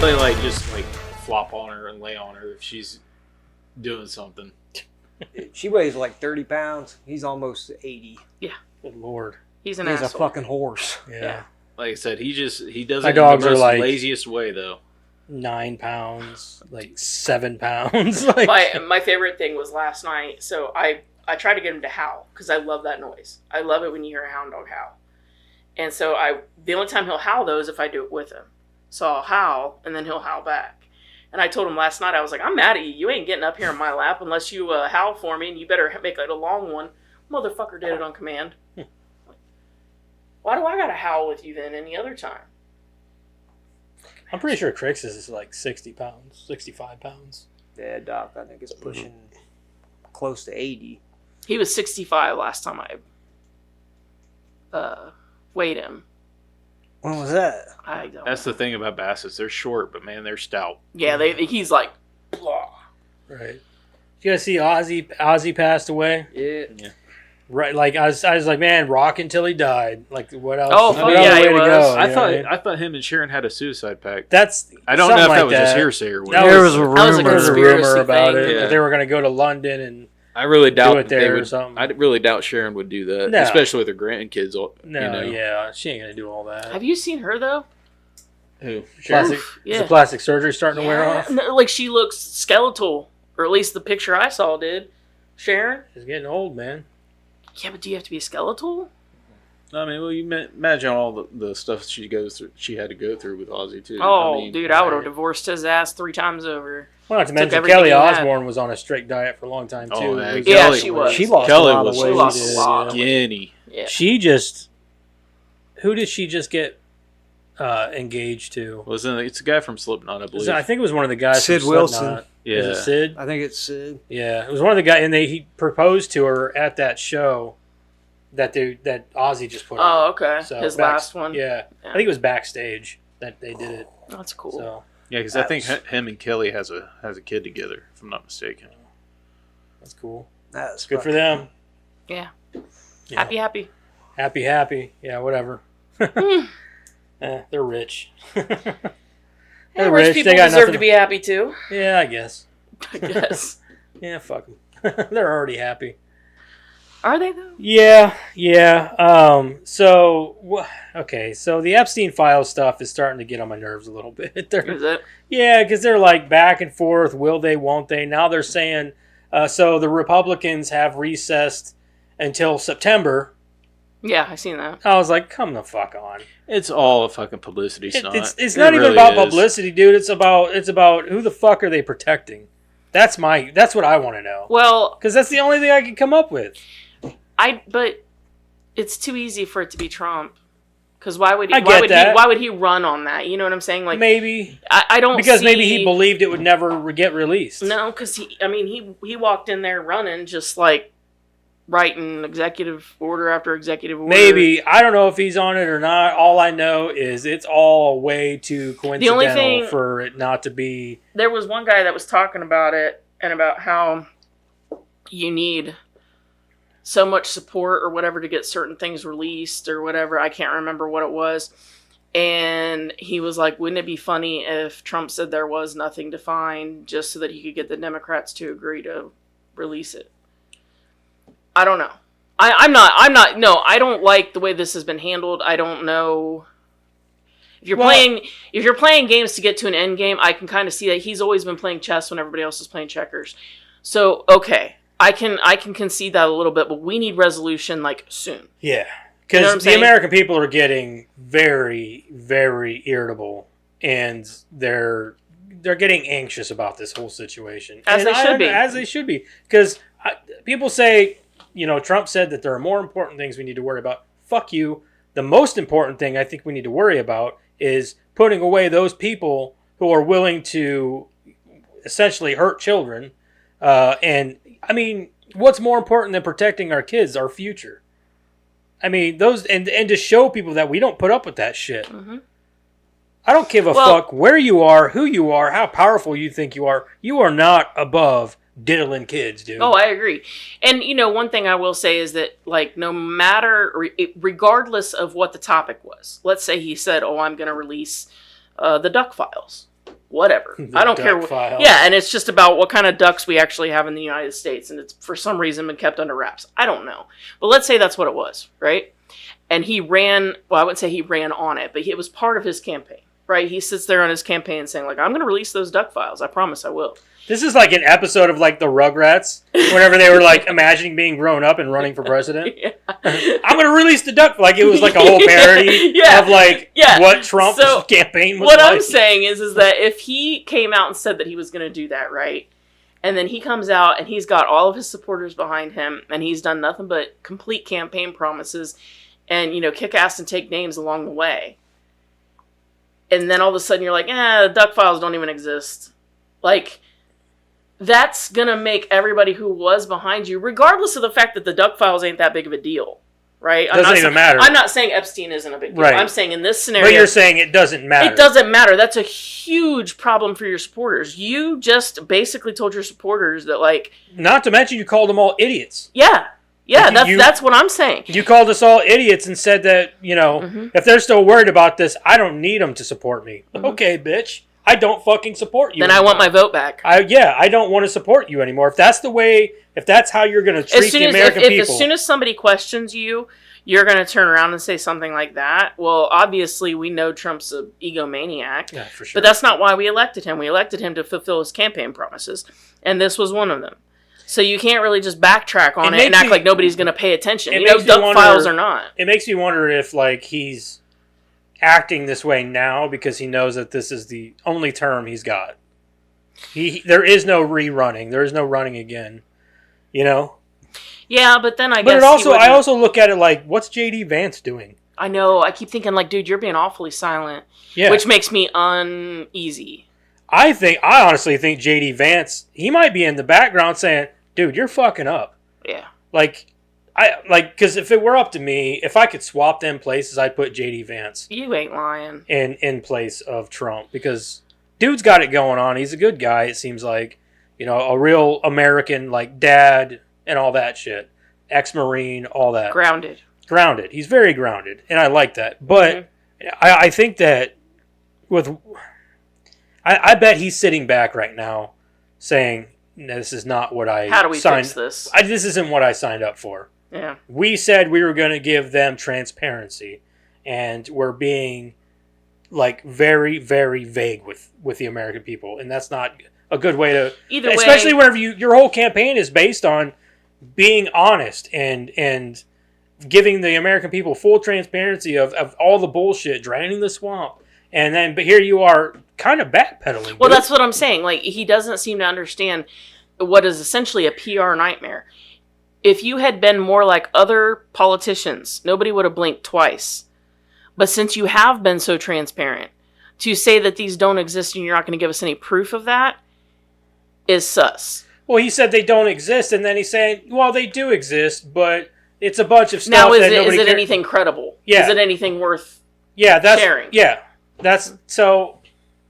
they like just like flop on her and lay on her if she's doing something. She weighs like 30 pounds. He's almost 80. Yeah. Good Lord. He's an He's asshole. a fucking horse. Yeah. Like I said, he does My it in dogs the are most like- laziest way though. 9 pounds, like 7 pounds. Like, My favorite thing was last night. So I tried to get him to howl because I love that noise. I love it when you hear a hound dog howl. And so the only time he'll howl though is if I do it with him. So I'll howl and then he'll howl back. And I told him last night, I was like, I'm mad at you. You ain't getting up here in my lap unless you howl for me, and you better make it a long one. Motherfucker did it on command. Why do I gotta howl with you then any other time? I'm pretty sure Crix's is like 60 pounds, 65 pounds. Yeah, Doc, I think it's pushing close to 80. He was 65 last time I weighed him. When was that? I don't That's know. the thing about Bassets. They're short, but man, they're stout. Yeah, he's like, blah. Right. You guys see Ozzy passed away? Yeah. Right, like I was like, man, rock until he died. Like, what else? Oh, What fuck other yeah, way he to was. go, I you know thought what I mean? I thought him and Sharon had a suicide pact. That's I don't know if something that like was just hearsay or what. There was a rumor. That was a There was a conspiracy rumor about thing. it. Yeah. That they were going to go to London and I really doubt do it that they there or would. something. I really doubt Sharon would do that, No. especially with her grandkids. no, you know. yeah, she ain't going to do all that. Have you seen her though? Who? Sharon? Plastic, Yeah. is the plastic surgery starting to wear off? No, like she looks skeletal, or at least the picture I saw did. Sharon? She's getting old, man. Yeah, but do you have to be skeletal? I mean, well, you imagine all the stuff she had to go through with Ozzy too. Oh, I mean, dude, I would have divorced his ass 3 times over. Well, not to mention everything Kelly he had. Osbourne was on a strict diet for a long time too. Oh, man. Was- Yeah, Kelly- she was. She lost Kelly a lot was of weight. She lost a lot. skinny. Yeah. She just, who did she just get engaged to? It's a guy from Slipknot, I believe. I think it was one of the guys. Sid from Wilson. Slipknot. yeah. Was it Sid? I think it's Sid. Yeah, it was one of the guys, and he proposed to her at that show that Ozzy just put on. Oh, okay. So His back- last one. Yeah. Yeah. I think it was backstage that they did it. That's cool. So Yeah, because I think him and Kelly has a kid together, if I'm not mistaken. that's cool. That's Good for them. Yeah. Yeah. Happy. Happy. Yeah, whatever. They're rich. Hey, They're rich rich. people They got deserve nothing- to be happy too. Yeah, I guess. I guess. Yeah, fuck them. They're already happy. Are they though? Yeah. Okay. So the Epstein file stuff is starting to get on my nerves a little bit. Is it? Yeah, because they're like back and forth. Will they? Won't they? Now they're saying. So the Republicans have recessed until September. Yeah, I seen that. I was like, come the fuck on. It's all a fucking publicity stunt. It's It not even really about is. publicity, dude. It's about who the fuck are they protecting? That's what I want to know. Well, Because that's the only thing I can come up with. but it's too easy for it to be Trump. Because why would I he? get that. Why would he run on that? You know what I'm saying? Like Maybe I don't because see, maybe he believed it would never get released. No, because he walked in there running just like writing executive order after executive order. Maybe. I don't know if he's on it or not. All I know is it's all way too coincidental thing- for it not to be. There was one guy that was talking about it and about how you need so much support or whatever to get certain things released or whatever. I can't remember what it was. And he was like, wouldn't it be funny if Trump said there was nothing to find just so that he could get the Democrats to agree to release it? I don't know. I don't like the way this has been handled. I don't know. If you're playing games to get to an end game, I can kind of see that he's always been playing chess when everybody else is playing checkers. So, okay, I can concede that a little bit, but we need resolution like soon. Yeah. You know what I'm Because the saying? American people are getting very, very irritable, and they're getting anxious about this whole situation. As And they should be. As they should be. Because people say, Trump said that there are more important things we need to worry about. Fuck you. The most important thing I think we need to worry about is putting away those people who are willing to essentially hurt children. And, I mean, what's more important than protecting our kids, our future? I mean, those and to show people that we don't put up with that shit. Mm-hmm. I don't give a fuck where you are, who you are, how powerful you think you are. You are not above diddling kids, dude. Oh, I agree. And, one thing I will say is that, like, no matter, regardless of what the topic was, let's say he said, I'm going to release the Duck Files. whatever. The I don't care. duck files. Yeah, and it's just about what kind of ducks we actually have in the United States, and it's for some reason been kept under wraps. I don't know, but let's say that's what it was, right? And he ran. Well, I wouldn't say he ran on it, but it was part of his campaign, right? He sits there on his campaign saying, like, I'm going to release those duck files. I promise I will. This is like an episode of like the Rugrats, whenever they were like imagining being grown up and running for president. Yeah. I'm gonna release the duck. Like it was like a whole parody Yeah. of like Yeah. what Trump's So, campaign was What like. I'm saying is that if he came out and said that he was going to do that, right? And then he comes out and he's got all of his supporters behind him and he's done nothing but complete campaign promises and, you know, kick ass and take names along the way. And then all of a sudden you're like, the duck files don't even exist. Like, that's going to make everybody who was behind you, regardless of the fact that the duck files ain't that big of a deal, right? Doesn't even matter. I'm not saying Epstein isn't a big deal. Right. I'm saying in this scenario... But you're saying it doesn't matter. It doesn't matter. That's a huge problem for your supporters. You just basically told your supporters that, like... Not to mention you called them all idiots. Yeah, that's what I'm saying. You called us all idiots and said that, you know, if they're still worried about this, I don't need them to support me. Okay, bitch. I don't fucking support you Then anymore. I want my vote back. I don't want to support you anymore. If that's the way, if that's how you're going to treat the American people. As soon as somebody questions you, you're going to turn around and say something like that. Well, obviously, we know Trump's an egomaniac. Yeah, for sure. But that's not why we elected him. We elected him to fulfill his campaign promises. And this was one of them. So you can't really just backtrack on it and act like nobody's going to pay attention. You know, duck files or not. It makes me wonder if, like, he's acting this way now because he knows that this is the only term he's got. There is no rerunning. There is no running again. You know? Yeah, but then I But guess I also look at it like, what's J.D. Vance doing? I know. I keep thinking, like, dude, you're being awfully silent. Yeah. Which makes me uneasy. I honestly think J.D. Vance, he might be in the background saying, dude, you're fucking up. Yeah. Because if it were up to me, if I could swap them places, I'd put J.D. Vance You ain't lying. in place of Trump because dude's got it going on. He's a good guy, it seems like. You know, a real American, like, dad and all that shit. Ex-Marine, all that. Grounded. Grounded. He's very grounded, and I like that. But I think that I bet he's sitting back right now saying, no, this is not what I How do we signed. fix this? This isn't what I signed up for. Yeah. We said we were going to give them transparency, and we're being, like, very, very vague with the American people, and that's not a good way to... Either way... Especially whenever your whole campaign is based on being honest and giving the American people full transparency of all the bullshit, draining the swamp. But here you are kind of backpedaling. Well, dude. that's what I'm saying. Like, he doesn't seem to understand what is essentially a PR nightmare. If you had been more like other politicians, nobody would have blinked twice. But since you have been so transparent, to say that these don't exist and you're not going to give us any proof of that is sus. Well, he said they don't exist, and then he's saying, well, they do exist, but it's a bunch of stuff Now, is that it nobody cares. anything credible? Yeah. Is it anything worth sharing? Yeah, that's so...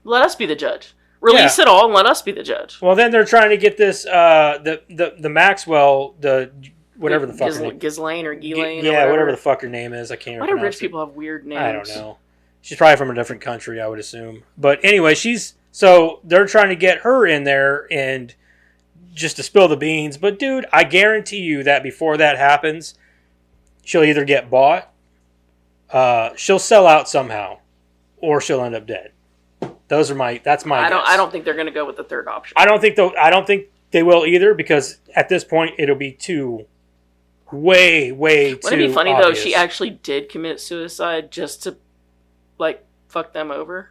Let us be the judge. Release it all and let us be the judge. Well, then they're trying to get this, the Maxwell, whatever the fuck her name. Ghislaine or Ghislaine. Yeah, whatever the fuck her name is. I can't remember. Why do rich people have weird names? I don't know. She's probably from a different country, I would assume. But anyway, so they're trying to get her in there and just to spill the beans. But dude, I guarantee you that before that happens, she'll either get bought, she'll sell out somehow, or she'll end up dead. That's my guess. I don't think they're going to go with the third option. I don't think they will either, because at this point it'll be way too Wouldn't it be funny obvious. though? She actually did commit suicide just to, like, fuck them over.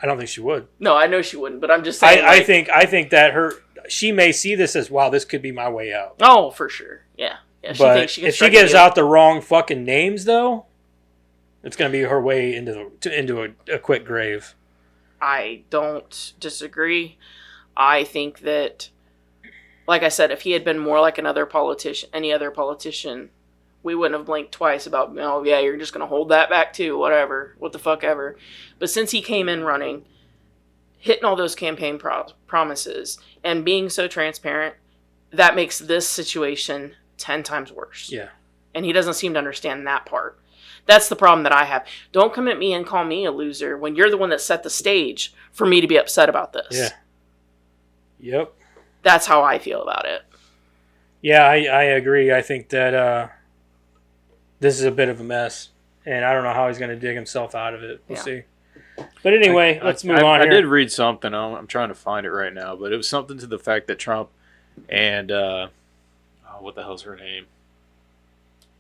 I don't think she would. No, I know she wouldn't, but I'm just saying. I think that she may see this as, wow, this could be my way out. Oh, for sure. Yeah. She But thinks she can if she strike gives a deal. out the wrong fucking names, though, it's going to be her way into a quick grave. I don't disagree. I think that, like I said, if he had been more like any other politician, we wouldn't have blinked twice about, oh yeah, you're just going to hold that back too, whatever, what the fuck ever. But since he came in running, hitting all those campaign promises, and being so transparent, that makes this situation 10 times worse. Yeah. And he doesn't seem to understand that part. That's the problem that I have. Don't come at me and call me a loser when you're the one that set the stage for me to be upset about this. Yeah. Yep. That's how I feel about it. Yeah, I agree. I think that this is a bit of a mess, and I don't know how he's going to dig himself out of it. We'll Yeah. see. But anyway, let's move on I here. did read something. I'm trying to find it right now, but it was something to the fact that Trump and what the hell's her name?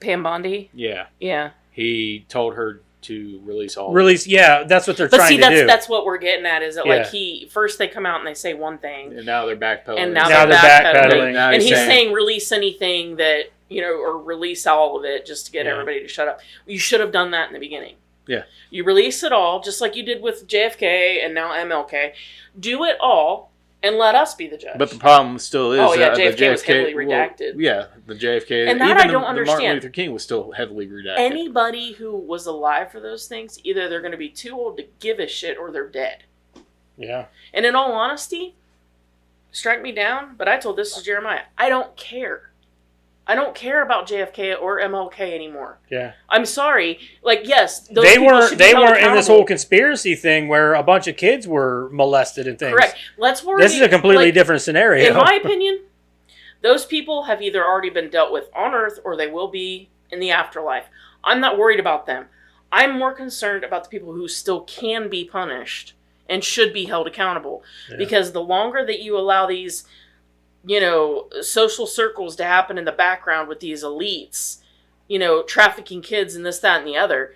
Pam Bondi? Yeah, Yeah. he told her to release all. Release, yeah, that's what they're But trying see, to do. that's what we're getting at is that Yeah. like first they come out and they say one thing, And now they're backpedaling. and now Now they're they're backpedaling. backpedaling. Now And he's saying, saying release anything that, or release all of it just to get Yeah. everybody to shut up. You should have done that in the beginning. Yeah. You release it all, just like you did with JFK and now MLK. Do it all and let us be the judge. But the problem still is Oh, yeah, the JFK was heavily well, redacted. yeah, the JFK. And that even I the don't Martin understand. Luther King was still heavily redacted. Anybody who was alive for those things, either they're going to be too old to give a shit or they're dead. Yeah. And in all honesty, strike me down, but I told this to Jeremiah, I don't care. I don't care about JFK or MLK anymore. Yeah. I'm sorry. Like, yes, those They people weren't should be they held weren't in this accountable. whole conspiracy thing where a bunch of kids were molested and things. Correct. Let's worry. This is a completely like, different scenario. In my opinion, those people have either already been dealt with on Earth or they will be in the afterlife. I'm not worried about them. I'm more concerned about the people who still can be punished and should be held accountable. Yeah. Because the longer that you allow these, social circles to happen in the background with these elites, trafficking kids and this, that, and the other,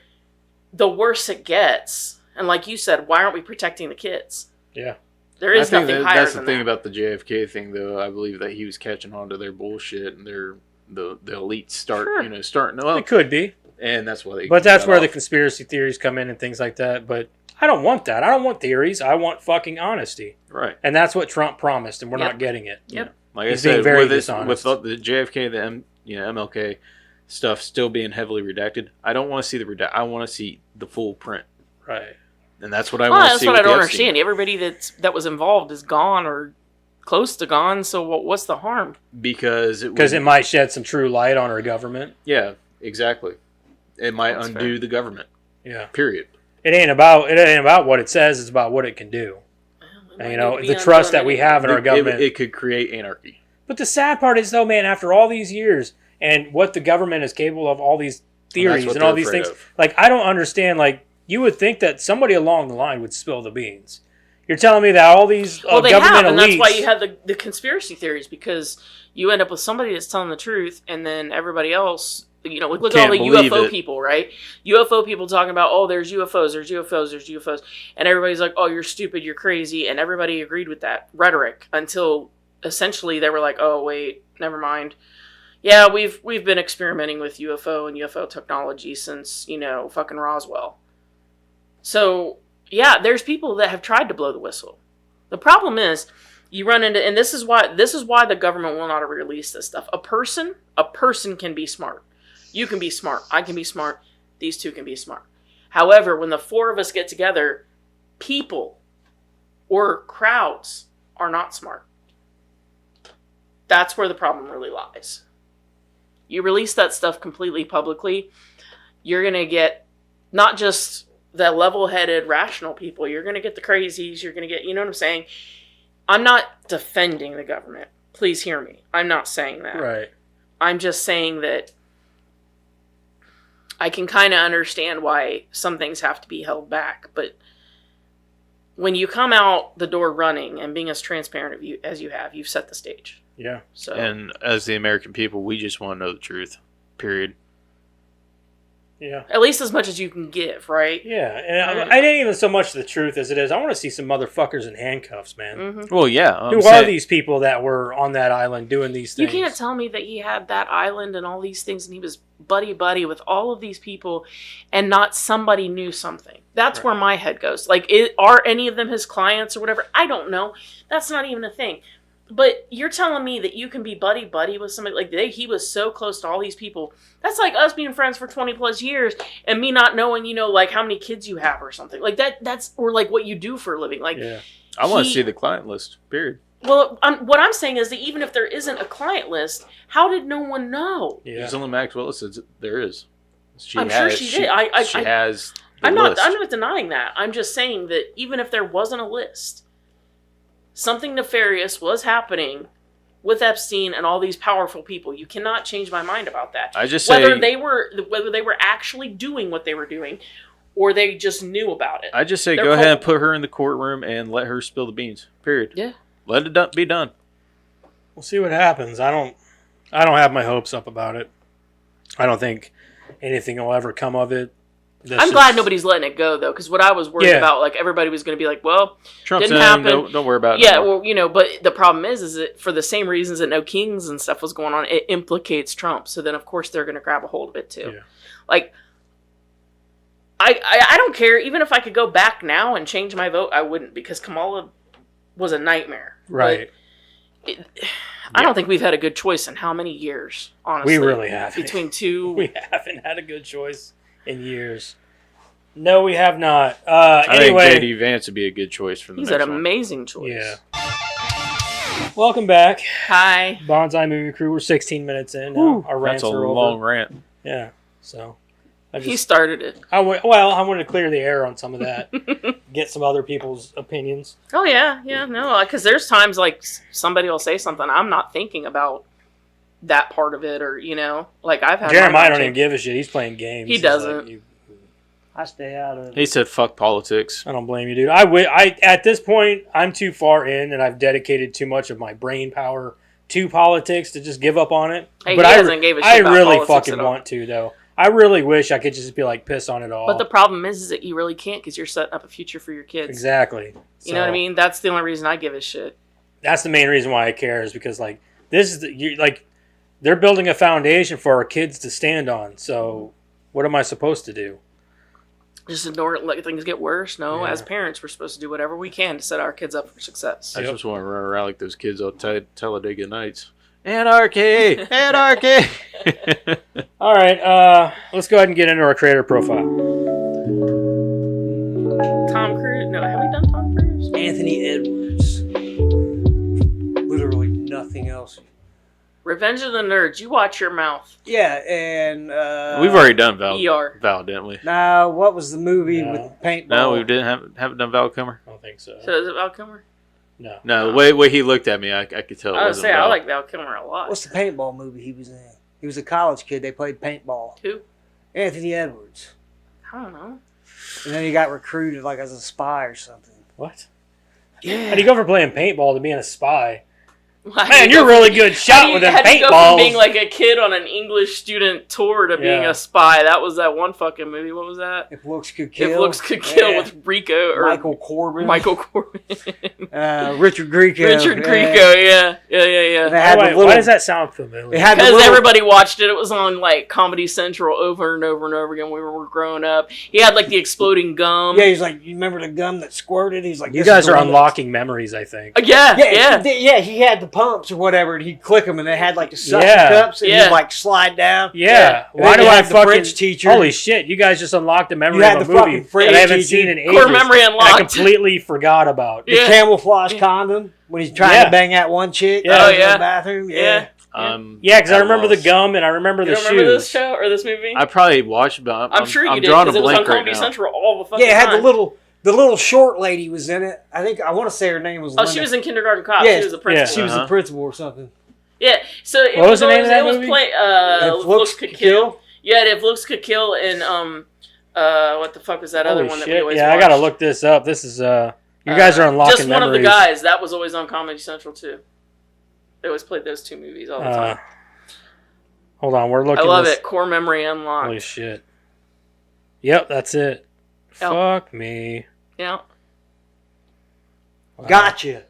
the worse it gets. And like you said, why aren't we protecting the kids? Yeah. There is nothing higher That's the than thing that. about the JFK thing, though. I believe that he was catching on to their bullshit, and the elites starting It up, could be. and that's why they. But that's got where the off. conspiracy theories come in and things like that. But I don't want that. I don't want theories. I want fucking honesty. Right. And that's what Trump promised, and we're Yep. not getting it. Yep. Like He's I being said, very with dishonest. the JFK, the MLK stuff still being heavily redacted, I don't want to see the I want to see the full print, Right. and that's what I Well, want to that's see. what I with don't the Epstein. understand. Everybody that was involved is gone or close to gone. So what's the harm? Because Because it might shed some true light on our government. Yeah, exactly. It might That's undo fair. the government. Yeah. Period. It ain't about what it says. It's about what it can do. And, the trust that we have in our government. It could create anarchy. But the sad part is, though, man, after all these years and what the government is capable of, all these theories what and all they're these afraid things, of. like, I don't understand. Like, you would think that somebody along the line would spill the beans. You're telling me that all these Well, they government have, and that's elites- why you have the conspiracy theories, because you end up with somebody that's telling the truth, and then everybody else, look at all Can't the believe UFO it. people, right? UFO people talking about, oh, there's UFOs, there's UFOs, there's UFOs, and everybody's like, oh, you're stupid, you're crazy, and everybody agreed with that rhetoric until essentially they were like, oh, wait, never mind. Yeah, we've been experimenting with UFO and UFO technology since, fucking Roswell. So, yeah, there's people that have tried to blow the whistle. The problem is, you run into, and this is why the government will not release this stuff. A person can be smart. You can be smart. I can be smart. These two can be smart. However, when the four of us get together, people or crowds are not smart. That's where the problem really lies. You release that stuff completely publicly, you're going to get not just the level-headed, rational people, you're going to get the crazies, you're going to get, you know what I'm saying? I'm not defending the government. Please hear me. I'm not saying that. Right. I'm just saying that I can kind of understand why some things have to be held back, but when you come out the door running and being as transparent as you have, you've set the stage. Yeah. So And as the American people, we just want to know the truth. Period. Yeah. at least as much as you can give, right? Yeah. And I ain't even so much the truth as it is. I want to see some motherfuckers in handcuffs, man. Mm-hmm. Well, yeah. Who are these people that were on that island doing these You things? can't tell me that he had that island and all these things and he was buddy-buddy with all of these people and not somebody knew something. That's Right. where my head goes. Like, are any of them his clients or whatever? I don't know. That's not even a thing. But you're telling me that you can be buddy-buddy with somebody, like he was so close to all these people. That's like us being friends for 20 plus years and me not knowing, like how many kids you have or something. Like that's, or like what you do for a living. Like, Yeah. I want to he- see the client list. Period. well, what I'm saying is that even if there isn't a client list, how did no one know? Yeah. It's only Max Willis says there is. I'm sure she did. She has. The I'm list. not denying that. I'm just saying that even if there wasn't a list, something nefarious was happening with Epstein and all these powerful people. You cannot change my mind about that. I just say whether they were actually doing what they were doing, or they just knew about it. I just say They're go ahead and culpable. put her in the courtroom and let her spill the beans. Period. Yeah. Let it be done. We'll see what happens. I don't have my hopes up about it. I don't think anything will ever come of it. I'm glad nobody's letting it go, though, because what I was worried Yeah. about, like, everybody was going to be like, well, Trump's didn't in. happen. Don't worry about it. Yeah, anymore. well, but the problem is that for the same reasons that No Kings and stuff was going on, it implicates Trump. So then, of course, they're going to grab a hold of it, too. Yeah. Like, I don't care. Even if I could go back now and change my vote, I wouldn't, because Kamala was a nightmare. Right. I don't think we've had a good choice in how many years, honestly. We really haven't. Between two... We haven't had a good choice in years. No, we have not. I Anyway, think J.D. Vance would be a good choice for the He's an next one. amazing choice. yeah. Welcome back, Hi. Bonsai Movie Crew. We're 16 minutes in now. Our rants That's a are long over. rant. Yeah. So He started it. I wanted to clear the air on some of that. Get some other people's opinions. Oh, yeah. Yeah, no. Because there's times, like, somebody will say something I'm not thinking about that part of it, or, like, I've had... Jeremiah don't even give a shit. He's playing games. He He's doesn't. like, I stay out of it. He said, "Fuck politics." I don't blame you, dude. I at this point, I'm too far in, and I've dedicated too much of my brain power to politics to just give up on it. Hey, but he hasn't gave a shit I about really politics fucking at all. want to, though. I really wish I could just be like pissed on it all. But the problem is that you really can't, because you're setting up a future for your kids. exactly. You know what I mean? That's the only reason I give a shit. That's the main reason why I care, is because like this is they're building a foundation for our kids to stand on. So what am I supposed to do? Just ignore it, let things get worse. No, Yeah. as parents, we're supposed to do whatever we can to set our kids up for success. I just want to run around like those kids on Talladega Nights. Anarchy! Anarchy! All right, let's go ahead and get into our creator profile. Tom Cruise? No, have we done Tom Cruise? Anthony Edwards. Literally nothing else. Revenge of the Nerds. You watch your mouth. Yeah, and We've already done Val, ER. didn't we? Now, what was the movie No. with paintball? No, we haven't done Val Kilmer. I don't think so. So is it Val Kilmer? No. No, the way he looked at me, I could tell it I would wasn't say I Val. like Val Kilmer a lot. What's the paintball movie he was in? He was a college kid. They played paintball. Who? Anthony Edwards. I don't know. And then he got recruited like as a spy or something. What? Yeah. How do you go from playing paintball to being a spy? How do Man, you you're go a really good shot with them How do you go from paintballs. being like a kid on an English student tour to being Yeah. a spy? That was that one fucking movie. What was that? If looks could kill. If Looks Could Kill Yeah. with Rico or Michael Corbin. Michael Corbin. Richard Grieco. Richard Yeah. Grieco, yeah. They Yeah. had the little, Why does that sound familiar? They had the Because little, everybody watched it. It was on like Comedy Central over and over and over again when we were growing up. He had like the exploding gum. Yeah, he's like, you remember the gum that squirted? He's like, You this guys is the are one that- unlocking memories, I think. Yeah. He had the pumps or whatever, and he'd click them, and they had like the suction Yeah. cups, and Yeah. he'd like slide down. Yeah. And Why then do you I had the fucking French teacher? Holy shit! You guys just unlocked a memory You had of a the movie fucking French that I haven't teacher. seen in ages. Core memory and I unlocked. completely forgot about. The Yeah. camouflage condom when he's trying Yeah. to bang that one chick. Yeah. in Oh, yeah. the bathroom. Yeah. Yeah, because I at remember the loss. gum and I remember You the don't remember this shoes. show or this movie? I probably watched, but I'm sure you I'm did drawing a because it was on blank right Comedy now. Central all the fucking Yeah, it had time. the little short lady was in it. I want to say her name was. Oh, Linda. she was in Kindergarten Cop. Yeah. She was the principal. She was the Uh-huh. principal or something. Yeah. So it What was the name of that it was movie? If Looks Could Kill. Yeah, If Looks Could Kill, and what the fuck was that other Holy one that we shit! always Yeah, watched? I gotta look this up. This is you guys are unlocking Just one memories. of the guys that was always on Comedy Central too. They always played those two movies all the time. Hold on, we're I looking. love this. it. Core memory unlocked. Holy shit! Yep, that's it. Yep. Fuck me. Yeah. Wow. Gotcha.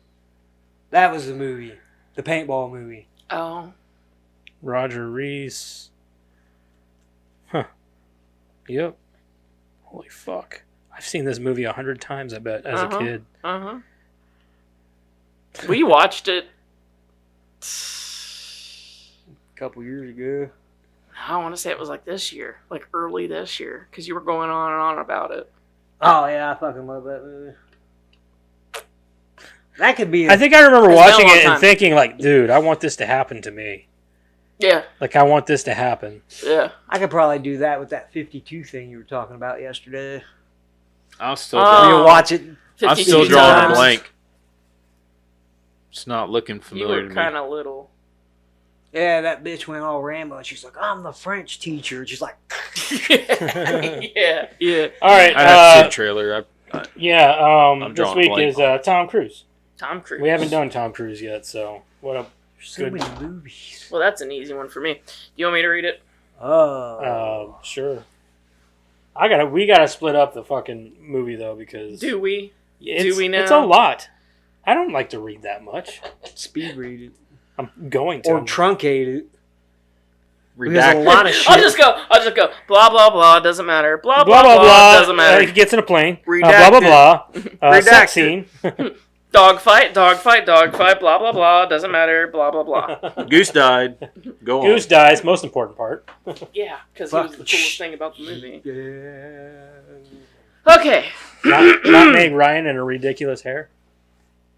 That was the movie, the paintball movie. Oh. Roger Reese. Huh. Yep. Holy fuck. I've seen this movie 100 times, I bet, as Uh-huh. a kid. Uh huh. We watched it. A couple years ago. I want to say it was like this year, like early this year, because you were going on and on about it. Oh yeah, I fucking love that movie. That could be. I think I remember It's been a watching long it and time. thinking, like, dude, I want this to happen to me. Yeah, Like, I want this to happen. yeah. I could probably do that with that 52 thing you were talking about yesterday. I'm still Oh. You'll watch it. I'm 52 still drawing times. a blank. It's not looking You familiar were to me. kind of little. Yeah, that bitch went all Rambo, and she's like, "I'm the French teacher." And she's like, yeah, yeah. All right. I have to see a trailer. Yeah. I'm This drawing week blank. is Tom Cruise. Tom Cruise. We haven't done Tom Cruise yet, so what a "So good. many movies." Well, that's an easy one for me. You want me to read it? Oh, Sure. We gotta split up the fucking movie though because Do we? it's, we now? It's a lot. I don't like to read that much. speed read it I'm going to. or truncate it. There's a Redacted. lot of shit. I'll just go. Blah blah blah. Doesn't matter. Blah blah blah blah. Doesn't matter. He gets in a plane. Redacted. Blah blah blah. Sex Redacted. scene. Dogfight. Blah blah blah. Doesn't matter. Blah blah blah. Goose died. Go on. Goose dies. Most important part. Yeah, because he was the Fuck. coolest thing about the movie. Yeah. Okay. Not Meg Ryan and her ridiculous hair.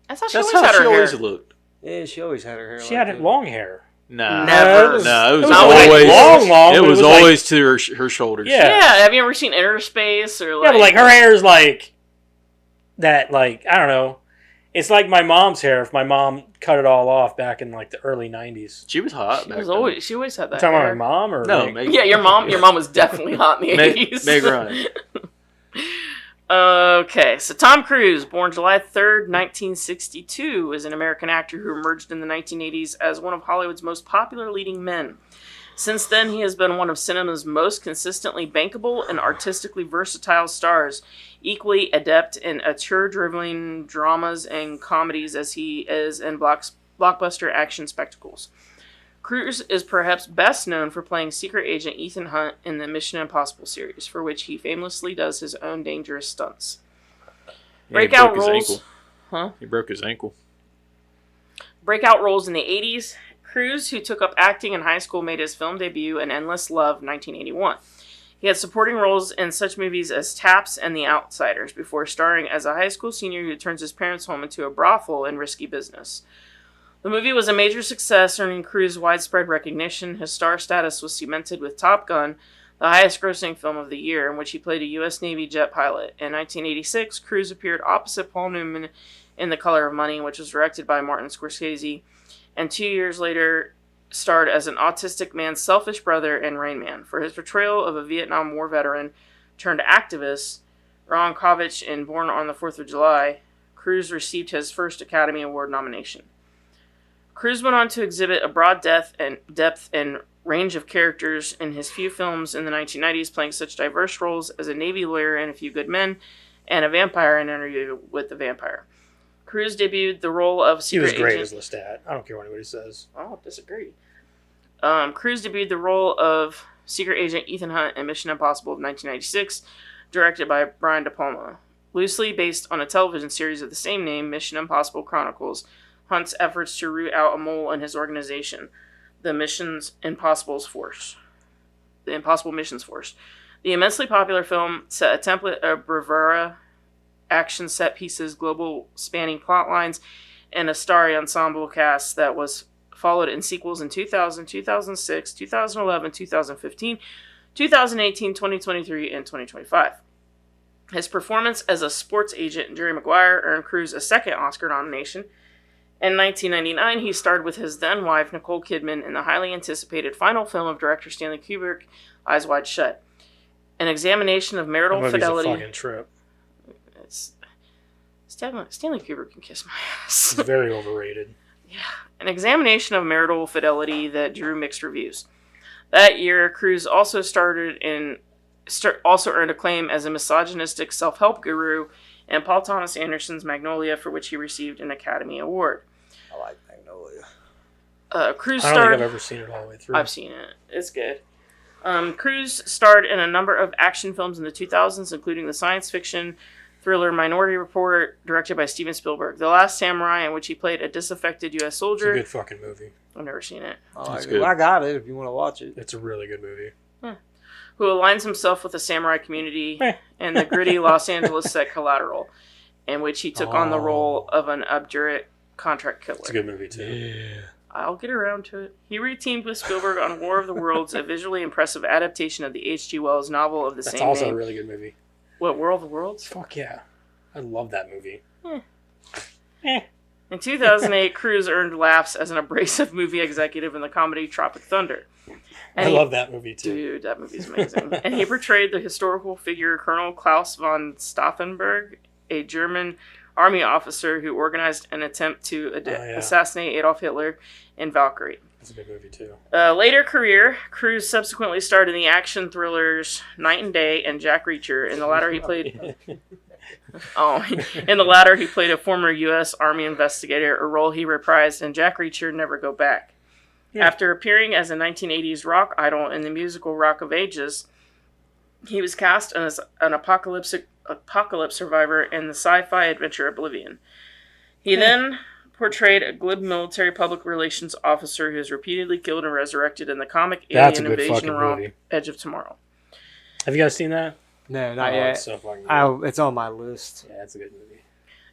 I thought she That's always how had she her always hair. looked. Yeah, she always had her hair. She like had that. long hair. Nah. Never. No, it was not like always long, It but was like- always to her shoulders. Yeah. Yeah. Have you ever seen Inner Space or like? Yeah, but like her hair is like that. Like I don't know. It's like my mom's hair. If my mom cut it all off back in like the early '90s. She was hot. She back was then. always. She always had You that. talking about hair. my mom or No, Meg? Meg. Yeah, your mom. Your mom was definitely hot in the Meg, 80s. Meg Ryan. Okay, so Tom Cruise, born July 3rd, 1962, is an American actor who emerged in the 1980s as one of Hollywood's most popular leading men. Since then, he has been one of cinema's most consistently bankable and artistically versatile stars, equally adept in auteur-driven dramas and comedies as he is in blockbuster action spectacles. Cruise is perhaps best known for playing secret agent Ethan Hunt in the Mission Impossible series, for which he famously does his own dangerous stunts. Yeah, he Breakout broke his roles. ankle. Huh? He broke his ankle. Breakout roles in the 80s. Cruise, who took up acting in high school, made his film debut in Endless Love, 1981. He had supporting roles in such movies as Taps and The Outsiders, before starring as a high school senior who turns his parents' home into a brothel and risky business. The movie was a major success, earning Cruise widespread recognition. His star status was cemented with Top Gun, the highest-grossing film of the year, in which he played a U.S. Navy jet pilot. In 1986, Cruise appeared opposite Paul Newman in The Color of Money, which was directed by Martin Scorsese, and 2 years later starred as an autistic man's selfish brother in Rain Man. For his portrayal of a Vietnam War veteran turned activist, Ron Kovic in Born on the 4th of July, Cruise received his first Academy Award nomination. Cruise went on to exhibit a broad depth and range of characters in his few films in the 1990s, playing such diverse roles as a Navy lawyer in A Few Good Men and a vampire in Interview with the Vampire. Cruise debuted the role of He secret was great agent. as Lestat. I don't care what anybody says. Oh, disagree. Cruise debuted the role of secret agent Ethan Hunt in Mission Impossible of 1996, directed by Brian De Palma. Loosely based on a television series of the same name, Mission Impossible Chronicles Hunt's efforts to root out a mole in his organization, the Impossible Missions Force. The immensely popular film set a template of bravura, action set pieces, global spanning plot lines, and a starry ensemble cast that was followed in sequels in 2000, 2006, 2011, 2015, 2018, 2023, and 2025. His performance as a sports agent, Jerry Maguire, earned Cruise a second Oscar nomination. In 1999, he starred with his then-wife, Nicole Kidman, in the highly anticipated final film of director Stanley Kubrick, Eyes Wide Shut. An examination of That marital movie's fidelity. a fucking trip. Stanley Kubrick can kiss my ass. It's very overrated. An examination of marital fidelity that drew mixed reviews. That year, Cruise also also earned acclaim as a misogynistic self-help guru in Paul Thomas Anderson's Magnolia, for which he received an Academy Award. I like Magnolia. Cruise I don't think starred. I've ever seen it all the way through. I've seen it. It's good. Cruise starred in a number of action films in the 2000s, including the science fiction thriller Minority Report, directed by Steven Spielberg. The Last Samurai, in which he played a disaffected U.S. It's a soldier. good fucking movie. I've never seen it. I like That's it. good. Well, I got it if you want to watch it. It's a really good movie. Who aligns himself with the samurai community Eh. and the gritty Los Angeles set Collateral, in which he took on the Oh. role of an obdurate contract killer. It's a good movie too. Yeah. I'll get around to it. He reteamed with Spielberg on War of the Worlds, a visually impressive adaptation of the H.G. Wells novel of the That's same also name. a really good movie. What, War of the Worlds? Fuck yeah. I love that movie. In 2008, Cruise earned laughs as an abrasive movie executive in the comedy Tropic Thunder. I love that movie too. Dude, that movie's amazing. And he portrayed the historical figure Colonel Klaus von Stauffenberg, a German army officer who organized an attempt to assassinate Adolf Hitler in Valkyrie. That's a good movie too. Later career, Cruise subsequently starred in the action thrillers Night and Day and Jack Reacher. In the latter, he played a former U.S. Army investigator, a role he reprised in Jack Reacher: Never Go Back. Yeah. After appearing as a 1980s rock idol in the musical Rock of Ages, he was cast as an apocalypse survivor in the sci-fi adventure Oblivion. He then portrayed a glib military public relations officer who is repeatedly killed and resurrected in the comic Alien Invasion romp Edge of Tomorrow. Have you guys seen that? No, not yet. It's so fucking good. It's on my list. Yeah, it's a good movie.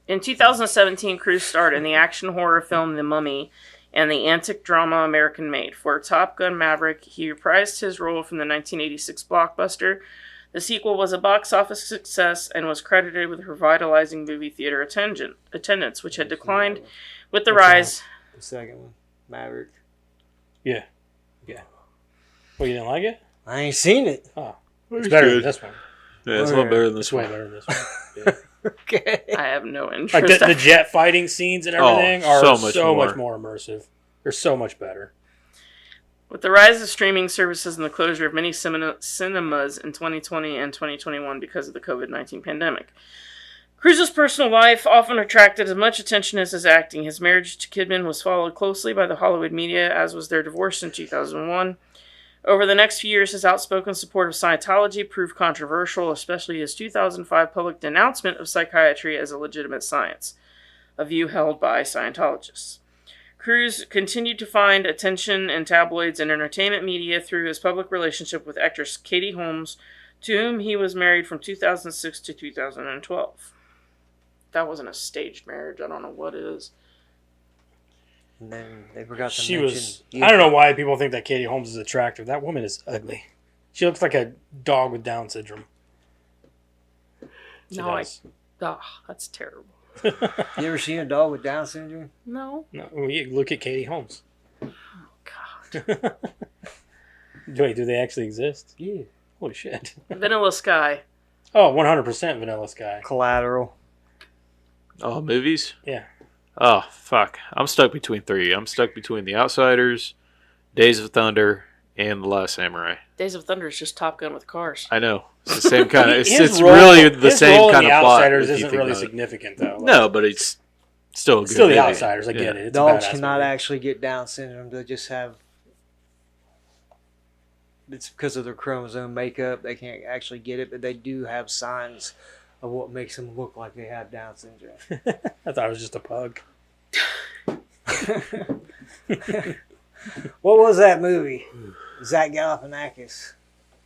In 2017, Cruise starred in the action horror film The Mummy and the antic drama American Made. For Top Gun Maverick, he reprised his role from the 1986 blockbuster. The sequel was a box office success and was credited with revitalizing movie theater attendance, which had declined with the rise. The second one, Maverick. Yeah. Well, you didn't like it? I ain't seen it. Oh, it's better than this one. Yeah, it's a lot better than It's this way one. better than this one. Yeah. Okay. I have no interest. Like the jet fighting scenes and everything are so so much much more immersive. They're so much better. With the rise of streaming services and the closure of many cinemas in 2020 and 2021 because of the COVID-19 pandemic, Cruise's personal life often attracted as much attention as his acting. His marriage to Kidman was followed closely by the Hollywood media, as was their divorce in 2001. Over the next few years, his outspoken support of Scientology proved controversial, especially his 2005 public denouncement of psychiatry as a legitimate science, a view held by Scientologists. Cruise continued to find attention in tabloids and entertainment media through his public relationship with actress Katie Holmes, to whom he was married from 2006 to 2012. That wasn't a staged marriage. I don't know what is. And then they forgot to She mention... was. I don't know why people think that Katie Holmes is attractive. That woman is ugly. She looks like a dog with Down syndrome. She does. That's terrible. You ever seen a dog with Down syndrome? No. No, you look at Katie Holmes. Oh, God. Wait, do they actually exist? Yeah. Holy shit. Vanilla Sky. Oh, 100% Vanilla Sky. Collateral. Oh, movies? Yeah. Oh, fuck. I'm stuck between three. I'm stuck between The Outsiders, Days of Thunder, and The Last Samurai. Days of Thunder is just Top Gun with cars. I know. It's the same kind of... It's His really the his same role kind in of The plot. Outsiders if you isn't think really about it. significant, though. No, but it's still a good Still The movie. Outsiders. I get Yeah. it. It's a Dogs badass cannot movie. actually get Down syndrome. They just have... It's because of their chromosome makeup. They can't actually get it, but they do have signs of what makes them look like they have Down syndrome. I thought it was just a pug. What was that movie? Zach Galifianakis.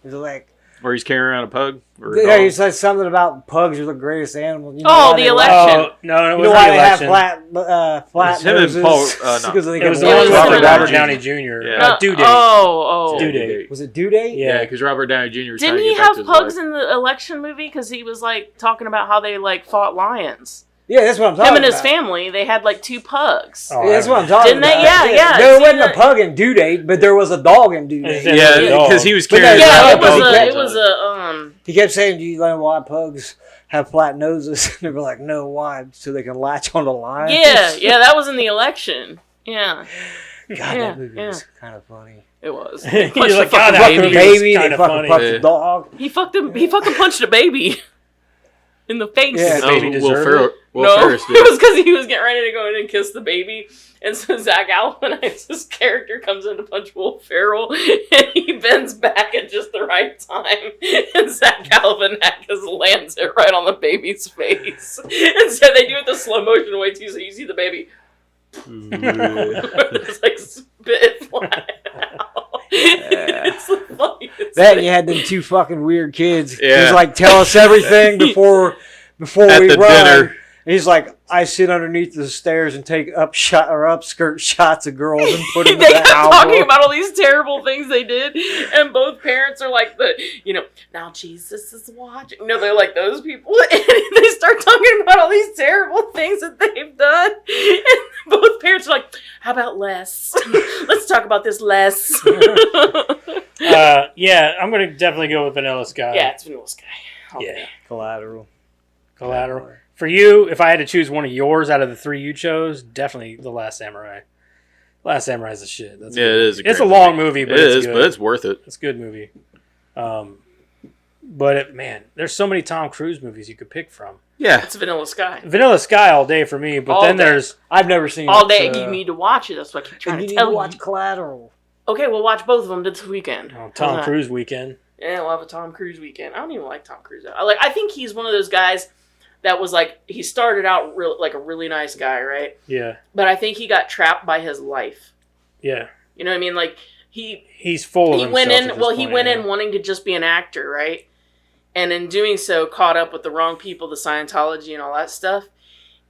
It was like... Where he's carrying around a pug? Or a Yeah, dog? he said something about pugs are the greatest animals. You Oh, why the they election. like- Oh, no, it You was know not why the they have election. flat It's him and noses? Paul- no. Because they It was can the one was with Robert Robert Downey Downey Jr. Yeah. Due date. Oh. Due date. Was it Due Date? Yeah, because Robert Downey Jr. was trying Didn't to he get back have to his pugs wife. in the election movie? Because he was like talking about how they like fought lions. Yeah, that's what I'm talking Him about. and his family, they had like 2 pugs. Oh, Yeah, that's what I'm talking Didn't they? about. Yeah, yeah. There See wasn't a that? pug in Due Date, but there was a dog in Due Date. Yeah. Yeah, because he was But carrying no, Yeah, Yeah, it was but a. he It was a. He kept saying, "Do you know why pugs have flat noses?" And they were like, "No, why? So they can latch on the lions." Yeah, that was in the election. Yeah, God, Yeah, that movie yeah. was kind of funny. it was. You're Punched the like, fucking God, that baby. movie Baby, was they kinda fucking funny. punched Yeah. the dog. He fucking punched a baby in the face. Yeah. The baby deserved it? Will No, Ferris it did. was because he was getting ready to go in and kiss the baby, and so Zach Galifianakis' character comes in to punch Will Ferrell, and he bends back at just the right time, and Zach Galifianakis lands it right on the baby's face. And so they do it the slow motion way too, so you see the baby it's like spit flying out. It's the funniest That and thing. you had them 2 fucking weird kids. He Yeah. was like, "Tell us everything before At we the run." dinner. And he's like, I sit underneath the stairs and take upskirt shots of girls and put They them in the kept album. talking about all these terrible things they did, and both parents are like now Jesus is watching. No, they're like those people, and they start talking about all these terrible things that they've done. And both parents are like, "How about less? Let's talk about this less." Yeah, I'm gonna definitely go with Vanilla Sky. Yeah, it's Vanilla Sky. Yeah. Collateral. Collateral. For you, if I had to choose one of yours out of the 3 you chose, definitely The Last Samurai. Last Samurai is the shit. That's Yeah, it is. It's a long movie, but It it's is, good. but it's worth it. It's a good movie. But man, there's so many Tom Cruise movies you could pick from. Yeah. It's Vanilla Sky. Vanilla Sky all day for me, but All then day. there's I've never seen All it, day, so- you need to watch it. That's what I keep trying You to need tell to you. watch Collateral. Okay, we'll watch both of them this weekend. Tom How's that? Cruise weekend. Yeah, we'll have a Tom Cruise weekend. I don't even like Tom Cruise. I think he's one of those guys that was like, he started out like a really nice guy, right? Yeah, But I think he got trapped by his life. yeah. You know what I mean? Like He's full of he went himself in. at this Well, he point, went yeah. in wanting to just be an actor, right? And in doing so, caught up with the wrong people, the Scientology and all that stuff.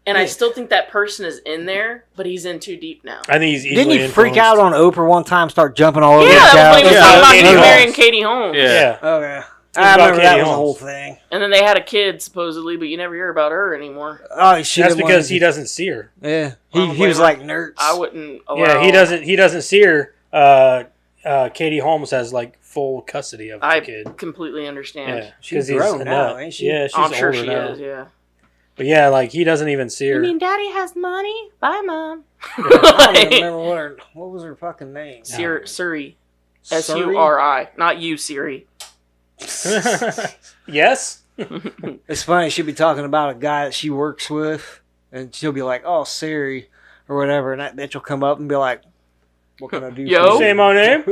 And I Yeah. still think that person is in there, but he's in too deep now. I think he's Didn't easily he freak influenced. out on Oprah one time, start jumping all over Yeah, the that was couch? when he was Yeah, talking about Katie him Holmes. marrying Katie Holmes. Yeah. Yeah. Okay. about I remember that Katie was the Holmes. whole thing. And then they had a kid, supposedly, but you never hear about her anymore. Oh, she That's didn't because want he doesn't see her. Yeah, I don't he was blame like nerds. I wouldn't allow... Yeah, he doesn't see her. Katie Holmes has like full custody of the I kid. completely understand. Yeah, She's 'cause he's grown a now, nut. ain't she? Yeah, she's I'm sure older she now. is, yeah. But yeah, like he doesn't even see her. Daddy has money? Bye, Mom. I don't even remember what was her fucking name. Suri. Surrey? S-U-R-I. Not you, Siri. Yes. It's funny. She'd be talking about a guy that she works with, and she'll be like, "Oh, Siri," or whatever, and that bitch will come up and be like, "What can I do?" Yo. for Say you?" my name.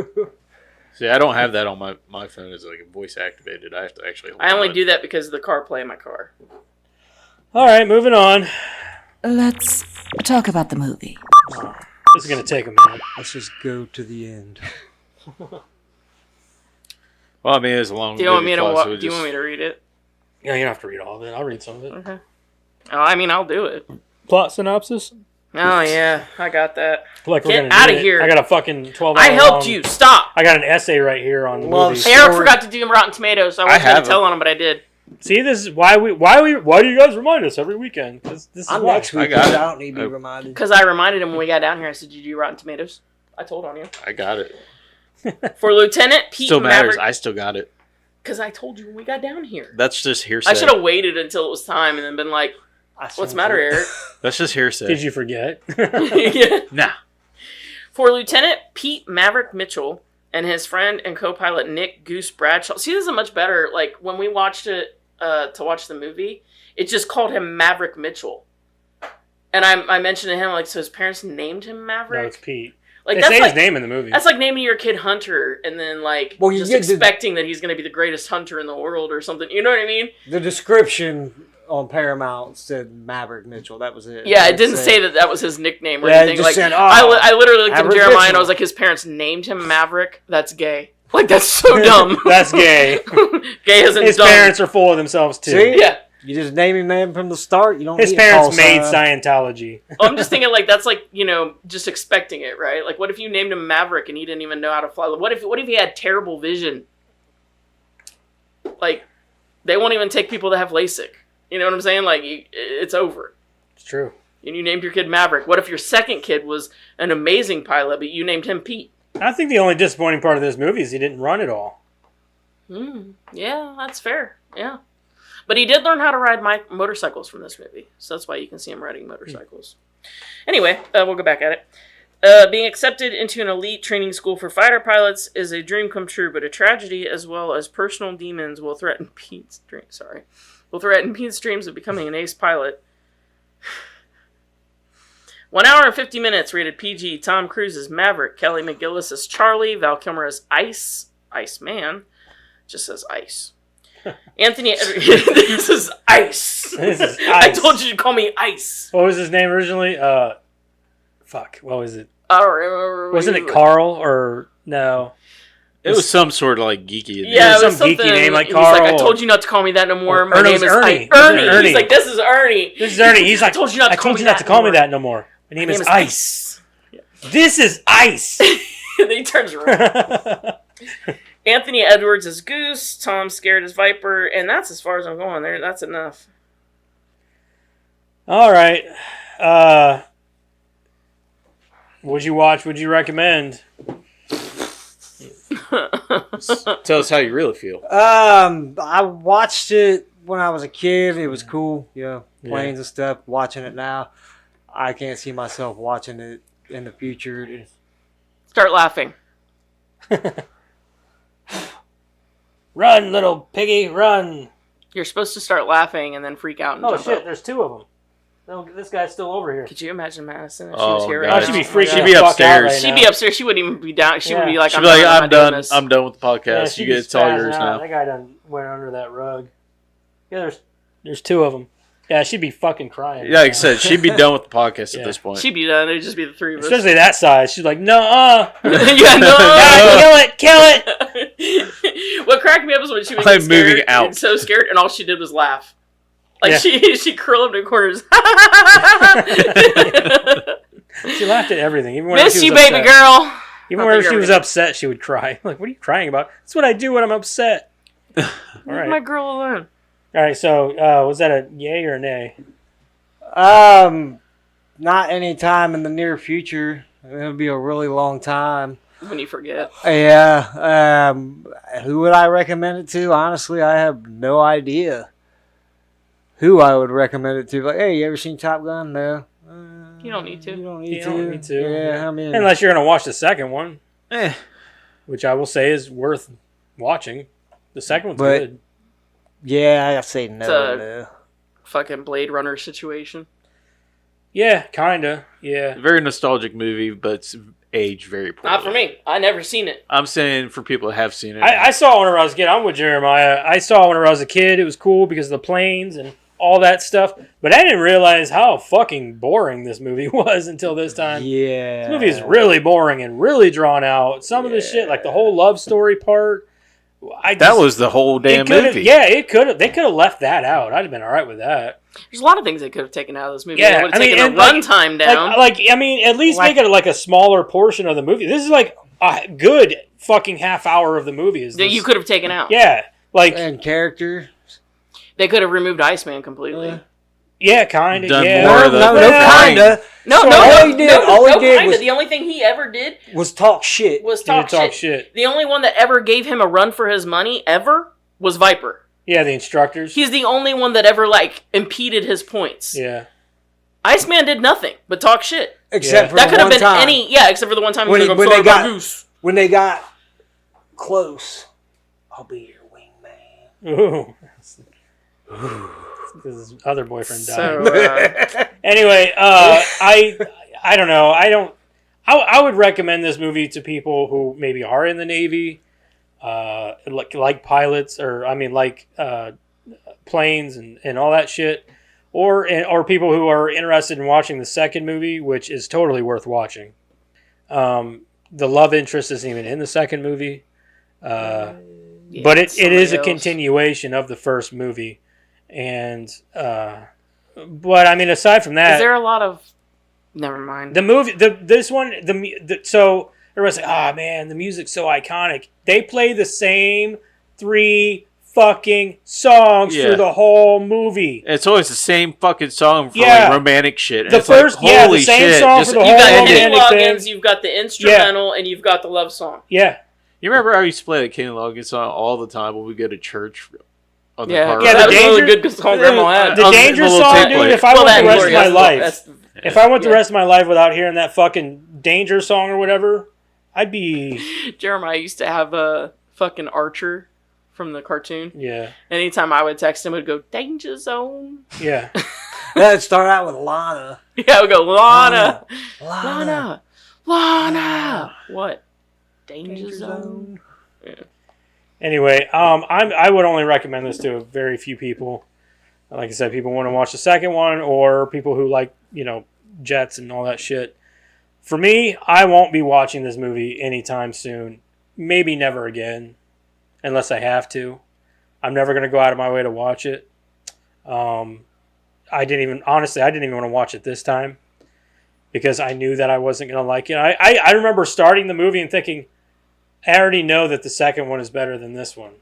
See, I don't have that on my phone. It's like a voice activated. I have to actually. I only do that because of the CarPlay in my car. All right, moving on. Let's talk about the movie. This is gonna take a minute. Let's just go to the end. Well, I mean, it's a long. Do you want me to movie plot, so do you want me to read it? Yeah, you don't have to read all of it. I'll read some of it. Okay. Oh, I mean, I'll do it. Plot synopsis. Oh yeah, I got that. Like, we're Get gonna outta need it. here. I got a fucking 12. I hour helped long- you. Stop. I got an essay right here on the Love movie. story. Eric forgot to do Rotten Tomatoes, so I wasn't going have to tell on him, but I did. See, this is why do you guys remind us every weekend? This is I'm why. next week. I got it. I don't need to be reminded. Because I reminded him when we got down here. I said, "Did you do Rotten Tomatoes?" I told on you. I got it. For Lieutenant Pete Still matters. Maverick. I still got it. Because I told you when we got down here. That's just hearsay. I should have waited until it was time and then been like, "What's the matter, Eric?" That's just hearsay. Did you forget? Yeah. Nah. For Lieutenant Pete Maverick Mitchell and his friend and co-pilot Nick Goose Bradshaw. See, this is a much better, like, when we watched it to watch the movie, it just called him Maverick Mitchell. And I mentioned to him, like, so his parents named him No, Maverick? it's Pete. Like, They that's say like, his name in the movie. that's like naming your kid Hunter and then, like, Well, you just get the- expecting that he's going to be the greatest hunter in the world or something. You know what I mean? The description on Paramount said Maverick Mitchell. That was it. Yeah, it didn't say that was his nickname or Yeah, it anything. just Like, said, I literally looked at Maverick Jeremiah and I Mitchell. was like, his parents named him Maverick? That's gay. Like, that's so dumb. That's gay. Gay isn't His dumb. parents are full of themselves too. See? Yeah. You just name him man from the start. You don't. His need parents a call made sign. Scientology. I'm just thinking, like, that's like, you know, just expecting it, right? Like, what if you named him Maverick and he didn't even know how to fly? What if he had terrible vision? Like, they won't even take people that have LASIK. You know what I'm saying? Like, it's over. It's true. And you named your kid Maverick. What if your second kid was an amazing pilot, but you named him Pete? I think the only disappointing part of this movie is he didn't run it all. Yeah, that's fair. Yeah. But he did learn how to ride motorcycles from this movie. So that's why you can see him riding motorcycles. Anyway, we'll go back at it. Being accepted into an elite training school for fighter pilots is a dream come true, but a tragedy as well as personal demons will threaten Pete's dreams of becoming an ace pilot. 1 hour and 50 minutes rated PG. Tom Cruise as Maverick, Kelly McGillis as Charlie, Val Kilmer as Iceman. Just says Ice. Anthony, this is Ice. This is I Ice. told you to call me Ice. What was his name originally? Fuck. What was it? I don't remember. Wasn't it Carl or no? It was some sort of like geeky. Yeah, it was some geeky something. name like he's like, I Carl told you not to call me that no more. or My name is Ernie. Ernie. Ernie. He's like, this is Ernie. This is Ernie. He's like, I told you not to call me that no more. My name is Ice. This is Ice. Then he turns around. Anthony Edwards is Goose. Tom Skerritt is Viper, and that's as far as I'm going. There, that's enough. All right. What'd you watch? What'd you recommend? Tell us how you really feel. I watched it when I was a kid. It was cool, planes and stuff. Watching it now, I can't see myself watching it in the future. Start laughing. Run, little piggy, run. You're supposed to start laughing and then freak out and Oh, jump shit, up. there's two of them. No, this guy's still over here. Could you imagine Madison if she Oh, was here God. right Oh, now? she'd be Oh, freaking my She'd God. be the fuck out upstairs. right She'd now. be upstairs. She wouldn't even be down. She would be like, She'd be like, I'm I'm doing done. this. I'm done with the Yeah, podcast. she'd You be get it's all spazzing yours out. now. That guy done went under that rug. Yeah, there's two of them. Yeah, she'd be fucking crying. Yeah, like I said, she'd be done with the podcast Yeah. at this point. She'd be done. It'd just be the three of us. Especially that size. She's like, no, Yeah, no. kill it. What cracked me up was when she was I'm scared moving out. and so scared, and all she did was laugh. Like Yeah. she curled up in corners. She laughed at everything. Even when Miss she you, was baby upset. girl. Even I when think she was everything- upset, she would cry. Like, what are you crying about? That's what I do when I'm upset. All Leave right. my girl alone. All right, so was that a yay or a nay? Not any time in the near future. It'll be a really long time. When you forget. Yeah. Who would I recommend it to? Honestly, I have no idea who I would recommend it to. Like, hey, you ever seen Top Gun? No. You don't need to. You don't need You to. don't need to. Yeah, I mean, Unless you're going to watch the second one, Eh. which I will say is worth watching. The second one's But- good. yeah, I say no. It's a- no. Fucking Blade Runner situation. Yeah, kind of. Yeah. Very nostalgic movie, but it's aged very poorly. Not for me. I never seen it. I'm saying for people that have seen it. I saw it when I was a kid. I'm with Jeremiah. I saw it when I was a kid. It was cool because of the planes and all that stuff. But I didn't realize how fucking boring this movie was until this time. Yeah. This movie is really boring and really drawn out. Some of the shit, like the whole love story part, that was the whole damn movie. Yeah, it could have. They could have left that out. I'd have been all right with that. There's a lot of things they could have taken out of this movie. Yeah, They would have I mean, taken and the runtime down. I mean, at least Like- make it like a smaller portion of the movie. This is like a good fucking half hour of the movie. Is that this? you could have taken out. Yeah, like And character. They could have removed Iceman completely. yeah, kind of. Done Yeah, more No, of the- no, Well, kinda. No, So no, all no, he did- no, all he no, did kinda. was- The only thing he ever did Was talk shit. was Did talk, talk shit. shit. The only one that ever gave him a run for his money ever was Viper. Yeah, the instructors. He's the only one that ever impeded his points. Yeah, Iceman did nothing but talk shit. Except for That the could have one been time. except for the one time When he he- was when like, they "I'm sorry, got- my goose." When they got close. I'll be your wingman. ooh, because his other boyfriend died. So, Anyway, I don't know. I would recommend this movie to people who maybe are in the Navy, like pilots, or I mean like planes and all that shit, or people who are interested in watching the second movie, which is totally worth watching. The love interest isn't even in the second movie, but it is a else. continuation of the first movie, and but I mean aside from that, is there a lot of? Never mind. the movie, so everyone's like, "Ah, man, the music's so iconic." They play the same 3 fucking songs Yeah. through the whole movie. It's always the same fucking song for Yeah. like romantic shit. And The it's like, first- yeah, the holy same shit, song just for the You've whole got end it. Kenny romantic Loggins, thing. you've got the instrumental, and you've got the love song. Yeah, You remember how I used to play the Kenny Loggins song all the time when we go to church on the Yeah, car? Yeah, that the was a really Danger- good song Grandma had. the On the Danger little song, tape dude. player. If I Well, went that the rest Glory, of my that's- life, that's- if I went the yeah. rest of my life without hearing that fucking Danger song or whatever, I'd be Jeremiah used to have a fucking Archer from the cartoon. yeah. Anytime I would text him, it would go, Danger Zone. Yeah. That'd start out with Lana. Yeah, I would go, Lana. Lana. Lana. What? Danger Zone? Anyway, I would only recommend this to a very few people. Like I said, people want to watch the second one, or people who like, jets and all that shit. For me, I won't be watching this movie anytime soon. maybe never again, unless I have to. I'm never going to go out of my way to watch it. I didn't even want to watch it this time because I knew that I wasn't going to like it. I remember starting the movie and thinking, I already know that the second one is better than this one.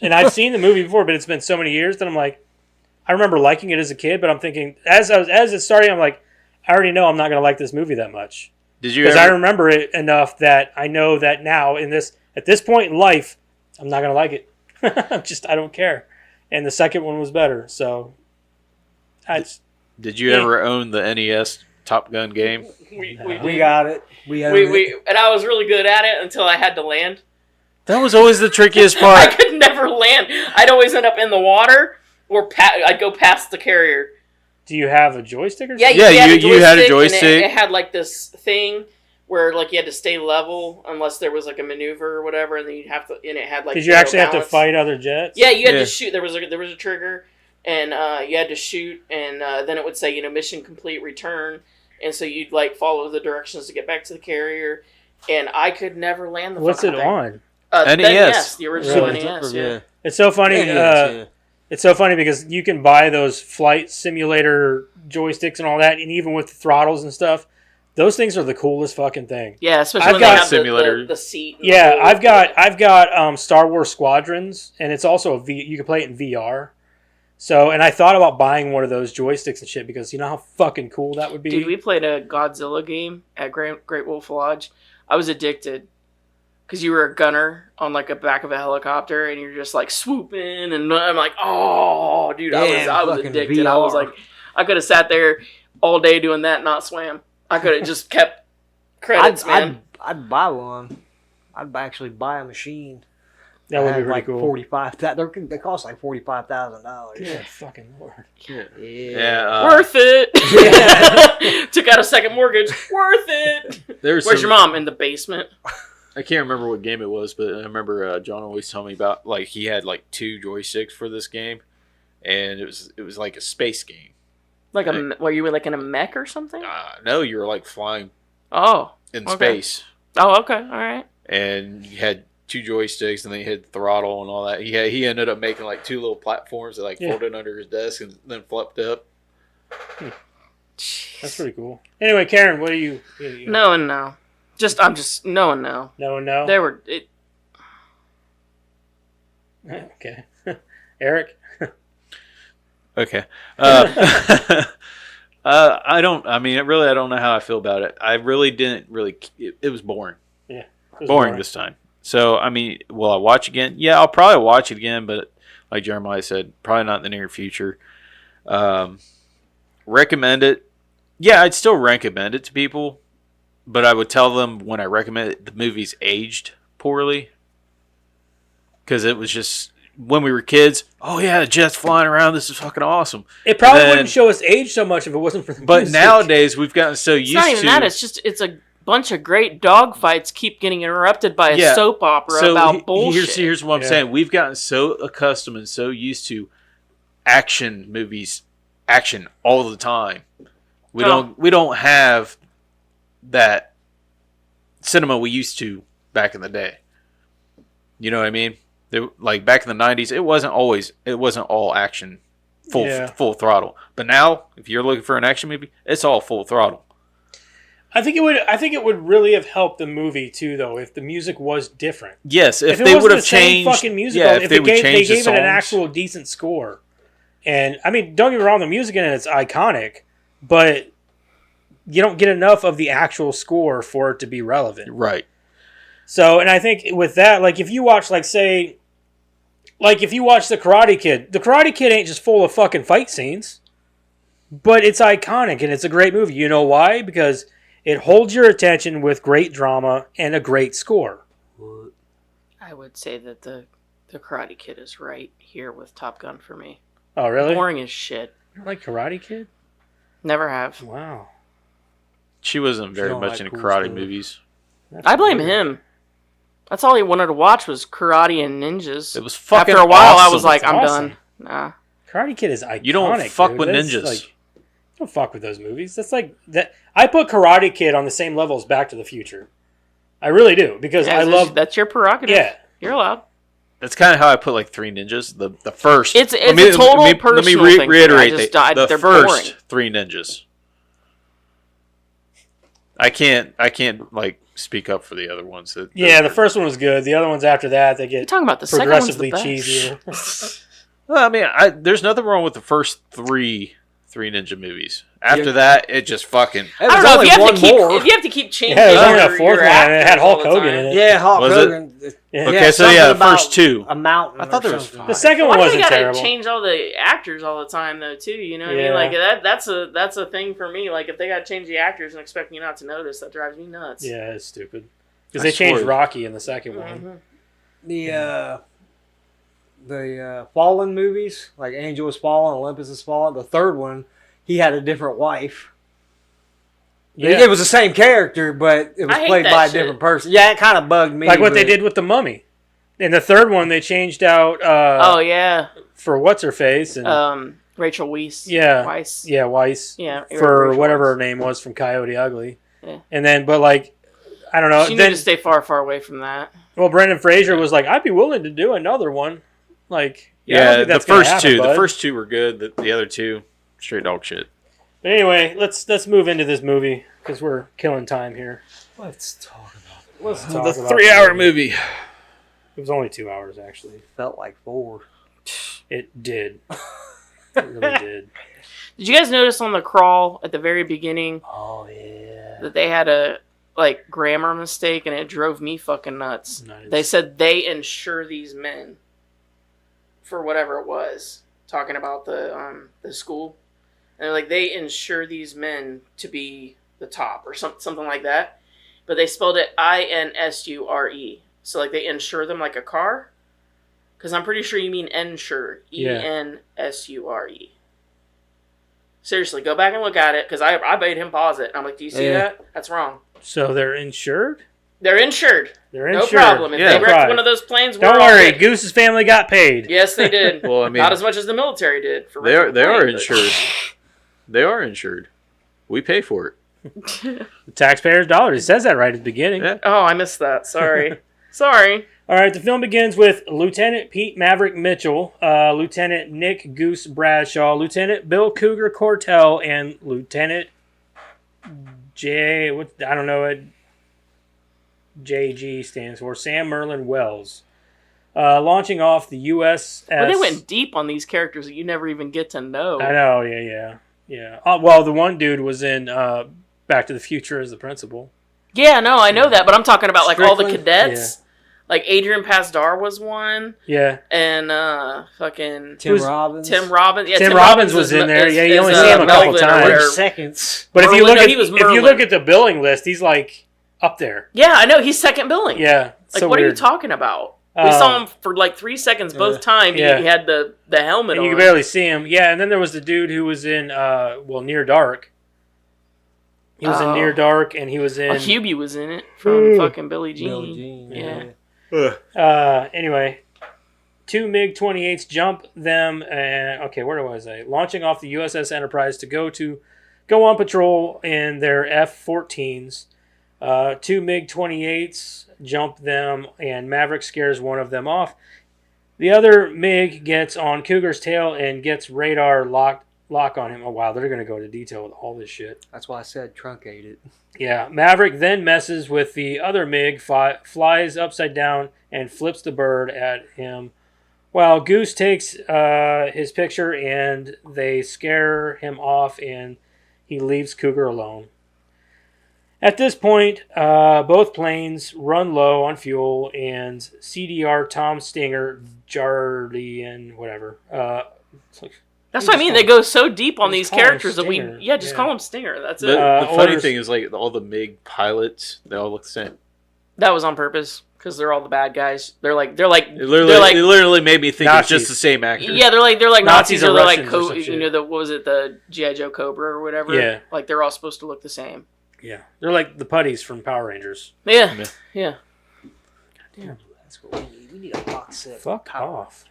And I've seen the movie before, but it's been so many years that I'm like, I remember liking it as a kid, but I'm thinking as it's starting, I'm like, I already know I'm not going to like this movie that much. Did you Because ever? I remember it enough that I know that now at this point in life, I'm not going to like it. I don't care. And the second one was better, so Did you ever own the NES Top Gun game? We got it. We and I was really good at it until I had to land. That was always the trickiest I part. could never land. I'd always end up in the water, or I'd go past the carrier. Do you have a joystick or Yeah, something? Yeah, you had you had a and joystick. it had like this thing where like you had to stay level unless there was like a maneuver or whatever, and then you'd have to. And it had like. Did you actually have to balance. fight other jets? Yeah, you had Yeah. to shoot. There was a trigger, and you had to shoot, and then it would say mission complete, return, and so you'd like follow the directions to get back to the carrier, and I could never land the. What's it fucking thing. on? The NES. the original Really? NES. Yeah. It's so funny. Yeah. It's so funny because you can buy those flight simulator joysticks and all that, and even with the throttles and stuff, those things are the coolest fucking thing. Yeah, especially I've when got they have simulator. the seat. and the Yeah, whole- I've got Star Wars Squadrons, and it's also you can play it in VR. So, and I thought about buying one of those joysticks and shit because you know how fucking cool that would be. Dude, we played a Godzilla game at Great Wolf Lodge. I was addicted because you were a gunner on like a back of a helicopter, and you're just like swooping, and I'm like, oh, dude, I was fucking addicted. I was VR. like, I could have sat there all day doing that, and not swam. I could have just kept credits, man. I'd buy one. I'd actually buy a machine. that would I be had pretty like cool. 45. They cost like $45,000. Good fucking lord. Yeah. Worth it. Took out a second mortgage. Worth it. There's Where's your mom? In the basement. I can't remember what game it was, but I remember John always telling me about like he had like 2 joysticks for this game, and it was like a space game. Like were you like in a mech or something? No, you were like flying Oh. in Okay. space, Oh, okay. All right. and you had 2 joysticks, and then you had the throttle and all that. He ended up making like 2 little platforms that like Yeah. folded under his desk and then flipped up. That's pretty cool. Anyway, Karen, what do you? No and no. I'm just no and no. No. There were it. Okay. Eric. Okay. I don't. I mean, I don't know how I feel about it. I really didn't really. It was boring. Yeah. it was Boring this time. So, I mean, will I watch again? Yeah, I'll probably watch it again, but like Jeremiah said, probably not in the near future. Recommend it? Yeah, I'd still recommend it to people, but I would tell them when I recommend it, the movie's aged poorly. Because it was just, when we were kids, oh yeah, jets flying around, this is fucking awesome. It probably Then- wouldn't show us age so much if it wasn't for the But music. nowadays, we've gotten so It's used not even to... that. It's a bunch of great dogfights keep getting interrupted by a Yeah. soap opera about he- bullshit. Here's what I'm Yeah. saying. We've gotten so accustomed and so used to action movies, action all the time. We don't have that cinema we used to back in the day. You know what I mean? Like back in the 90s, it wasn't all action, full throttle. But now, if you're looking for an action movie, it's all full throttle. I think it would really have helped the movie too, though, if the music was different. Yes, if it they wasn't would the have same changed, fucking musical, yeah, if they would they change the gave it an songs. actual decent score. And I mean, don't get me wrong, the music in it's iconic, but you don't get enough of the actual score for it to be relevant. Right. So, and I think with that, like if you watch, if you watch The Karate Kid ain't just full of fucking fight scenes, but it's iconic and it's a great movie. You know why? Because it holds your attention with great drama and a great score. I would say that the Karate Kid is right here with Top Gun for me. Oh, really? Boring as shit. You don't like Karate Kid? Never have. Wow. She wasn't very don't much like into cool karate stuff. movies. That's I blame weird. him. That's all he wanted to watch was karate and ninjas. It was fucking After a while, I awesome. was like, It's I'm awesome. done. Nah. Karate Kid is iconic. You don't fuck dude. with That's ninjas. Like, you don't fuck with those movies. That's like that. I put Karate Kid on the same level as Back to the Future. I really do because Yeah, I love. that's your prerogative. Yeah, You're allowed. That's kind of how I put like Three Ninjas. The first. It's a total personal Let me thing for me. reiterate I just that. The they're first boring. Three Ninjas. I can't like speak up for the other ones. yeah. The first one was good. The other ones after that, they You're get talking about the second one's the progressively best. cheesier. Well, I mean, there's nothing wrong with the first Three Ninja movies. After that, it just fucking. There I was don't know only if you have one to keep more. if you have to keep changing. Yeah, there's only a your fourth one, and it had actors all Hulk the Hogan time. in it. Yeah, Hulk Was it? Hogan. Yeah. Okay, so something yeah, the about first two. A mountain. I thought there was something. five. The second Why one do wasn't they gotta terrible. change all the actors all the time though too? You know what I Yeah. mean? Like that's a thing for me. Like if they gotta change the actors and expect you not to notice, that drives me nuts. Yeah, it's stupid. Because I they changed swear. Rocky in the second one. Mhm. The Fallen movies, like Angel Has Fallen, Olympus Has Fallen. The third one, he had a different wife. Yeah, It was the same character, but it was I hate played that by a shit. different person. Yeah, it kind of bugged me. like what they but- did with the Mummy. In the third one, they changed out Oh yeah. for what's her face and Rachel Weisz. yeah, Weiss. yeah, Weiss Yeah. for Rachel whatever her Weisz. name was from Coyote Ugly. Yeah. And then, but like, I don't know. She Then needed to stay far, far away from that. well, Brendan Fraser was like, "I'd be willing to do another one." Like, I don't Yeah, think the that's gonna first happen, two. The bud. first two were good. The other two, straight dog shit. But anyway, let's move into this movie because we're killing time here. Let's talk about it. Let's The talk about 3-hour the movie. It was only 2 hours actually. Felt like 4. It did. It really did. Did you guys notice on the crawl at the very beginning Oh yeah. that they had a like grammar mistake and it drove me fucking nuts? Nice. They said they insure these men for whatever it was, talking about the school. And they're like, they insure these men to be the top or something like that. But they spelled it INSURE. So like they insure them like a car. Because I'm pretty sure you mean ensure. Yeah. ENSURE. Seriously, go back and look at it because I made him pause it. I'm like, do you see Yeah. that? That's wrong. So they're insured. They're insured. They're No insured. problem. If Yeah. they wrecked Right. one of those planes, Don't we're all worry, good. Goose's family got paid. Yes, they did. Well, I mean, Not as much as the military did. For they are wrecking the plane, but- insured. They are insured. We pay for it. The taxpayers' dollars. It says that right at the beginning. Yeah. Oh, I missed that. Sorry. Sorry. All right, the film begins with Lieutenant Pete Maverick Mitchell, Lieutenant Nick Goose Bradshaw, Lieutenant Bill Cougar Cortell, and Lieutenant I don't know what JG stands for, Sam Merlin Wells, launching off the USS. Well, they went deep on these characters that you never even get to know. I know, yeah. Well, the one dude was in Back to the Future as the principal. Yeah, no, I know that, but I'm talking about like all the Strickland? cadets. Like Adrian Pasdar was one, Yeah, and fucking Tim Who's- Robbins. Tim Robbins. Yeah, Tim Robbins was in there. Yeah, you only see him a couple Melvin or times. whatever. Seconds. but if you Merlin, look no, at he was if you Merlin. look at the billing list, he's like up there. Yeah, I know he's second billing. Yeah, Like, so what are you weird. talking about? We saw him for like 3 seconds both times. Yeah. He had the helmet And you on. could barely see him. Yeah, and then there was the dude who was in Near Dark. He was in Oh. Near Dark, and he was in. Hubie was in it from fucking Billie Jean. Billie Jean. Yeah. Anyway, 2 MiG-28s jump them. Okay, where was I? Launching off the USS Enterprise to go on patrol in their F-14s. 2 MiG-28s jump them, and Maverick scares one of them off. The other MiG gets on Cougar's tail and gets radar lock on him. Oh wow, they're gonna go into detail with all this shit. That's why I said truncated. Yeah, Maverick then messes with the other MiG, flies upside down, and flips the bird at him. While Goose takes his picture, and they scare him off, and he leaves Cougar alone. At this point, both planes run low on fuel, and CDR Tom Stinger, Jardian, whatever. It's like, That's what I mean. They go so deep on Just these call him characters that Stinger. we just Yeah. call him Stinger. That's it. The funny orders- thing is, like, all the MiG pilots, they all look the same. That was on purpose because they're all the bad guys. They're like It literally made me think Nazis. it's just the same actor. yeah, they're like Nazis Nazis or or they're like Russians or some shit. what was it, the GI Joe Cobra or whatever? Yeah. Like they're all supposed to look the same. yeah, they're like the putties from Power Rangers. Yeah, Yeah. yeah. That's what we need. We need a box set. Fuck off.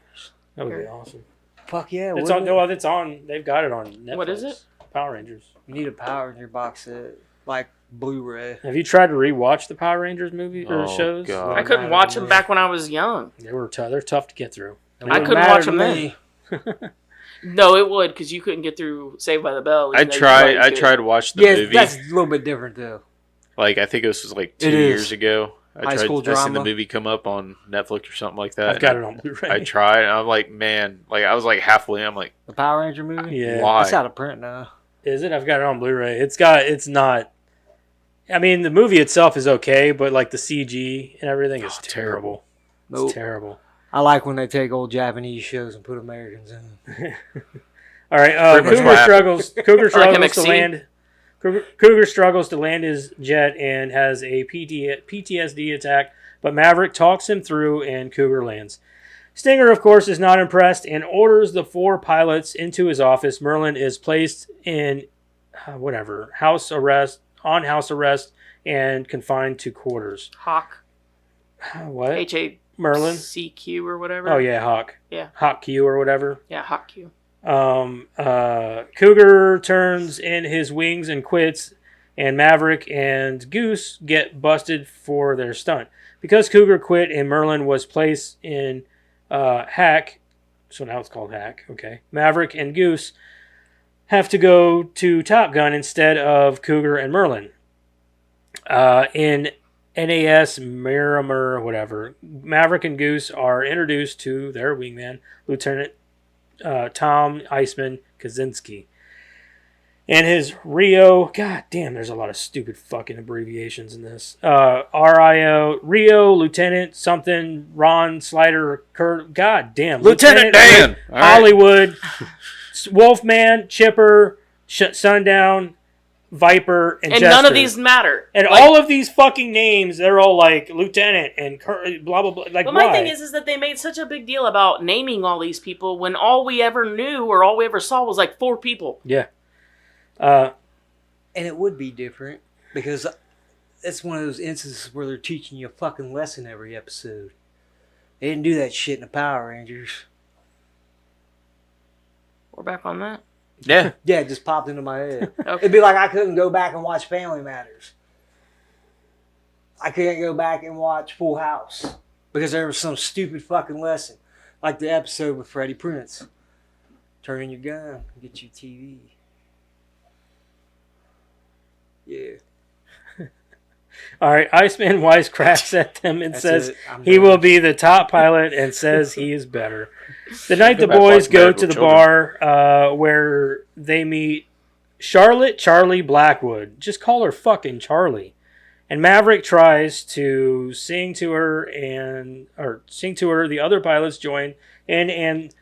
That would be Here. awesome. Fuck yeah. It's wouldn't on. it? It's on. They've got it on Netflix. What is it? Power Rangers. You need a Power Ranger box set. Like Blu-ray. Have you tried to rewatch the Power Rangers movie or Oh, shows? God. I couldn't watch them back when I was young. They're tough to get through. I couldn't watch them then. No, it would because you couldn't get through Saved by the Bell. I even though you tried. thought I you could. tried to watch the Yeah, movie. that's a little bit different though. Like I think it was like 2 It is. years ago. High school I seen the drama. movie come up on Netflix or something like that. I've got and it on Blu-ray. I tried. And I'm like, man, like I was like halfway. I'm like, The Power Ranger movie. Yeah. why? It's out of print now. Is it? I've got it on Blu-ray. It's not. I mean, the movie itself is okay, but like the CG and everything is terrible. Nope. It's terrible. I like when they take old Japanese shows and put Americans in them. All right, Pretty much Cougar what happened. struggles. Cougar struggles to MXC. land. Cougar struggles to land his jet and has a PTSD attack, but Maverick talks him through, and Cougar lands. Stinger, of course, is not impressed and orders the 4 pilots into his office. Merlin is placed in house arrest and confined to quarters. Hawk. What? Merlin? HACQ or whatever. Oh yeah, Hawk. Yeah. Hawk Q or whatever. Yeah, Hawk Q. Cougar turns in his wings and quits, and Maverick and Goose get busted for their stunt. Because Cougar quit and Merlin was placed in Hack, so now it's called Hack, okay. Maverick and Goose have to go to Top Gun instead of Cougar and Merlin. In NAS Miramar, whatever, Maverick and Goose are introduced to their wingman, Lieutenant Tom Iceman Kaczynski. And his Rio, god damn, there's a lot of stupid fucking abbreviations in this. RIO, Rio, Lieutenant something, Ron Slider, Kurt, god damn. Lieutenant Dan! All right. Hollywood, Wolfman, Chipper, Sundown, Viper, and And Jester. none of these matter. And Like, all of these fucking names, they're all like Lieutenant and blah, blah, blah. Like, But why? my thing is that they made such a big deal about naming all these people when all we ever knew or all we ever saw was like 4 people. Yeah. And it would be different because it's one of those instances where they're teaching you a fucking lesson every episode. They didn't do that shit in the Power Rangers. We're back on that. Yeah. Yeah, it just popped into my head. Okay. It'd be like I couldn't go back and watch Family Matters. I couldn't go back and watch Full House because there was some stupid fucking lesson. Like the episode with Freddie Prinze. Turn in your gun, get you TV. Yeah. All right, Iceman wisecracks at them and That's says it. I'm he done. will be the top pilot and says he is better. The night the Go back boys watch go Married to with the bar where they meet Charlotte Charlie Blackwood. Just call her fucking Charlie. And Maverick tries to sing to her. The other pilots join and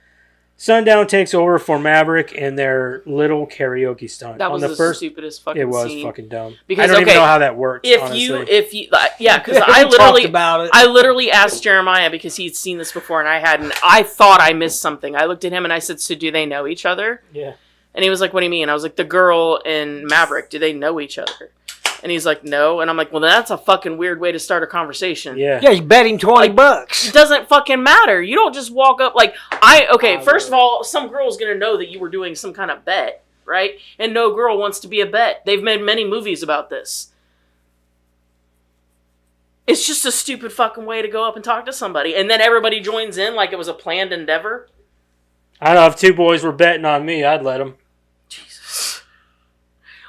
Sundown takes over for Maverick and their little karaoke stunt. That On was the the first, stupidest fucking it was scene. fucking dumb. Because, I don't even okay, know how that works. If honestly. you, yeah, because We I talked literally, about it. I literally asked Jeremiah because he'd seen this before and I hadn't. I thought I missed something. I looked at him and I said, "So do they know each other?" Yeah. And he was like, "What do you mean?" I was like, "The girl and Maverick, do they know each other?" And he's like, "No." And I'm like, "Well, that's a fucking weird way to start a conversation." Yeah. Yeah, you bet him $20. It doesn't fucking matter. You don't just walk up like first of all, some girl's gonna know that you were doing some kind of bet, right? And no girl wants to be a bet. They've made many movies about this. It's just a stupid fucking way to go up and talk to somebody. And then everybody joins in like it was a planned endeavor. I don't know if 2 boys were betting on me, I'd let them. Jesus.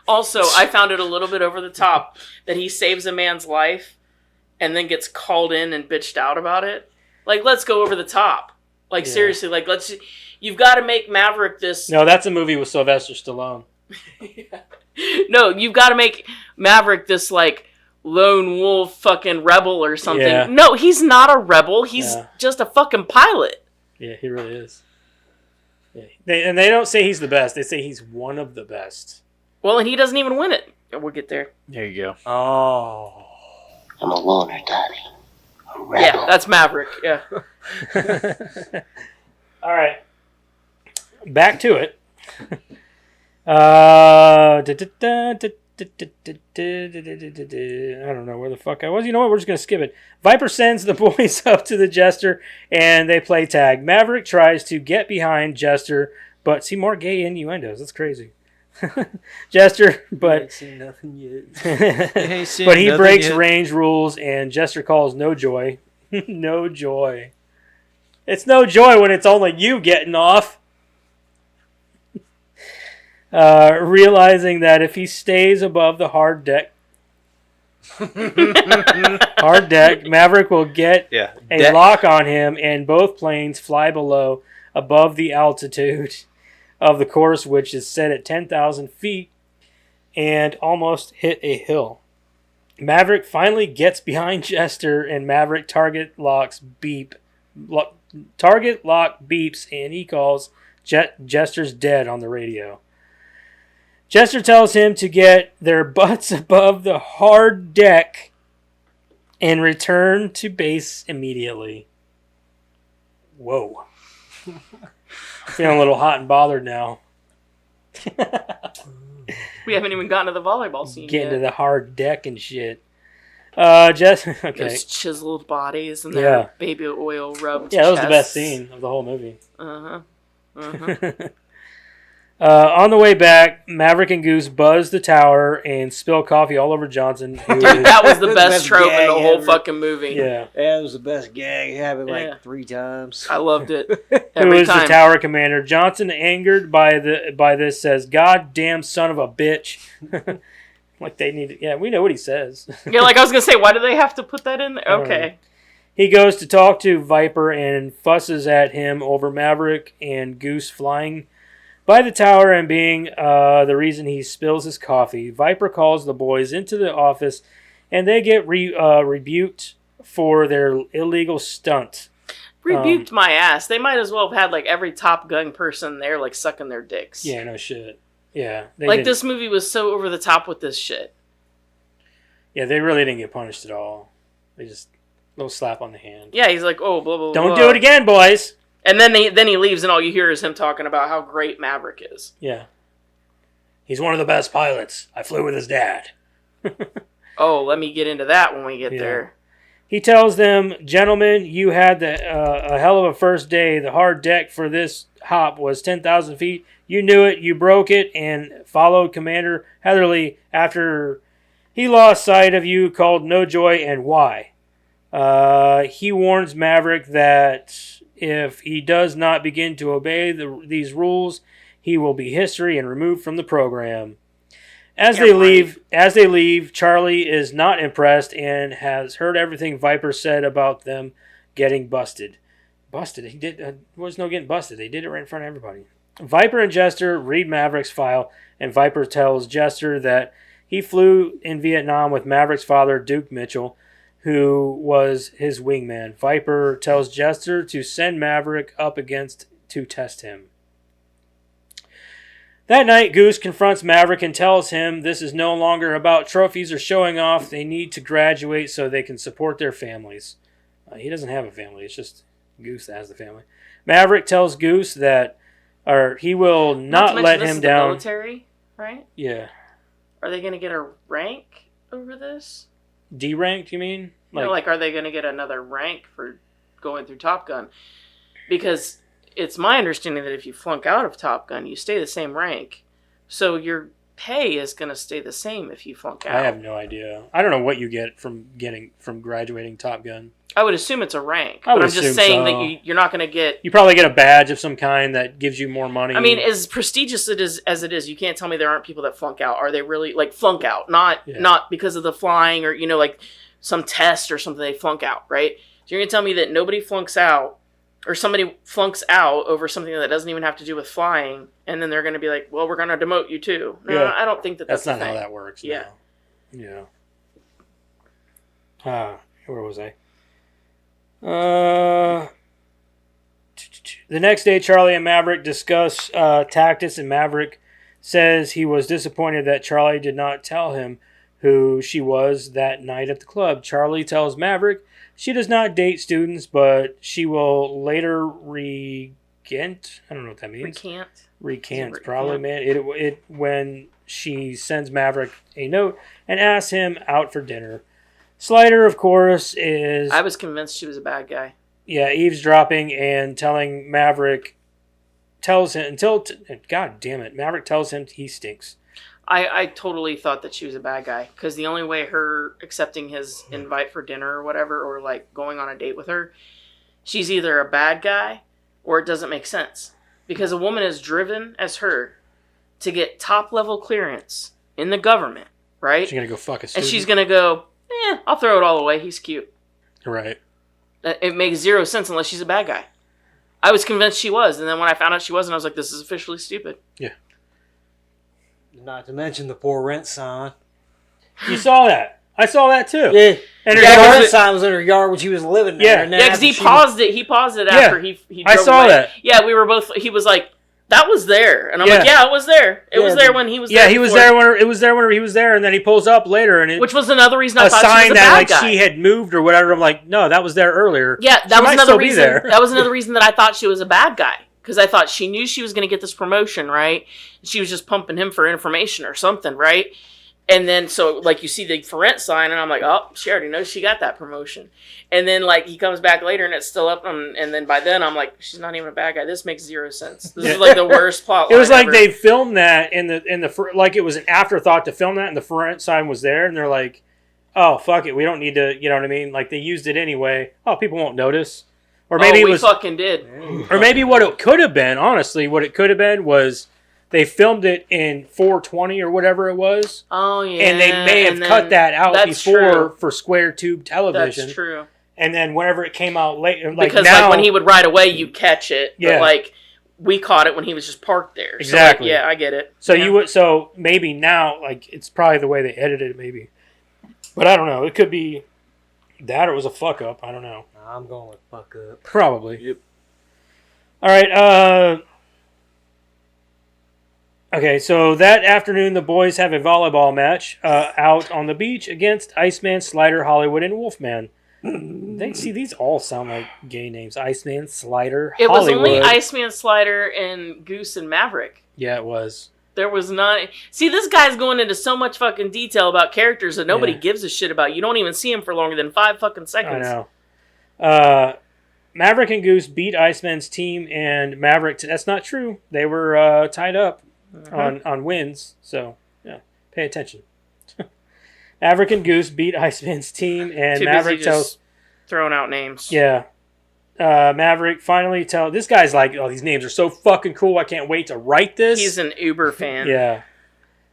Also, I found it a little bit over the top that he saves a man's life and then gets called in and bitched out about it. Like, let's go over the top. Like, Yeah. seriously, like, you've got to make Maverick this. No, that's a movie with Sylvester Stallone. No, you've got to make Maverick this, like, lone wolf fucking rebel or something. Yeah. No, he's not a rebel. He's Yeah. just a fucking pilot. Yeah, he really is. Yeah. They don't say he's the best. They say he's one of the best. Well, and he doesn't even win it. We'll get there. There you go. Oh. I'm a loner, Daddy. A rebel. Yeah, that's Maverick. Yeah. All right. Back to it. I don't know where the fuck I was. You know what? We're just going to skip it. Viper sends the boys up to the Jester, and they play tag. Maverick tries to get behind Jester, but see more gay innuendos. That's crazy. Jester, I but ain't seen nothing yet. but he breaks range rules, and Jester calls no joy. No joy. It's no joy when it's only you getting off. Realizing that if he stays above the hard deck, Maverick will get a lock on him, and both planes fly below above the altitude of the course, which is set at 10,000 feet, and almost hit a hill. Maverick finally gets behind Jester, and Maverick target lock beeps, and he calls Jester's dead on the radio. Jester tells him to get their butts above the hard deck and return to base immediately. Whoa. Feeling a little hot and bothered now. We haven't even gotten to the volleyball scene Getting yet. to the hard deck and shit. Okay. Those chiseled bodies and their Yeah. baby oil rubbed Yeah, that was the best chests. scene of the whole movie. Uh-huh. Uh-huh. On the way back, Maverick and Goose buzz the tower and spill coffee all over Johnson. Who Dude, is, that was the best Best trope in gag the whole ever. fucking movie. yeah, That was the best gag. It happened like Yeah. 3 times. I loved it. who Every is time. the tower commander? Johnson, angered by this, says, "God damn son of a bitch." Like they need. Yeah, we know what he says. Yeah, like I was gonna say, why do they have to put that in there? I don't Okay. He goes to talk to Viper and fusses at him over Maverick and Goose flying by the tower and being the reason he spills his coffee. Viper calls the boys into the office, and they get rebuked for their illegal stunt. Rebuked my ass. They might as well have had like every Top Gun person there like sucking their dicks. Yeah, no shit. Yeah, Like didn't- this movie was so over the top with this shit. Yeah, they really didn't get punished at all. They just little slap on the hand. Yeah, he's like, oh, blah blah. Don't blah. do it again, boys. And then he leaves, and all you hear is him talking about how great Maverick is. Yeah, he's one of the best pilots. I flew with his dad. Oh, let me get into that when we get Yeah. there. He tells them, "Gentlemen, you had a hell of a first day. The hard deck for this hop was 10,000 feet. You knew it. You broke it and followed Commander Heatherly after he lost sight of you, called no joy, and why? He warns Maverick that if he does not begin to obey these rules, he will be history and removed from the program." As Yeah, they right. leave, Charlie is not impressed and has heard everything Viper said about them getting busted. Busted? He did. There was no getting busted. They did it right in front of everybody. Viper and Jester read Maverick's file, and Viper tells Jester that he flew in Vietnam with Maverick's father, Duke Mitchell, who was his wingman. Viper tells Jester to send Maverick up to test him. That night, Goose confronts Maverick and tells him this is no longer about trophies or showing off. They need to graduate so they can support their families. He doesn't have a family. It's just Goose that has the family. Maverick tells Goose that he will not to let mention this him is the down. military, right? Yeah. Are they going to get a rank over this? D-ranked, you mean? Like, are they going to get another rank for going through Top Gun? Because it's my understanding that if you flunk out of Top Gun, you stay the same rank. So your pay is going to stay the same if you flunk out. I have no idea. I don't know what you get from graduating Top Gun. I would assume it's a rank. I would but I'm just assume saying so. that you're not going to get... You probably get a badge of some kind that gives you more money. I mean, as prestigious as it is, you can't tell me there aren't people that flunk out. Are they really, like, flunk out? Not because of the flying or, like, some test or something they flunk out, right? So you're going to tell me that nobody flunks out or somebody flunks out over something that doesn't even have to do with flying, and then they're going to be like, well, we're going to demote you too. No, Yeah. I don't think that's That's not the how thing. that works. Yeah. No. Yeah. Where was I? The next day, Charlie and Maverick discuss tactics, and Maverick says he was disappointed that Charlie did not tell him who she was that night at the club. Charlie tells Maverick she does not date students, but she will later recant. I don't know what that means. Recant, Recant. probably, man. It when she sends Maverick a note and asks him out for dinner. Slider, of course, is I was convinced she was a bad guy. eavesdropping and telling Maverick tells him God damn it, Maverick tells him he stinks. I totally thought that she was a bad guy because the only way her accepting his invite for dinner or whatever, or like going on a date with her, she's either a bad guy or it doesn't make sense. Because a woman as driven as her to get top level clearance in the government, right? She's gonna go fuck a And student. she's gonna go, I'll throw it all away. He's cute. Right. It makes zero sense unless she's a bad guy. I was convinced she was, and then when I found out she wasn't, I was like, this is officially stupid. Yeah. Not to mention the poor rent sign. You saw that. I saw that too. Yeah. And The her rent sign was in her yard when she was living there. Yeah. and then Yeah, because he after she- paused it. He paused it after he I drove saw away. that. Yeah, we were both. He was like, "That was there," and I'm Yeah. like, "Yeah, it was there. It was Yeah, there when he was." Yeah, there he was before." there when it was there when he was there, and then he pulls up later, and it Which was another reason I a thought she sign was a that bad like guy. she had moved or whatever. I'm like, no, that was there earlier. Yeah, She that was might another still be reason. there. That was another reason that I thought she was a bad guy because I thought she knew she was going to get this promotion, right? She was just pumping him for information or something, right? And then so like you see the for rent sign, and I'm like, oh, she already knows she got that promotion. And then like he comes back later, and it's still up, and then by then I'm like, she's not even a bad guy. This makes zero sense. This is like the worst plot. It was line like ever. they filmed that in the like it was an afterthought to film that, and the front sign was there, and they're like, oh fuck it, we don't need to, you know what I mean? Like they used it anyway. Oh, people won't notice. Or maybe we it was, fucking did. or maybe what it could have been. Honestly, what it could have been was they filmed it in 420 or whatever it was, Oh yeah, and they may have and then- cut that out that's before true. for square tube television. That's true. And then whenever it came out later, like Because now, like when he would ride away, you catch it. Yeah. But like we caught it when he was just parked there. Exactly. So, like, yeah, I get it. so Yeah. you would, so maybe now, like it's probably the way they edited it, maybe. But I don't know. It could be that or it was a fuck up. I don't know. Nah, I'm going with fuck up. Probably. Yep. All right. Okay, so that afternoon, the boys have a volleyball match out on the beach against Iceman, Slider, Hollywood, and Wolfman. They see these all sound like gay names: Iceman, Slider, It was Hollywood. only Iceman, Slider, and Goose and Maverick. Yeah, it was. There was not. See, this guy's going into so much fucking detail about characters that nobody Yeah. gives a shit about. You don't even see him for longer than 5 fucking I seconds. know. Maverick and Goose beat Iceman's team, and Maverick. That's not true. They were tied up on wins. So yeah, pay attention. Maverick and Goose beat Iceman's team, and Too Maverick busy tells. just throwing out names. Yeah. Maverick finally tell this guy's like, oh, these names are so fucking cool. I can't wait to write this. He's an Uber fan. Yeah.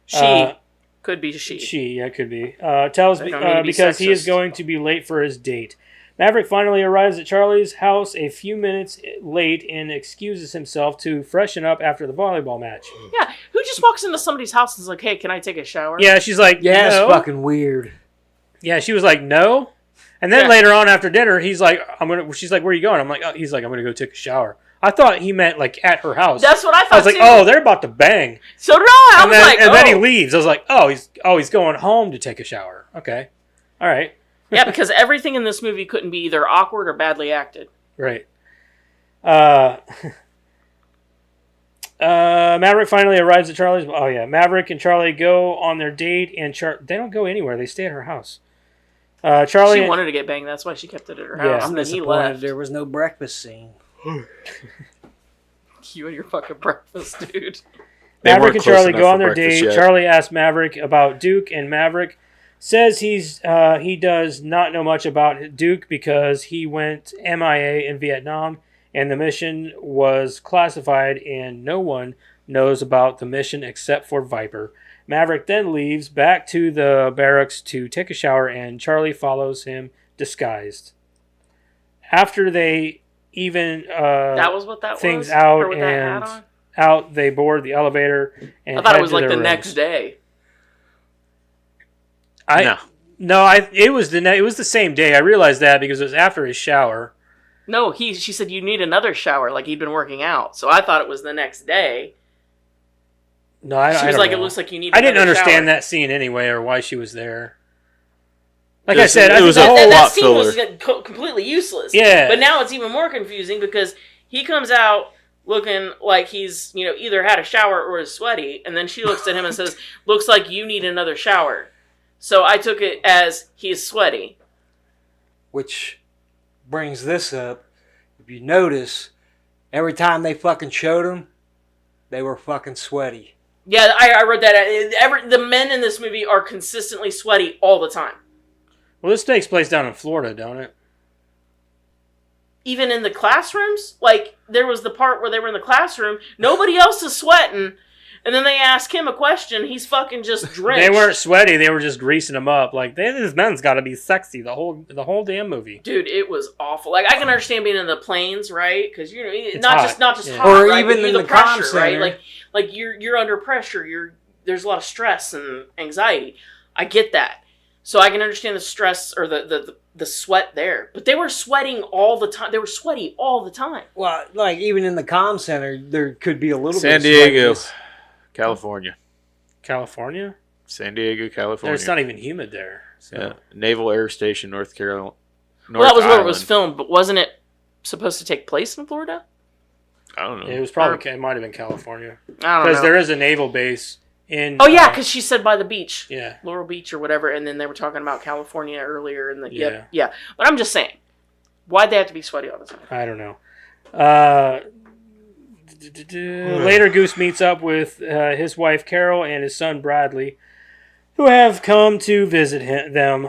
She could be she. She, could be. Tells They don't need to be because he is sexist. going to be late for his date. Maverick finally arrives at Charlie's house a few minutes late and excuses himself to freshen up after the volleyball match. Yeah, who just walks into somebody's house and is like, "Hey, can I take a shower?" Yeah, she's like, Yeah, no. it's fucking weird. Yeah, she was like, no. And then Yeah. later on after dinner, he's like, she's like, where are you going? I'm like, he's like, I'm gonna go take a shower. I thought he meant like at her house. That's what I thought. I was like, too. oh, they're about to bang. So did I. I was like, and oh. then he leaves. I was like, he's going home to take a shower. Okay, all right, Yeah, because everything in this movie couldn't be either awkward or badly acted. right. Maverick finally arrives at Charlie's. Oh yeah, Maverick and Charlie go on their date, and they don't go anywhere. They stay at her house. Charlie. She wanted to get banged. That's why she kept it at her Yeah. house. I'm And then he disappointed left. there was no breakfast scene. You and your fucking breakfast, dude. They Maverick weren't and close Charlie enough go for on their breakfast date. yet. Charlie asks Maverick about Duke, and Maverick says he does not know much about Duke because he went MIA in Vietnam, and the mission was classified, and no one knows about the mission except for Viper. Maverick then leaves back to the barracks to take a shower, and Charlie follows him disguised. After they even That was what that things was. out Her with that hat and on? out, they board the elevator and I thought head it was to like their the rooms. next day. It was the same day. I realized that because it was after his shower. No, she said you need another shower, like he'd been working out. So I thought it was the next day. No, I She was don't like, know. it looks like you need. I didn't another understand shower. that scene anyway, or why she was there. Like It I was- said, it I was think a the That, whole that plot scene was filler. completely useless. Yeah. But now it's even more confusing because he comes out looking like he's, either had a shower or is sweaty, and then she looks at him and says, "Looks like you need another shower." So I took it as he's sweaty. Which brings this up. If you notice, every time they fucking showed him, They were fucking sweaty. Yeah, I read that. The men in this movie are consistently sweaty all the time. Well, this takes place down in Florida, don't it? Even in the classrooms, like there was the part where they were in the classroom, nobody else is sweating, and then they ask him a question, he's fucking just drenched. They weren't sweaty; they were just greasing them up. Like this men's got to be sexy the whole damn movie. Dude, it was awful. Like I can understand being in the planes, right? Because It's not hot. just Yeah. hot, Or right? even But in the the pressure, comm right? center. Like you're under pressure. There's a lot of stress and anxiety. I get that, so I can understand the stress or the sweat there. But they were sweating all the time. They were sweaty all the time. Well, like even in the comm center, there could be a little San bit of Diego, sweatiness. California. California? San Diego, California. It's not even humid there. So. Yeah. Naval Air Station, North Carolina. Well, that was where it was Island. filmed, but wasn't it supposed to take place in Florida? I don't know. It was probably it might have been California I don't because know. there is a naval base in. Oh yeah, because she said by the beach, yeah. Laurel Beach or whatever, and then they were talking about California earlier in the Yeah. yeah. But I'm just saying, why'd they have to be sweaty all the time? I don't know. Later, Goose meets up with his wife Carol and his son Bradley, who have come to visit them.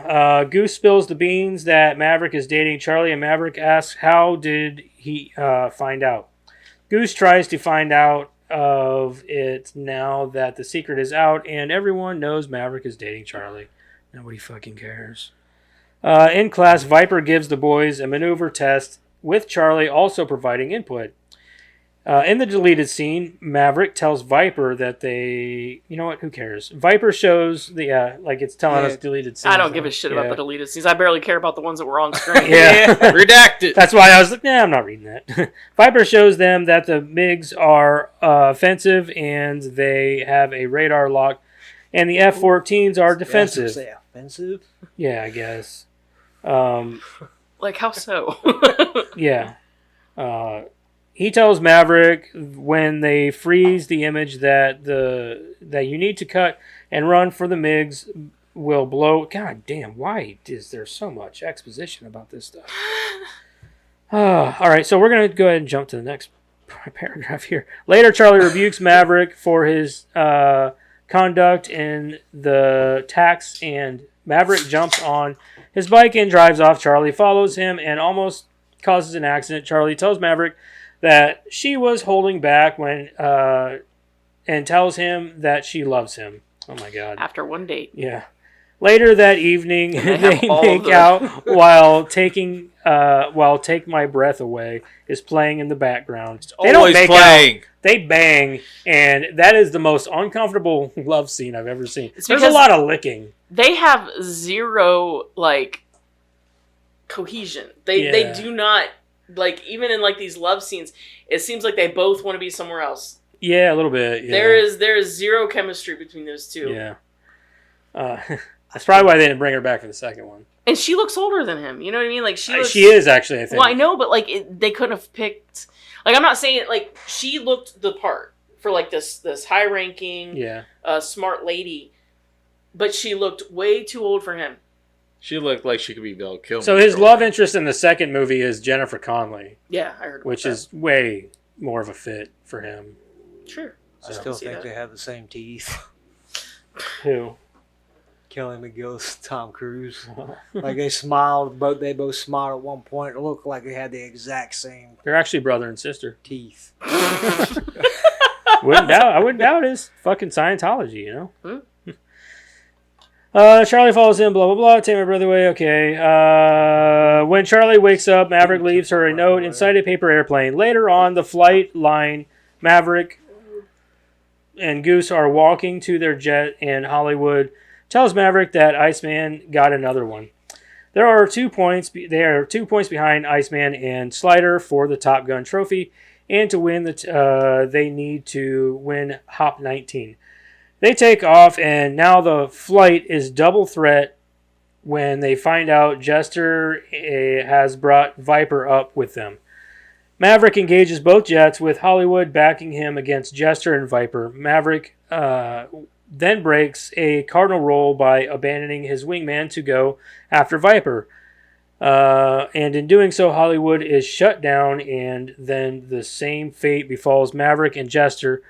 Goose spills the beans that Maverick is dating Charlie, and Maverick asks, "How did he find out?" Goose tries to find out of it now that the secret is out, and everyone knows Maverick is dating Charlie. Nobody fucking cares. In class, Viper gives the boys a maneuver test, with Charlie also providing input. In the deleted scene, Maverick tells Viper that they... You know what? Who cares? Viper shows the... like it's telling us deleted scenes. I don't give a shit about the deleted scenes. I barely care about the ones that were on screen. Yeah. Redacted. That's why I was like, nah, I'm not reading that. Viper shows them that the MiGs are offensive and they have a radar lock, and the F-14s are defensive. Say offensive. Yeah, I guess. Like how so? Yeah. He tells Maverick when they freeze the image that you need to cut and run for the MiGs will blow. God damn, why is there so much exposition about this stuff? All right, so we're going to go ahead and jump to the next paragraph here. Later, Charlie rebukes Maverick for his conduct in the tax, and Maverick jumps on his bike and drives off. Charlie follows him and almost causes an accident. Charlie tells Maverick that she was holding back when and tells him that she loves him. Oh my god. After one date. Yeah. Later that evening, They they have all make the- out while Take My Breath Away is playing in the background. They don't Always make playing. out. They bang, and that is the most uncomfortable love scene I've ever seen. It's There's a because- lot of licking. They have zero like cohesion. They Yeah. do not like even in like these love scenes. It seems like they both want to be somewhere else. Yeah, a little bit. Yeah. There is zero chemistry between those two. Yeah. That's probably why they didn't bring her back for the second one. And she looks older than him. You know what I mean? Like she looks, She is actually, I think. Well, I know, but like they couldn't have picked. Like I'm not saying like she looked the part for like this high ranking, Yeah. smart lady, but she looked way too old for him. She looked like she could be Val Kilmer. So his love interest in the second movie is Jennifer Connelly, Yeah, I heard. About which that. is way more of a fit for him. sure. I still see think that. they have the same teeth. Who? Kelly McGill's Tom Cruise. Like they smiled, they both smiled at one point. It looked like they had the exact same They're actually brother and sister. teeth. I wouldn't doubt his fucking Scientology, you know? Hmm. Charlie follows him, blah, blah, blah. Take my brother away, okay. When Charlie wakes up, Maverick leaves her a note inside a paper airplane. Later on the flight line, Maverick and Goose are walking to their jet, and Hollywood tells Maverick that Iceman got another one. They are 2 points behind Iceman and Slider for the Top Gun trophy, and to win they need to win Hop 19. They take off, and now the flight is double threat when they find out Jester has brought Viper up with them. Maverick engages both jets, with Hollywood backing him against Jester and Viper. Maverick then breaks a cardinal roll by abandoning his wingman to go after Viper. And in doing so, Hollywood is shut down, and then the same fate befalls Maverick and Jester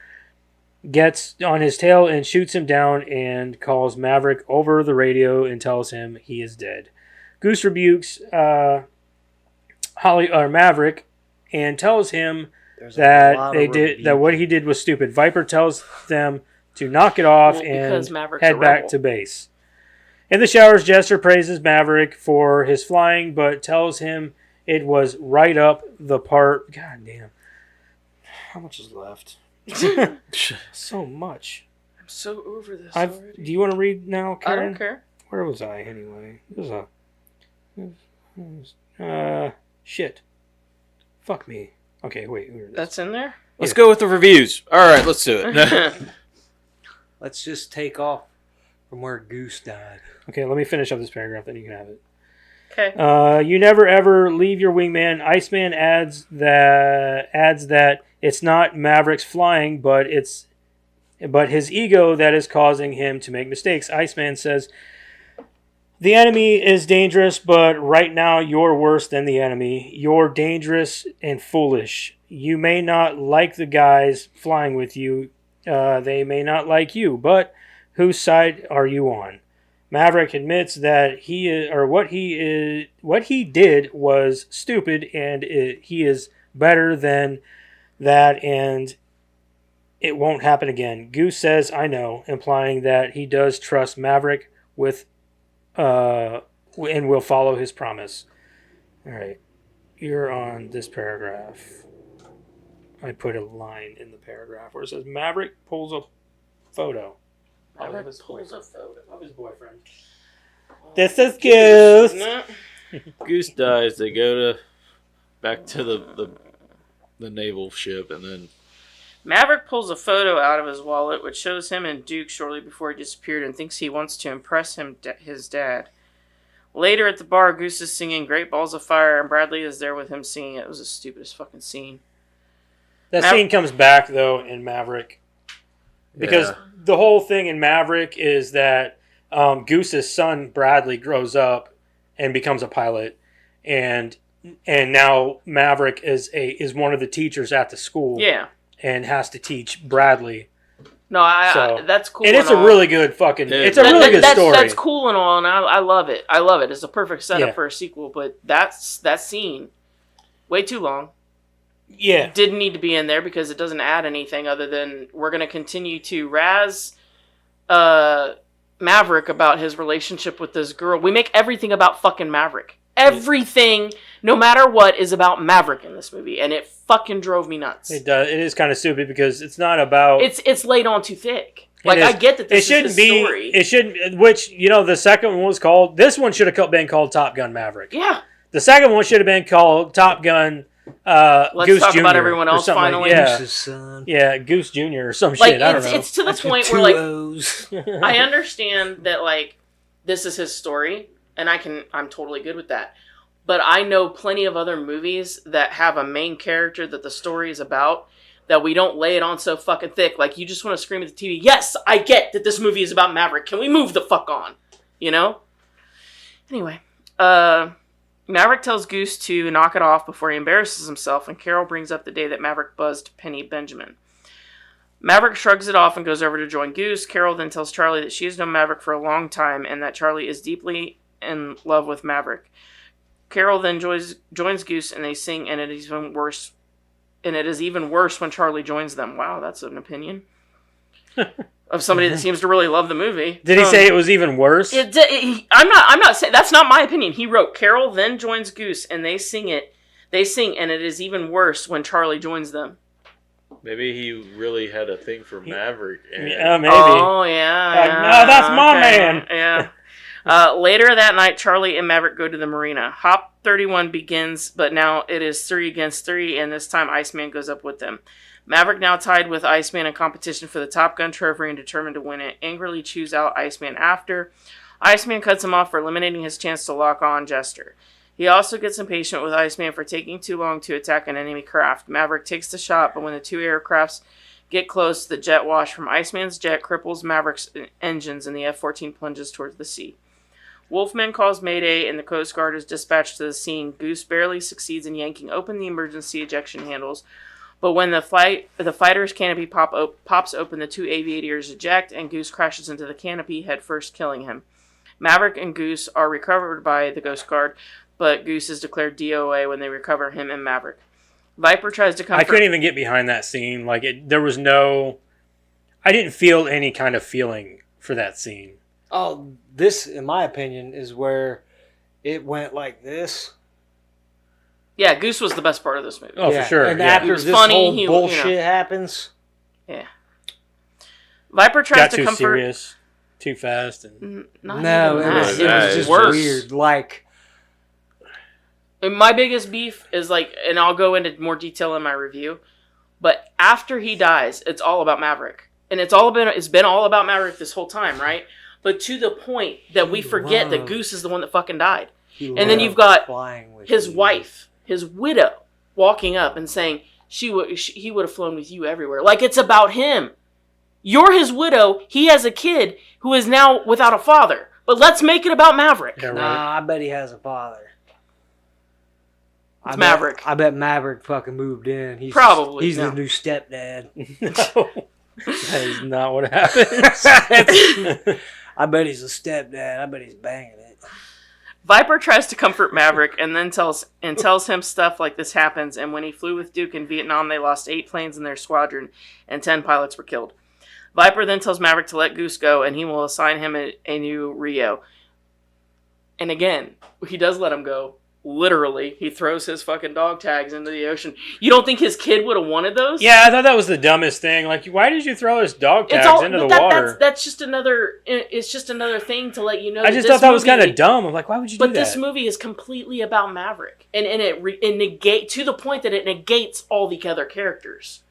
gets on his tail and shoots him down and calls Maverick over the radio and tells him he is dead. Goose rebukes Maverick and tells him There's a that lot they of did that what he did was stupid. Viper tells them to knock it off Well, and because Maverick's head a back rebel. to base. In the showers, Jester praises Maverick for his flying, but tells him it was right up the part. God damn. How much is left? So much. I'm so over this Do already. you want to read now, I Karen? don't care. Where was I anyway? Shit. Fuck me. Okay, wait. Here it is. That's in there? Let's go with the reviews. All right, let's do it. Let's just take off from where Goose died. Okay, let me finish up this paragraph, then you can have it. Okay. You never ever leave your wingman. Iceman adds that it's not Maverick's flying, but his ego that is causing him to make mistakes. Iceman says, the enemy is dangerous, but right now you're worse than the enemy. You're dangerous and foolish. You may not like the guys flying with you. They may not like you, but whose side are you on? Maverick admits that what he did was stupid, and he is better than that, and it won't happen again. Goose says, "I know," implying that he does trust Maverick and will follow his promise. All right, you're on this paragraph. I put a line in the paragraph where it says Maverick pulls a photo. Maverick pulls a photo. Of his boyfriend. This is Goose. No. Goose dies. They go back to the naval ship, and then Maverick pulls a photo out of his wallet, which shows him and Duke shortly before he disappeared, and thinks he wants to impress his dad. Later at the bar, Goose is singing Great Balls of Fire, and Bradley is there with him singing it. It was the stupidest fucking scene. That scene comes back, though, in Maverick. Because the whole thing in Maverick is that Goose's son, Bradley, grows up and becomes a pilot. And now Maverick is one of the teachers at the school. Yeah. And has to teach Bradley. No, that's cool. And it's all. a really good fucking... It's a That- really good story. That's cool and all, and I love it. I love it. It's a perfect setup Yeah. for a sequel, but that scene, way too long. Yeah. Didn't need to be in there because it doesn't add anything other than we're going to continue to razz Maverick about his relationship with this girl. We make everything about fucking Maverick. Everything, no matter what, is about Maverick in this movie, and it fucking drove me nuts. It does. It is kind of stupid because it's not about... It's laid on too thick. Like, is. I get that this is his story. It shouldn't... Which, the second one was called... This one should have been called Top Gun Maverick. Yeah. The second one should have been called Top Gun Let's Goose talk Jr. about everyone or else something finally. Yeah. Goose's son. Yeah, Goose Jr. or some Like, shit. I don't know. it's to the That's with point two where, like, O's. I understand that, like, this is his story, and I'm totally good with that. But I know plenty of other movies that have a main character that the story is about, that we don't lay it on so fucking thick. Like, you just want to scream at the TV, yes, I get that this movie is about Maverick. Can we move the fuck on? You know? Anyway, Maverick tells Goose to knock it off before he embarrasses himself, and Carol brings up the day that Maverick buzzed Penny Benjamin. Maverick shrugs it off and goes over to join Goose. Carol then tells Charlie that she has known Maverick for a long time and that Charlie is deeply in love with Maverick. Carol then joins Goose and they sing, and it is even worse. And it is even worse when Charlie joins them. Wow, that's an opinion of somebody that seems to really love the movie. Did he say it was even worse? I'm not saying that's not my opinion. He wrote Carol then joins Goose and they sing, and it is even worse when Charlie joins them. maybe he really had a thing for Maverick. And Yeah, maybe. Oh yeah. No, that's my man. Yeah. Later that night, Charlie and Maverick go to the marina. Hop 31 begins, but now it is 3 against 3, and this time Iceman goes up with them. Maverick, now tied with Iceman in competition for the Top Gun trophy and determined to win it, angrily chews out Iceman after. Iceman cuts him off for eliminating his chance to lock on Jester. He also gets impatient with Iceman for taking too long to attack an enemy craft. Maverick takes the shot, but when the two aircrafts get close, the jet wash from Iceman's jet cripples Maverick's engines, and the F-14 plunges towards the sea. Wolfman calls Mayday, and the Coast Guard is dispatched to the scene. Goose barely succeeds in yanking open the emergency ejection handles, But when the fighter's canopy pops open, the 2 aviators eject, and Goose crashes into the canopy headfirst, killing him. Maverick and Goose are recovered by the Ghost Guard, but Goose is declared DOA when they recover him and Maverick. Viper tries to comfort... I couldn't even get behind that scene. Like, there was no... I didn't feel any kind of feeling for that scene. Oh, this, in my opinion, is where it went like this. Yeah, Goose was the best part of this movie. Oh, Yeah, for sure. And yeah. after He was this funny, whole he- you bullshit know. happens, Viper tries Got to too comfort... serious, too fast. And Not no, even it was, that. it was just worse. weird. Like, And my biggest beef is like, and I'll go into more detail in my review, but after he dies, it's all about Maverick, and it's been all about Maverick this whole time, right? But to the point that we forget that Goose is the one that fucking died, and then you've got flying with his you. wife, his widow, walking up and saying he would have flown with you everywhere, like it's about him. You're his widow. He has a kid who is now without a father. But let's make it about Maverick. yeah, right. Nah, I bet he has a father. It's I Maverick. I bet Maverick fucking moved in. He's Probably, He's no. the new stepdad. No, that is not what happens. I bet he's a stepdad. I bet he's banging it. Viper tries to comfort Maverick and then tells him stuff like this happens, and when he flew with Duke in Vietnam, they lost 8 planes in their squadron and 10 pilots were killed. Viper then tells Maverick to let Goose go, and he will assign him a new Rio. And again, he does let him go. Literally, he throws his fucking dog tags into the ocean. You don't think his kid would have wanted those? Yeah, I thought that was the dumbest thing. Like, why did you throw his dog tags into the but water? That's just another. It's just another thing to let you know. I just thought that was kind of dumb. I'm like, why would you do But that? this movie is completely about Maverick, and it negate to the point that it negates all the other characters,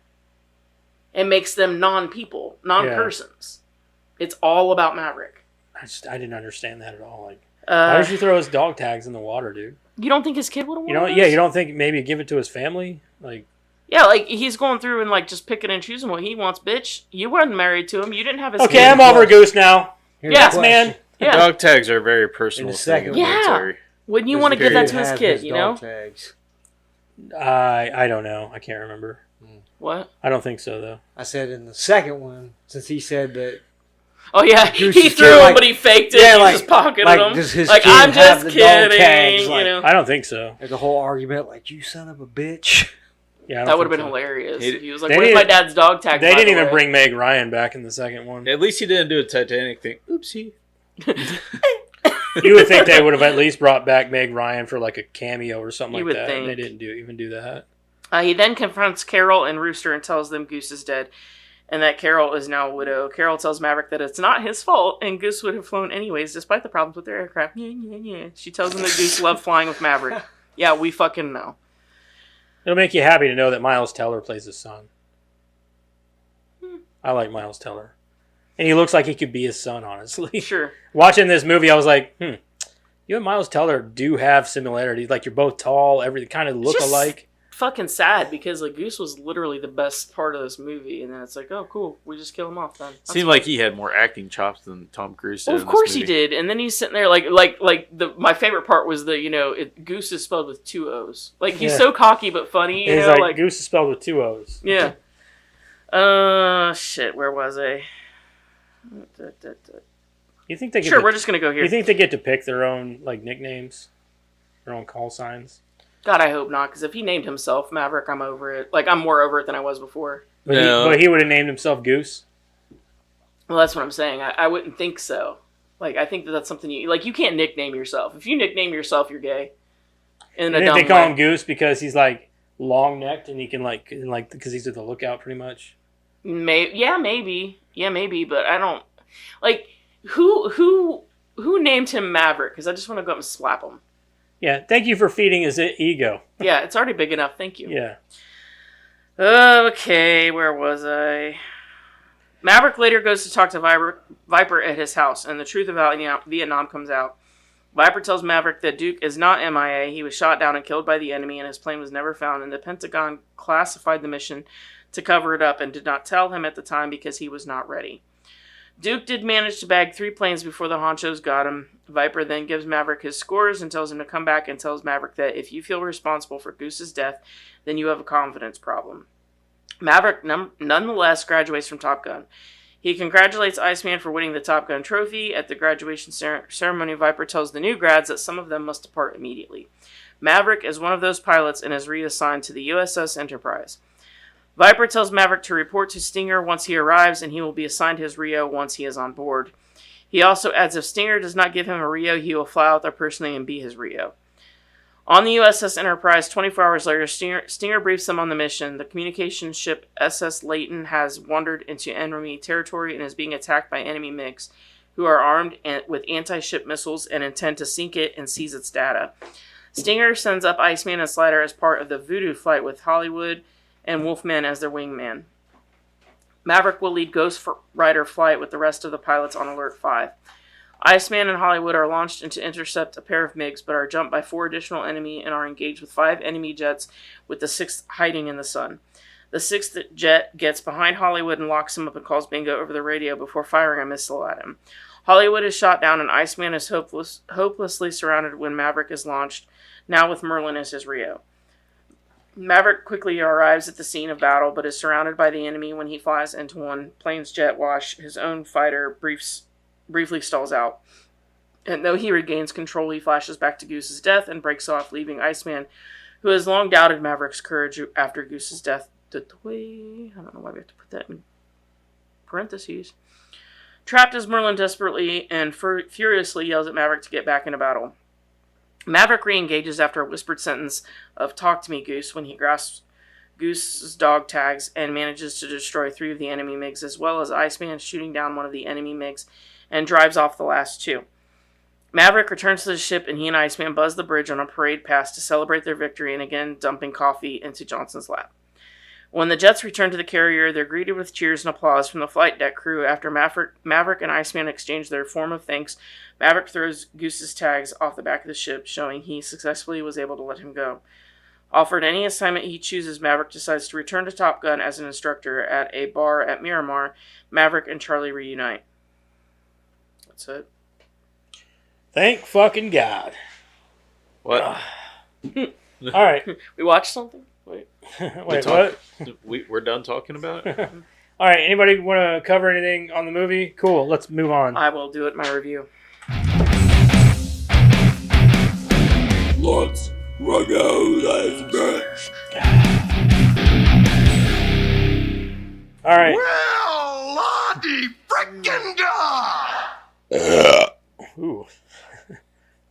and makes them non-people, non-persons. It's all about Maverick. I didn't understand that at all. Like, why did you throw his dog tags in the water, dude? You don't think his kid would have? You know, yeah, you don't think maybe give it to his family, like. Yeah, like he's going through and like just picking and choosing what he wants, bitch. You weren't married to him. You didn't have his. Okay, kid. I'm over Goose now. Here's Yes, the man. question. Yeah. Dog tags are a very personal In the thing. second in the one. Yeah. military. Wouldn't you Does want to the give that kid to his have kid? You know dog tags? I don't know. I can't remember. what? I don't think so though. I said in the second one, since he said that. Oh yeah, Goose he is threw kid, him, like- but he faked it. yeah, He like- just pocketed like, him. does his Like kid I'm have just the dog kidding. tags, You like- know, I don't think so. There's a whole argument like, you son of a bitch. Yeah, I don't that would have think been so. hilarious. He- If he was like, they "Where's my didn't- dad's dog tag?" They by didn't the even way?" bring Meg Ryan back in the second one. At least he didn't do a Titanic thing. Oopsie. You would think they would have at least brought back Meg Ryan for like a cameo or something You like would that. And they think. didn't even do that. He then confronts Carol and Rooster and tells them Goose is dead, and that Carol is now a widow. Carol tells Maverick that it's not his fault, and Goose would have flown anyways, despite the problems with their aircraft. Yeah. She tells him that Goose loved flying with Maverick. Yeah, we fucking know. It'll make you happy to know that Miles Teller plays his son. I like Miles Teller. And he looks like he could be his son, honestly. Sure. Watching this movie, I was like, you and Miles Teller do have similarities. Like, you're both tall, everything kind of look Just- alike. Fucking sad because like Goose was literally the best part of this movie, and then it's like, oh cool, we just kill him off then. That's Seemed like he had more acting chops than Tom Cruise did. Well, of in this course he movie. did, and then he's sitting there my favorite part was Goose is spelled with 2 O's. Like he's Yeah. so cocky but funny, And he's like, Goose is spelled with 2 O's. yeah. Shit, where was I? You think they get Sure, to, we're just gonna go you here. think they get to pick their own like nicknames, their own call signs? God, I hope not, because if he named himself Maverick, I'm over it. Like I'm more over it than I was before. But, No. he would have named himself Goose. Well, that's what I'm saying. I wouldn't think so. Like I think that's something you can't nickname yourself. If you nickname yourself, you're gay. In a And dumb they call way. him Goose because he's like long necked and he can like because he's at the lookout pretty much. Maybe, but I don't like who named him Maverick? Because I just want to go up and slap him. Yeah, thank you for feeding his ego. Yeah, it's already big enough. Thank you. Yeah. Okay, where was I? Maverick later goes to talk to Viper at his house, and the truth about Vietnam comes out. Viper tells Maverick that Duke is not MIA. He was shot down and killed by the enemy, and his plane was never found. And the Pentagon classified the mission to cover it up and did not tell him at the time because he was not ready. Duke did manage to bag 3 planes before the honchos got him. Viper then gives Maverick his scores and tells him to come back and tells Maverick that if you feel responsible for Goose's death, then you have a confidence problem. Maverick nonetheless graduates from Top Gun. He congratulates Iceman for winning the Top Gun trophy. At the graduation ceremony, Viper tells the new grads that some of them must depart immediately. Maverick is one of those pilots and is reassigned to the USS Enterprise. Viper tells Maverick to report to Stinger once he arrives, and he will be assigned his Rio once he is on board. He also adds if Stinger does not give him a Rio, he will fly out there personally and be his Rio. On the USS Enterprise, 24 hours later, Stinger briefs them on the mission. The communication ship SS Layton has wandered into enemy territory and is being attacked by enemy MiGs, who are armed with anti-ship missiles and intend to sink it and seize its data. Stinger sends up Iceman and Slider as part of the Voodoo flight with Hollywood and Wolfman as their wingman. Maverick will lead Ghost Rider flight with the rest of the pilots on Alert 5. Iceman and Hollywood are launched to intercept a pair of MiGs, but are jumped by 4 additional enemy and are engaged with 5 enemy jets, with the 6th hiding in the sun. The 6th jet gets behind Hollywood and locks him up and calls bingo over the radio before firing a missile at him. Hollywood is shot down and Iceman is hopelessly surrounded when Maverick is launched, now with Merlin as his Rio. Maverick quickly arrives at the scene of battle, but is surrounded by the enemy when he flies into one plane's jet wash. His own fighter briefly stalls out. And though he regains control, he flashes back to Goose's death and breaks off, leaving Iceman, who has long doubted Maverick's courage after Goose's death. I don't know why we have to put that in parentheses. Trapped as Merlin desperately and furiously yells at Maverick to get back into battle. Maverick re-engages after a whispered sentence of "Talk to me, Goose," when he grasps Goose's dog tags and manages to destroy 3 of the enemy MiGs, as well as Iceman shooting down one of the enemy MiGs and drives off the last 2. Maverick returns to the ship and he and Iceman buzz the bridge on a parade pass to celebrate their victory and again dumping coffee into Johnson's lap. When the jets return to the carrier, they're greeted with cheers and applause from the flight deck crew. After Maverick and Iceman exchange their form of thanks, Maverick throws Goose's tags off the back of the ship, showing he successfully was able to let him go. Offered any assignment he chooses, Maverick decides to return to Top Gun as an instructor at a bar at Miramar. Maverick and Charlie reunite. That's it. Thank fucking God. What? All right. We watched something? Wait. Wait, what? We're done talking about it? All right. Anybody want to cover anything on the movie? Cool. Let's move on. I will do it in my review. Let's All right. Well, Lottie frickin' God! Ooh.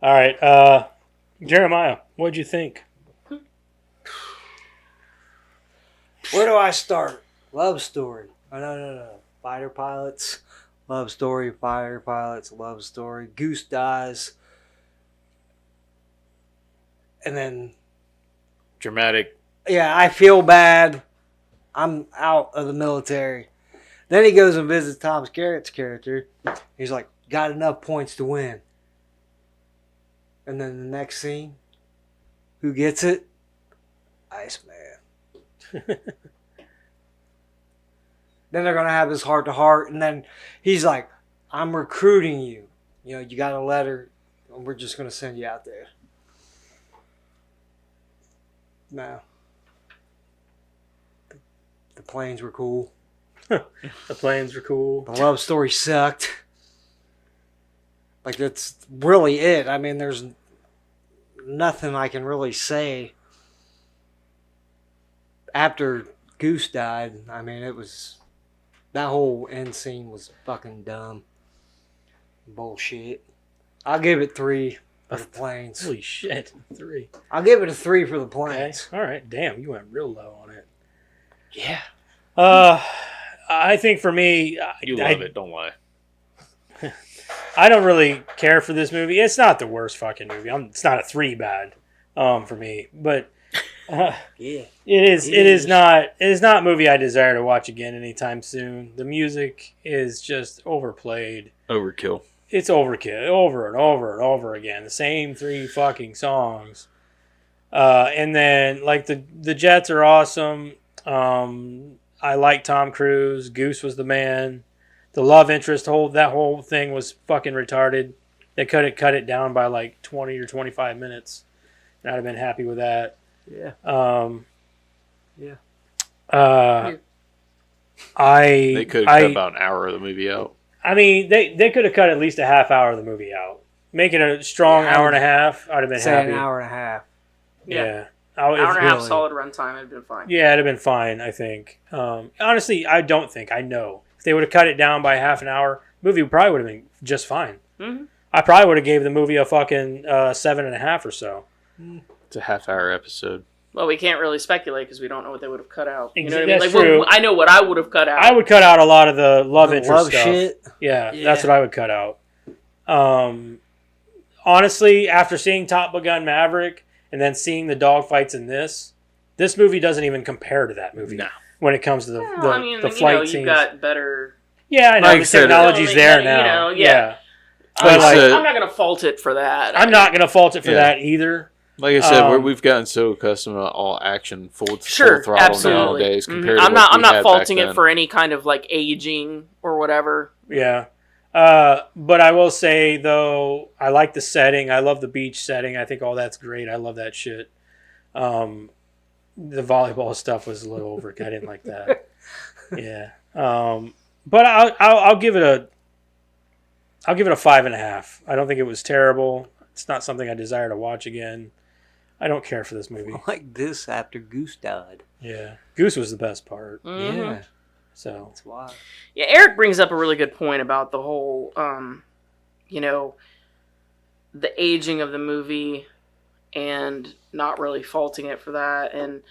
All right. Jeremiah, what'd you think? Where do I start? Love story. Oh, no. Fighter pilots. Love story. Fighter pilots. Love story. Goose dies. And then, Dramatic. yeah, I feel bad. I'm out of the military. Then he goes and visits Tom Skerritt's character. He's like, got enough points to win. And then the next scene, who gets it? Iceman. Then they're going to have this heart-to-heart, and then he's like, I'm recruiting you. You know, you got a letter, and we're just going to send you out there. No. The planes were cool. The planes were cool. The love story sucked. Like, that's really it. I mean, there's nothing I can really say. After Goose died, I mean, it was... That whole end scene was fucking dumb. Bullshit. I'll give it 3 for the planes. Holy shit. 3. I'll give it a 3 for the Okay. planes. All right. Damn, you went real low on it. Yeah. I think for me... You love it, don't lie. I don't really care for this movie. It's not the worst fucking movie. It's not a 3 bad for me. But... Yeah. It is not a movie I desire to watch again anytime soon. The music is just overplayed. Overkill. It's overkill over and over and over again. The same 3 fucking songs. And then like the Jets are awesome. I like Tom Cruise. Goose was the man. The love interest that whole thing was fucking retarded. They could have cut it down by like 20 or 25 minutes. And I'd have been happy with that. Yeah. Yeah. They could have cut about an hour of the movie out. I mean, they could have cut at least a half hour of the movie out. Make it a strong hour and a half. I'd have been Say happy. an hour and a half. Yeah. Hour and a half really- solid runtime, it'd been fine. Yeah, it'd have been fine, I think. Honestly, I don't think. I know. If they would have cut it down by half an hour, the movie probably would have been just fine. Mm-hmm. I probably would have gave the movie a fucking 7.5 or so. It's a half-hour episode. Well, we can't really speculate because we don't know what they would have cut out. You know what I mean? That's Like, true. I know what I would have cut out. I would cut out a lot of the love The interest love stuff. shit. Yeah, Yeah. that's what I would cut out. Honestly, after seeing Top Gun Maverick and then seeing the dogfights in this movie doesn't even compare to that movie. No. When it comes to the Well, I mean, the you flight know, scenes. you've got better. Yeah, I know Like I the said, technology's there you now. know, yeah. But I'm, like, I'm not gonna fault it for that. I'm not gonna fault it for Yeah. that either. Like I said, we've we've gotten so accustomed to all action, full Sure, throttle absolutely. nowadays Mhm. compared to I'm what not. I'm we not had faulting back it then. for any kind of like aging or whatever. Yeah. But I will say though, I like the setting. I love the beach setting. I think all that's great. I love that shit. The volleyball stuff was a little over. I didn't like that. Yeah. But I'll give it a 5.5. I don't think it was terrible. It's not something I desire to watch again. I don't care for this movie. I like this after Goose died. Yeah. Goose was the best part. Mhm. Yeah, So that's why. Yeah, Eric brings up a really good point about the whole, you know, the aging of the movie and not really faulting it for that. And,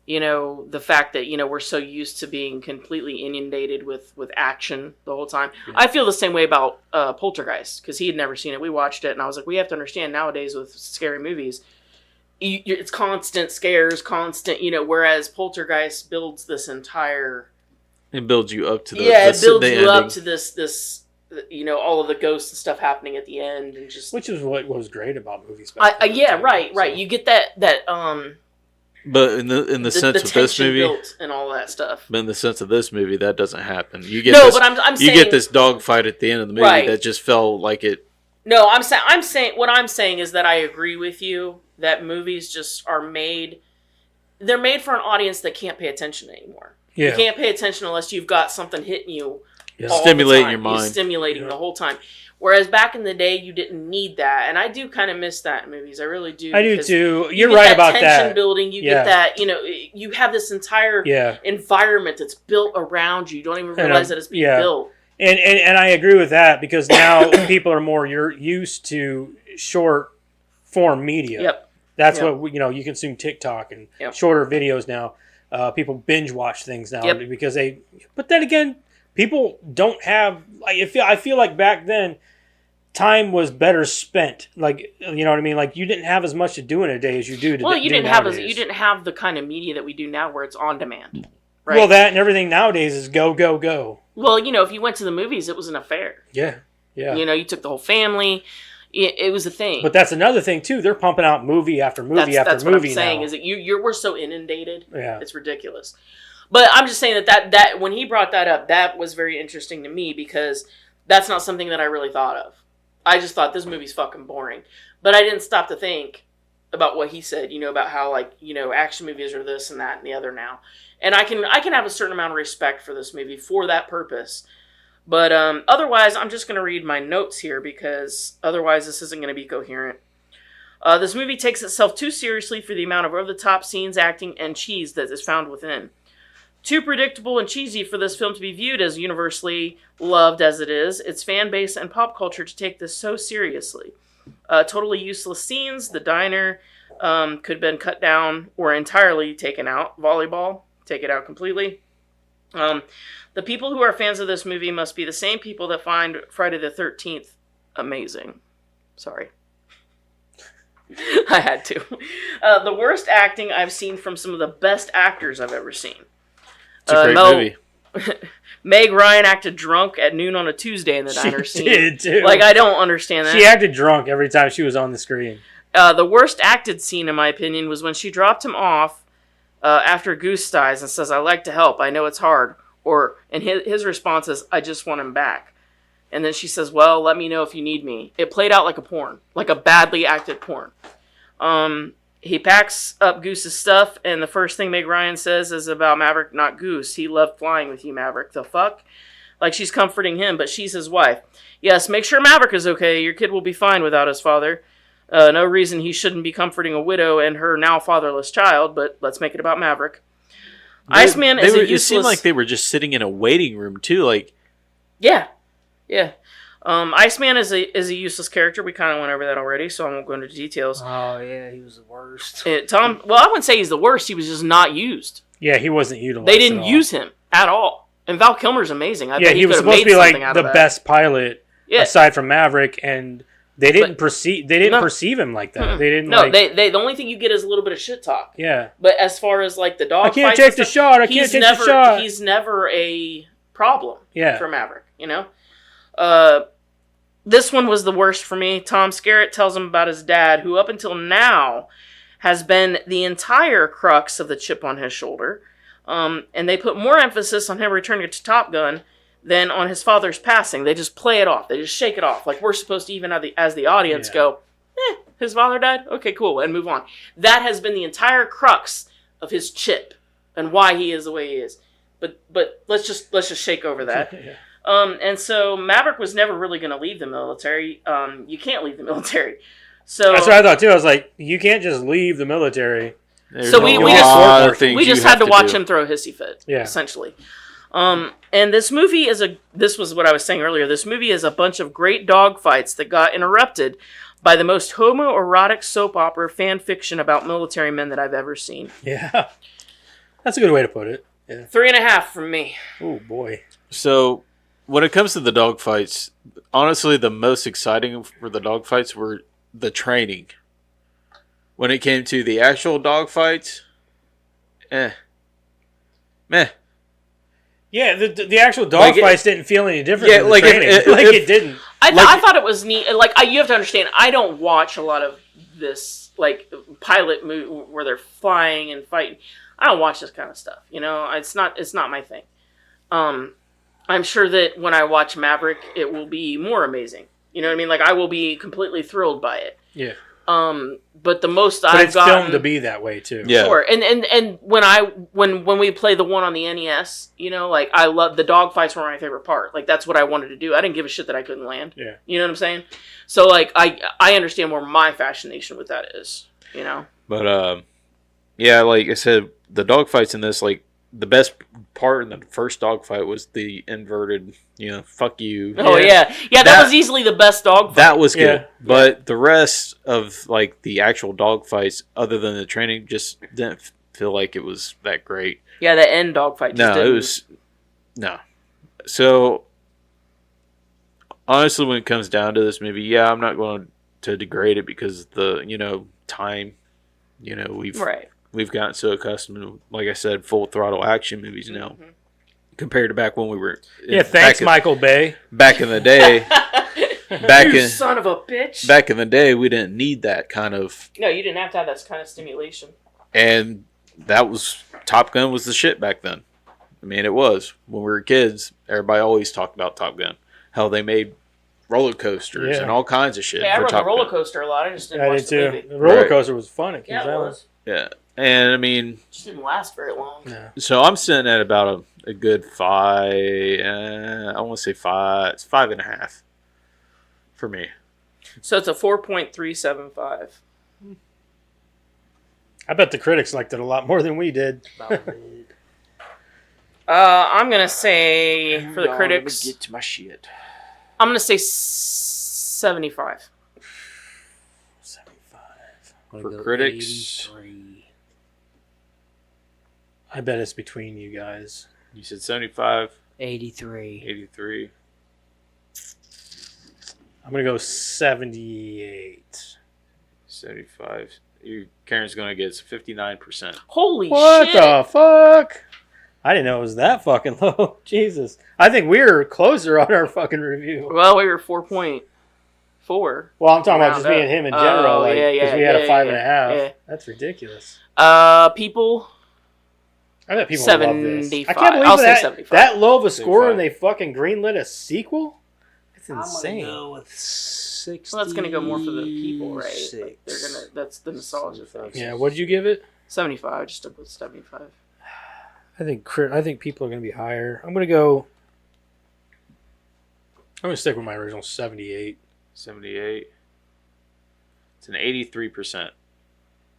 you know, the fact that, you know, we're so used to being completely inundated with action the whole time. Yeah. I feel the same way about Poltergeist because he had never seen it. We watched it and I was like, we have to understand nowadays with scary movies, it's constant scares, constant, you know, whereas Poltergeist builds this entire... It builds you up to the it builds the you up ending. to this you know, all of the ghosts and stuff happening at the end and just which is what was great about movies back then, yeah, too. right So- you get that But in the sense of this tension movie, built and all that stuff. but in the sense of this movie, that doesn't happen. You get No, this, but I'm you saying get this dogfight at the end of the movie Right. that just felt like it. No, I'm saying what I'm saying is that I agree with you that movies just are made. They're made for an audience that can't pay attention anymore. Yeah. You can't pay attention unless you've got something hitting you. Yeah. all the Stimulating time. your mind. You're stimulating Yeah. the whole time. Whereas back in the day, you didn't need that, and I do kind of miss that in movies. I really do. I do because too. you You're get right about tension that. building. You Yeah. get that. You know, you have this entire Yeah. environment that's built around you. You don't even realize that it's being yeah. built. And I agree with that because now people are more used to short form media. Yep. That's Yep. what you consume TikTok and Yep. shorter videos now. People binge watch things now Yep. because they. But then again, people don't have. I feel like back then, time was better spent. Like you know what I mean. Like you didn't have as much to do in a day as you do. Well, you didn't have nowadays. the kind of media that we do now, where it's on demand. Right. Well, that and everything nowadays is go go go. Well, you know, if you went to the movies, it was an affair. Yeah. Yeah. You know, you took the whole family. It was a thing. But that's another thing too. They're pumping out movie after movie after that's movie what I'm saying. now. Is that we're so inundated. Yeah. It's ridiculous. But I'm just saying that when he brought that up, that was very interesting to me because that's not something that I really thought of. I just thought this movie's fucking boring. But I didn't stop to think about what he said, you know, about how like, you know, action movies are this and that and the other now. And I can have a certain amount of respect for this movie for that purpose. But otherwise, I'm just going to read my notes here because otherwise this isn't going to be coherent. This movie takes itself too seriously for the amount of over-the-top scenes, acting, and cheese that is found within. Too predictable and cheesy for this film to be viewed as universally loved as it is, its fan base and pop culture to take this so seriously. Totally useless scenes, the diner could have been cut down or entirely taken out. Volleyball, take it out completely. The people who are fans of this movie must be the same people that find Friday the 13th amazing. Sorry. I had to. The worst acting I've seen from some of the best actors I've ever seen. It's a great movie. Meg Ryan acted drunk at noon on a Tuesday in the diner She scene. did too. Like, I don't understand that. She acted drunk every time she was on the screen. The worst acted scene, in my opinion, was when she dropped him off after Goose dies and says, "I like to help. I know it's hard." And his response is, "I just want him back." And then she says, "Well, let me know if you need me." It played out like a porn, like a badly acted porn. he packs up Goose's stuff, and the first thing Meg Ryan says is about Maverick, not Goose. He loved flying with you, Maverick. The fuck? Like, she's comforting him, but she's his wife. Yes, make sure Maverick is okay. Your kid will be fine without his father. No reason he shouldn't be comforting a widow and her now fatherless child, but let's make it about Maverick. Iceman is a useless... It seemed like they were just sitting in a waiting room, too. Like, Yeah. Iceman is a useless character. We kind of went over that already, so I won't go into details. Oh yeah, he was the worst. Well, I wouldn't say he's the worst. He was just not used. Yeah, he wasn't utilized. They didn't at all. use him at all. And Val Kilmer's amazing. I Yeah, bet he was could have supposed to made be like something out the of that. best pilot Yeah. aside from Maverick, and they didn't But- perceive perceive him like that. They didn't. No, like, they the only thing you get is a little bit of shit talk. Yeah, But as far as like the dog I can't fights take and the stuff, shot. I can't he's take never the shot. he's never a problem Yeah. for Maverick, you know? This one was the worst for me. Tom Skerritt tells him about his dad, who up until now has been the entire crux of the chip on his shoulder. And they put more emphasis on him returning to Top Gun than on his father's passing. They just play it off. They just shake it off. Like we're supposed to even as the audience Yeah. go, his father died? Okay, cool, and move on. That has been the entire crux of his chip and why he is the way he is. But let's just shake over that. Yeah. And so Maverick was never really going to leave the military. You can't leave the military. So That's what I thought too. I was like, you can't just leave the military. there's So we a just- lot of things we just you had have to watch do. him throw a hissy fit, Yeah. essentially. And this movie this was what I was saying earlier. This movie is a bunch of great dog fights that got interrupted by the most homoerotic soap opera fan fiction about military men that I've ever seen. Yeah, that's a good way to put it. Yeah. 3.5 from me. Oh boy. So, when it comes to the dogfights, honestly, the most exciting for the dogfights were the training. When it came to the actual dogfights, meh. Yeah, the actual dog Like it- fights didn't feel any different. Yeah, than the like if- training. if- like if- it didn't. I thought it was neat. Like you have to understand, I don't watch a lot of this like pilot movie where they're flying and fighting. I don't watch this kind of stuff. You know, it's not my thing. I'm sure that when I watch Maverick, it will be more amazing. You know what I mean? Like I will be completely thrilled by it. Yeah, But the most but I've it's gotten, filmed to be that way too. Yeah. sure. And when we play the one on the NES, you know, like I love the dogfights were my favorite part. Like that's what I wanted to do. I didn't give a shit that I couldn't land. Yeah. You know what I'm saying? So like I understand where my fascination with that is. You know. But, yeah, like I said, the dogfights in this, like, the best part in the first dogfight was the inverted, fuck you. Oh yeah. That That- was easily the best dogfight. That was good. Yeah. But the rest of, like, the actual dogfights, other than the training, just didn't feel like it was that great. Yeah, the end dogfight. Just No, didn't. it was... No. So, honestly, when it comes down to this movie, yeah, I'm not going to degrade it because the, time, right. we've gotten so accustomed to, like I said, full throttle action movies now, compared to back when we were. Yeah, thanks, back in, Michael Bay. Back in the day, You son of a bitch. back in the day, we didn't need that kind of, No, you didn't have to have that kind of stimulation. and that was Top Gun was the shit back then. I mean, it was when we were kids. Everybody always talked about Top Gun, how they made roller coasters Yeah. and all kinds of shit. Yeah, I for rode the Top roller Gun. coaster a lot. I just didn't I watch did the too. movie. The roller Right. coaster was fun at Kings Yeah, it Island. was. Yeah, and I mean, Just didn't last very long. No. so I'm sitting at about a good 5. I want to say 5. It's 5.5 for me. So it's a 4.375. I bet the critics liked it a lot more than we did. I'm gonna say for the critics, Get to my shit. I'm gonna say 75. 75. For critics, I bet it's between you guys. you said 75, 83. 83. I'm gonna go 78. 75. Karen's going to get 59%. Holy What shit! the fuck? I didn't know it was that fucking low. Jesus. I think we were closer on our fucking review. Well, we were 4.4. Well, I'm talking about just Round me up. and him in general. Oh, like, yeah, because yeah, we had yeah, a 5.5. yeah. That's ridiculous. People. I bet people love this. I 75. can't believe I'll say that 75. that low of a score 75. and they fucking greenlit a sequel. It's I'm insane. gonna go with 60. Well, that's gonna go more for the people, right? Like they're gonna. That's the nostalgia thing. Yeah, what'd you give it? 75. I just stuck with 75. I think people are going to be higher. I'm going to stick with my original 78. 78. It's an 83%.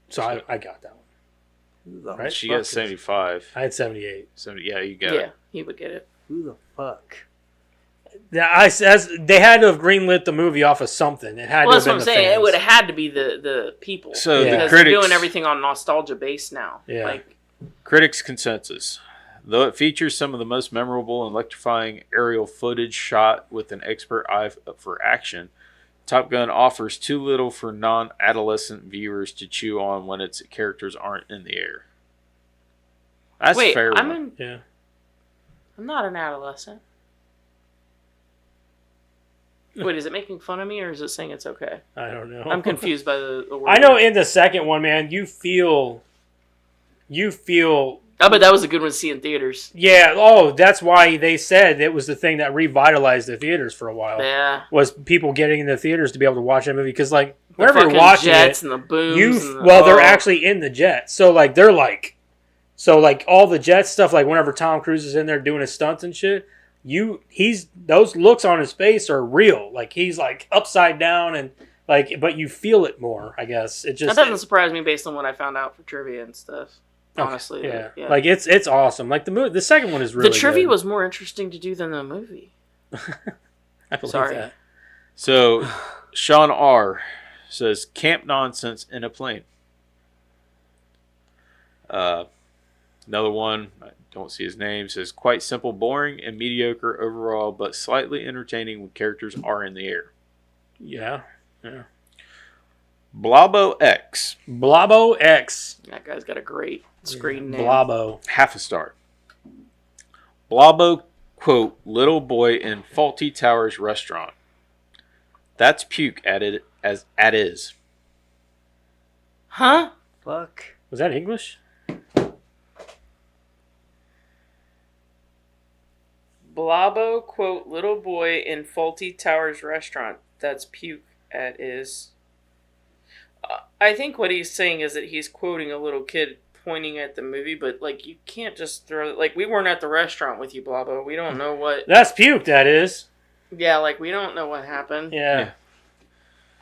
So I got that one. Who the Right? She fuck got is- 75. I had 78. 70, yeah, you got Yeah, it. he would get it. Who the fuck? Yeah, they had to have greenlit the movie off of something. It had Well, to that's have what I'm been saying. the It would have fans. had to be the people. So Yeah. the because critics they're doing everything on nostalgia base now. Yeah. Like, Critics' consensus. Though it features some of the most memorable and electrifying aerial footage shot with an expert eye for action, Top Gun offers too little for non-adolescent viewers to chew on when its characters aren't in the air. That's wait, fair. I'm Yeah. not an adolescent. Wait, is it making fun of me or is it saying it's okay? I don't know. I'm confused by the word. I know in the second one, man, you feel. Oh, but that was a good one to see in theaters. Yeah. Oh, that's why they said it was the thing that revitalized the theaters for a while. Yeah. Was people getting in the theaters to be able to watch that movie? Because like The whenever you're fucking watching jets it, and the booms. and the, they're oh. actually in the jet. So like so all the jet stuff. Like whenever Tom Cruise is in there doing his stunts and shit, those looks on his face are real. Like he's like upside down and like, but you feel it more. I guess it just That doesn't surprise me based on what I found out for trivia and stuff. Okay, Honestly, yeah. yeah. Like it's awesome. Like the second one is really the trivia good. was more interesting to do than the movie. I believe Sorry. that. So, Sean R. says, camp nonsense in a plane. Another one, I don't see his name, says, quite simple, boring, and mediocre overall, but slightly entertaining when characters are in the air. Yeah. Blobo X, Blobo X. That guy's got a great screen name. Blobo. half a star. Blobo, quote, little boy in Faulty Towers restaurant. That's puke added as at is. Huh? Fuck. Was that English? Blobo, quote, little boy in Faulty Towers restaurant. That's puke at is. I think what he's saying is that he's quoting a little kid pointing at the movie, but like you can't just throw like we weren't at the restaurant with you, Blobo. We don't know what. That's puke. That is. Yeah, like we don't know what happened. Yeah.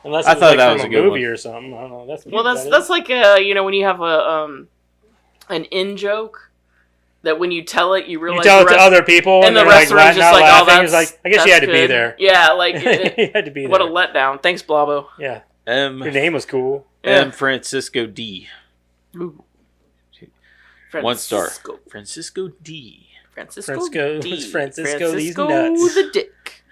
Unless I it was thought like that from was a a good movie one. or something. I don't know. That's puke, Well, that's like when you have an in joke that when you tell it you you realize tell it the to rest- other people and the they're rest like of them not just like, oh, laughing. that's It's like I guess you that's had to be good. there. Yeah, like You had to be what a there. letdown. Thanks, Blobo. Yeah. M. Your name was cool. M. Francisco D. Ooh. 1 star. Francisco. Francisco D. Francisco D. Francisco, these Francisco nuts. the Dick.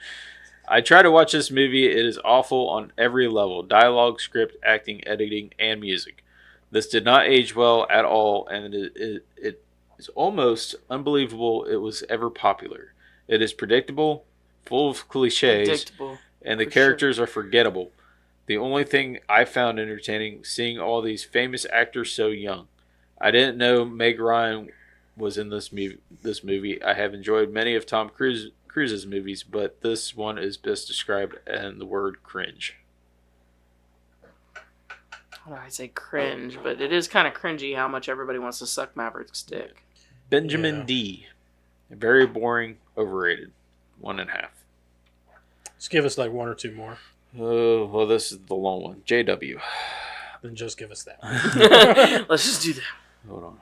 I try to watch this movie. It is awful on every level. Dialogue, script, acting, editing, and music. This did not age well at all, and it is almost unbelievable it was ever popular. It is predictable, full of cliches, Predictable. and the for characters are forgettable. The only thing I found entertaining seeing all these famous actors so young. I didn't know Meg Ryan was in this movie. I have enjoyed many of Tom Cruise's movies, but this one is best described in the word cringe. I say cringe, but it is kind of cringy how much everybody wants to suck Maverick's dick. Benjamin Yeah. D. Very boring, overrated. 1.5. Just give us like one or two more. Oh, well, this is the long one. JW. Then just give us that. Let's just do that. Hold on.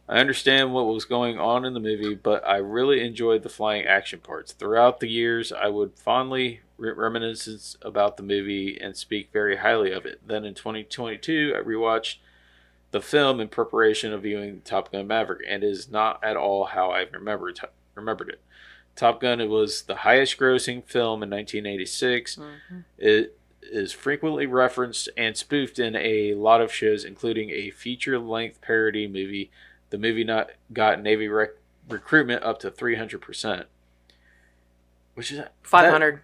I understand what was going on in the movie, but I really enjoyed the flying action parts. Throughout the years, I would fondly reminisce about the movie and speak very highly of it. Then in 2022, I rewatched the film in preparation of viewing Top Gun Maverick, and it is not at all how I remembered it. Top Gun, it was the highest grossing film in 1986. Mm-hmm. It is frequently referenced and spoofed in a lot of shows, including a feature-length parody movie. The movie got Navy recruitment up to 300%, which is 500.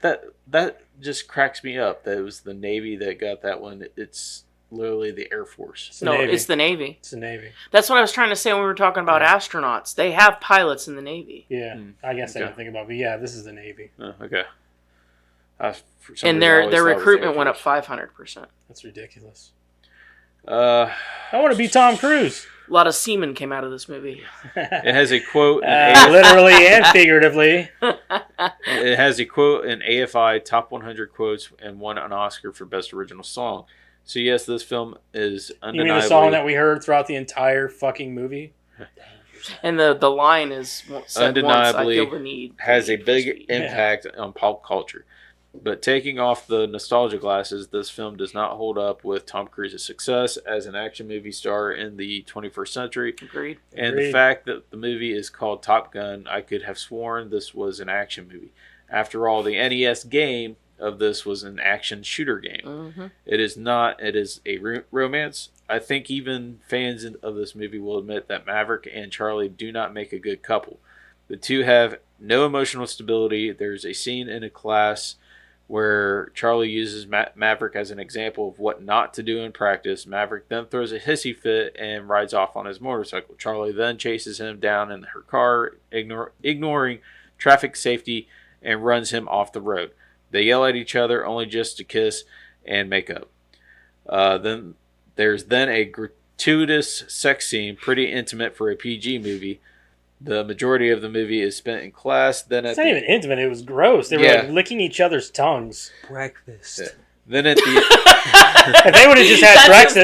That just cracks me up. That it was the Navy that got that one. It's literally the Air Force. It's the No, Navy. it's the Navy. It's the Navy. That's what I was trying to say when we were talking about astronauts. They have pilots in the Navy. Yeah. I guess I Okay. didn't think about it. But yeah, this is the Navy. Oh, okay. For some And reason, I their always thought it was recruitment Air went up Force. 500%. That's ridiculous. Uh, I want to be Tom Cruise. A lot of semen came out of this movie. it has a quote. In Literally and figuratively. It has a quote in AFI Top 100 Quotes and won an Oscar for Best Original Song. So yes, this film is You undeniably mean the song that we heard throughout the entire fucking movie? And the line is said Undeniably once, I feel the need. has a for big speed. impact on pop culture. But taking off the nostalgia glasses, this film does not hold up with Tom Cruise's success as an action movie star in the 21st century. Agreed. And Agreed. the fact that the movie is called Top Gun, I could have sworn this was an action movie. After all, the NES game of this was an action shooter game. Mm-hmm. It is not. It is a romance. I think even fans of this movie will admit that Maverick and Charlie do not make a good couple. The two have no emotional stability. There's a scene in a class where Charlie uses Maverick as an example of what not to do in practice. Maverick then throws a hissy fit and rides off on his motorcycle. Charlie then chases him down in her car, ignoring traffic safety, and runs him off the road. They yell at each other only just to kiss and make up. Then there's a gratuitous sex scene, pretty intimate for a PG movie. The majority of the movie is spent in class. Then It's at not the even intimate. It was gross. They were Yeah. like licking each other's tongues. Breakfast. Yeah. then at the If they would have just had breakfast,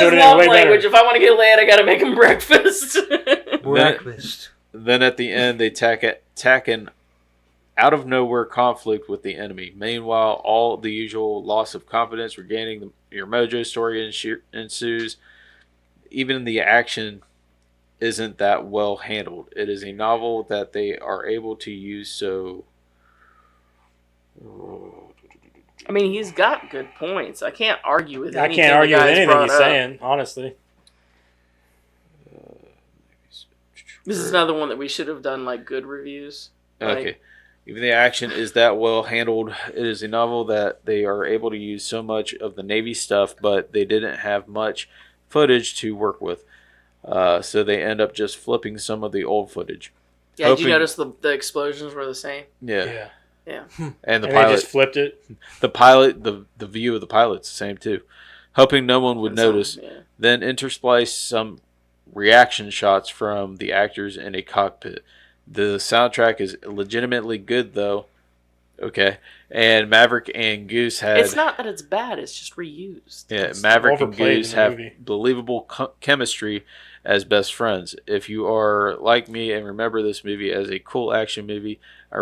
it would have been way better. If I want to get laid, I got to make him breakfast. Breakfast. then at the end they tack an out of nowhere conflict with the enemy. Meanwhile, all the usual loss of confidence, regaining your mojo story ensues. Even the action isn't that well handled. It is a novel that they are able to use so. I mean, he's got good points. I can't argue with I anything can't argue the with guy's anything brought he's up. saying, honestly. This is another one that we should have done like good reviews. Okay. Like, Even the action is that well handled. It is a novel that they are able to use so much of the Navy stuff, but they didn't have much footage to work with. So they end up just flipping some of the old footage. yeah, did you hoping- notice the explosions were the same? Yeah. Yeah. And the And they pilot, just flipped it. the view of the pilot's the same too. Hoping no one would And some- notice. yeah. Then intersplice some reaction shots from the actors in a cockpit. The soundtrack is legitimately good though. Okay. And Maverick and Goose had It's not that it's bad; it's just reused. yeah, It's Maverick and overplayed Goose in the have movie. believable chemistry as best friends. If you are like me and remember this movie as a cool action movie, I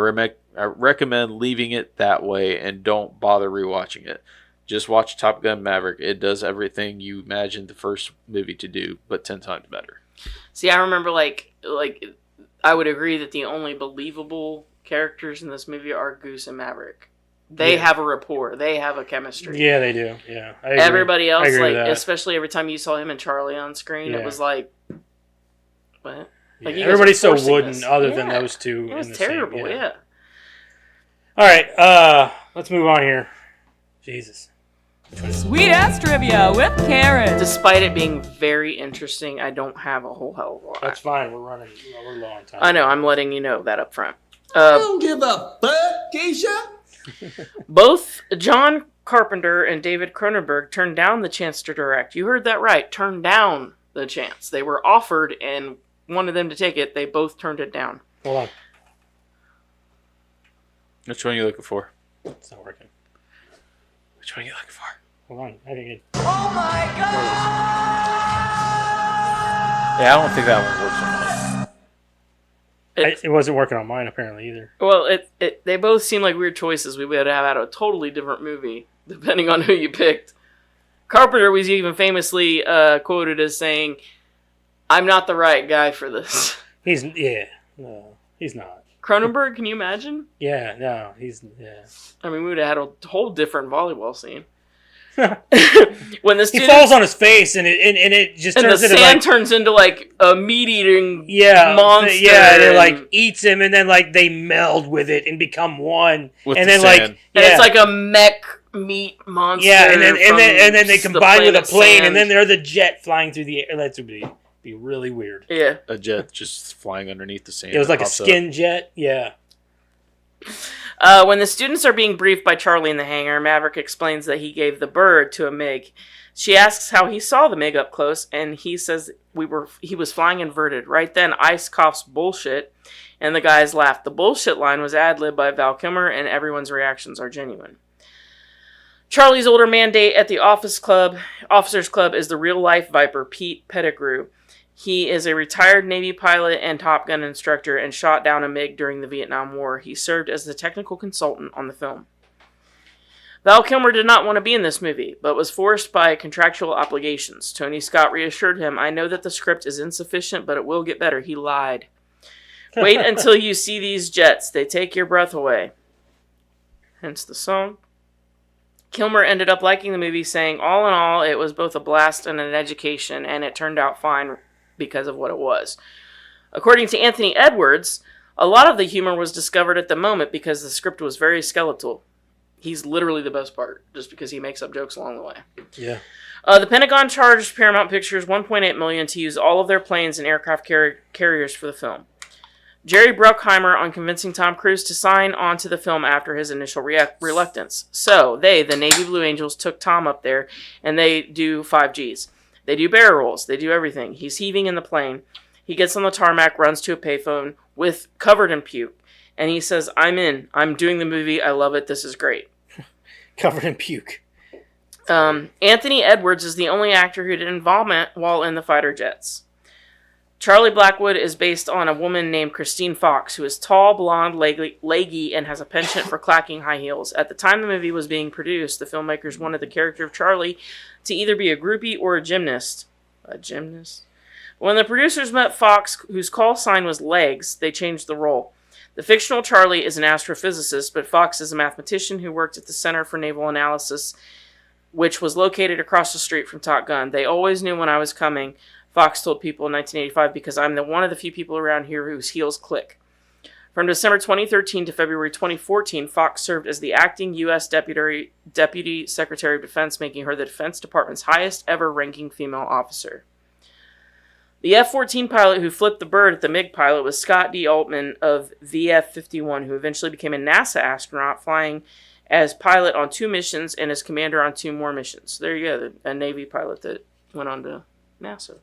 recommend leaving it that way and don't bother rewatching it. Just watch Top Gun Maverick. It does everything you imagined the first movie to do, but 10 times better. See, I remember like I would agree that the only believable characters in this movie are Goose and Maverick. They Yeah. have a rapport. They have a chemistry. Yeah, they do. Yeah, I agree. Everybody I else, agree like with that. especially every time you saw him and Charlie on screen, Yeah. it was like, what? Like, Yeah, you guys everybody's are so forcing wooden, this. other than Yeah. those two. It was in the same- terrible. Yeah. All right, let's move on here. Jesus. Sweet ass trivia with Karen. Despite it being very interesting, I don't have a whole hell of a lot. That's fine. We're low on time. I know. I'm letting you know that up front. Don't give a fuck, Keisha. Both John Carpenter and David Cronenberg turned down the chance to direct. You heard that right. Turned down the chance. They were offered and wanted them to take it. They both turned it down. Hold on. Which one are you looking for? It's not working. Which one are you looking for? Hold on. I think it. Yeah, I don't think that one works on mine. It wasn't working on mine apparently either. Well, they both seem like weird choices. We would have had a totally different movie depending on who you picked. Carpenter was even famously quoted as saying, "I'm not the right guy for this." No, he's not. Cronenberg, can you imagine? Yeah, no, yeah. I mean, we would have had a whole different volleyball scene. When the He students, falls on his face and it just and the turns into sand like turns into like a meat-eating yeah, monster. yeah, and it and, like eats him and then like they meld with it and become one. With and the then like sand. and yeah. it's like a mech meat monster. yeah, and then they from combine with a planet plane Sand. and then they're the jet flying through the air. That would be really weird. yeah. A jet just flying underneath the sand. It was that like a pops up. skin jet. Yeah. When the students are being briefed by Charlie in the hangar, Maverick explains that he gave the bird to a MiG. She asks how he saw the MiG up close, and he says he was flying inverted. Right then, Ice coughs bullshit, and the guys laugh. The bullshit line was ad-libbed by Val Kilmer, and everyone's reactions are genuine. Charlie's older mandate at the Officers Club is the real-life Viper, Pete Pettigrew. He is a retired Navy pilot and Top Gun instructor and shot down a MiG during the Vietnam War. He served as the technical consultant on the film. Val Kilmer did not want to be in this movie, but was forced by contractual obligations. Tony Scott reassured him, "I know that the script is insufficient, but it will get better." He lied. "Wait until you see these jets. They take your breath away." Hence the song. Kilmer ended up liking the movie, saying, "All in all, it was both a blast and an education, and it turned out fine because of what it was." According to Anthony Edwards, a lot of the humor was discovered at the moment because the script was very skeletal. He's literally the best part, just because he makes up jokes along the way. Yeah. The Pentagon charged Paramount Pictures $1.8 million to use all of their planes and aircraft carriers for the film. Jerry Bruckheimer on convincing Tom Cruise to sign on to the film after his initial reluctance. So, the Navy Blue Angels, took Tom up there, and they do 5Gs. They do barrel rolls. They do everything. He's heaving in the plane. He gets on the tarmac, runs to a payphone covered in puke, and he says, "I'm in. I'm doing the movie. I love it. This is great." Covered in puke. Anthony Edwards is the only actor who did vomit while in the fighter jets. Charlie Blackwood is based on a woman named Christine Fox, who is tall, blonde, leggy, and has a penchant for clacking high heels. At the time the movie was being produced, the filmmakers wanted the character of Charlie to either be a groupie or a gymnast. A gymnast? When the producers met Fox, whose call sign was Legs, they changed the role. The fictional Charlie is an astrophysicist, but Fox is a mathematician who worked at the Center for Naval Analysis, which was located across the street from Top Gun. "They always knew when I was coming," Fox told People in 1985, "because I'm one of the few people around here whose heels click." From December 2013 to February 2014, Fox served as the acting U.S. Deputy Secretary of Defense, making her the Defense Department's highest ever ranking female officer. The F-14 pilot who flipped the bird at the MiG pilot was Scott D. Altman of VF-51, who eventually became a NASA astronaut, flying as pilot on 2 missions and as commander on 2 more missions. There you go, a Navy pilot that went on to NASA.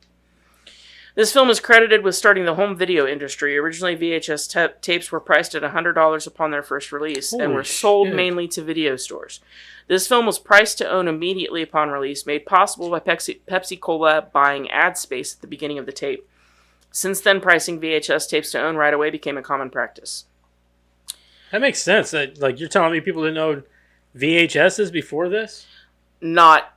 This film is credited with starting the home video industry. Originally, VHS tapes were priced at $100 upon their first release and were sold mainly to video stores. This film was priced to own immediately upon release, made possible by Pepsi Cola buying ad space at the beginning of the tape. Since then, pricing VHS tapes to own right away became a common practice. That makes sense. Like, you're telling me people didn't know VHSs before this? Not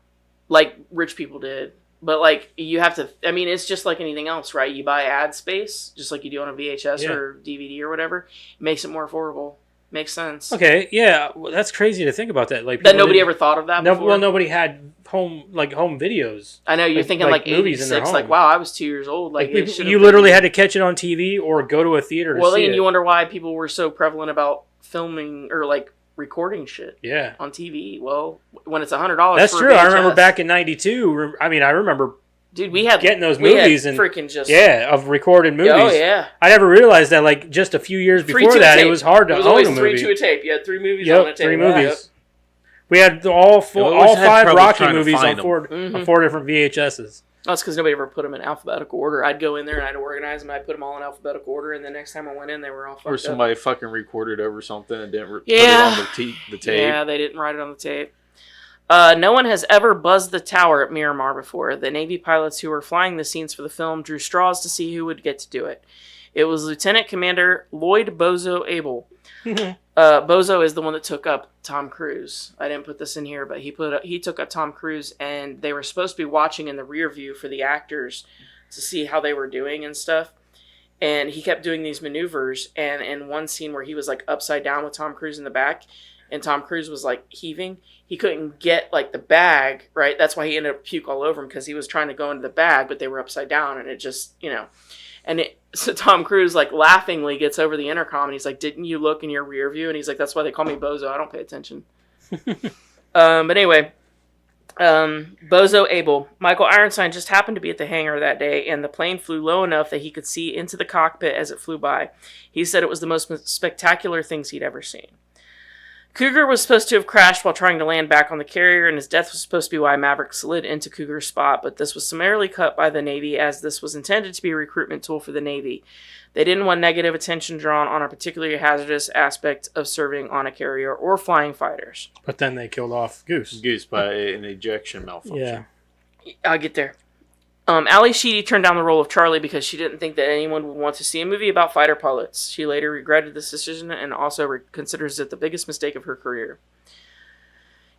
like rich people did. But, like, you have to... I mean, it's just like anything else, right? You buy ad space, just like you do on a VHS or DVD or whatever. It makes it more affordable. Makes sense. Okay, yeah. Well, that's crazy to think about that. Like, that nobody ever thought of that before? Well, nobody had home videos. I know, you're thinking like movies 86. Like, wow, I was 2 years old. Like you literally had to catch it on TV or go to a theater to see it. Well, then you wonder why people were so prevalent about filming or, like, recording shit on TV. Well, when it's $100 that's for true. VHS. I remember back in 92. I remember dude, we had getting those movies and freaking just of recorded movies. Oh yeah. I never realized that, like, just a few years before that it was hard to own a movie. It was always 3 to a tape. You had 3 movies on a tape. 3 movies. Yep. We had all 5 Rocky movies on 4 different VHSs. That's because nobody ever put them in alphabetical order. I'd go in there and I'd organize them. I'd put them all in alphabetical order, and the next time I went in, they were all fucked up. Or somebody fucking recorded over something and didn't put it on the tape. Yeah, they didn't write it on the tape. No one has ever buzzed the tower at Miramar before. The Navy pilots who were flying the scenes for the film drew straws to see who would get to do it. It was Lieutenant Commander Lloyd Bozo Abel. Bozo is the one that took up Tom Cruise. I didn't put this in here, but he took up Tom Cruise, and they were supposed to be watching in the rear view for the actors to see how they were doing and stuff. And he kept doing these maneuvers, and in one scene where he was like upside down with Tom Cruise in the back, and Tom Cruise was like heaving, he couldn't get like the bag, right? That's why he ended up puke all over him, because he was trying to go into the bag, but they were upside down, and it just, so Tom Cruise like laughingly gets over the intercom, and he's like, "Didn't you look in your rear view?" And he's like, "That's why they call me Bozo. I don't pay attention." But anyway, Bozo Abel. Michael Ironstein just happened to be at the hangar that day, and the plane flew low enough that he could see into the cockpit as it flew by. He said it was the most spectacular things he'd ever seen. Cougar was supposed to have crashed while trying to land back on the carrier, and his death was supposed to be why Maverick slid into Cougar's spot, but this was summarily cut by the Navy as this was intended to be a recruitment tool for the Navy. They didn't want negative attention drawn on a particularly hazardous aspect of serving on a carrier or flying fighters. But then they killed off Goose. Goose by an ejection malfunction. Yeah. I'll get there. Ali Sheedy turned down the role of Charlie because she didn't think that anyone would want to see a movie about fighter pilots. She later regretted this decision and also considers it the biggest mistake of her career.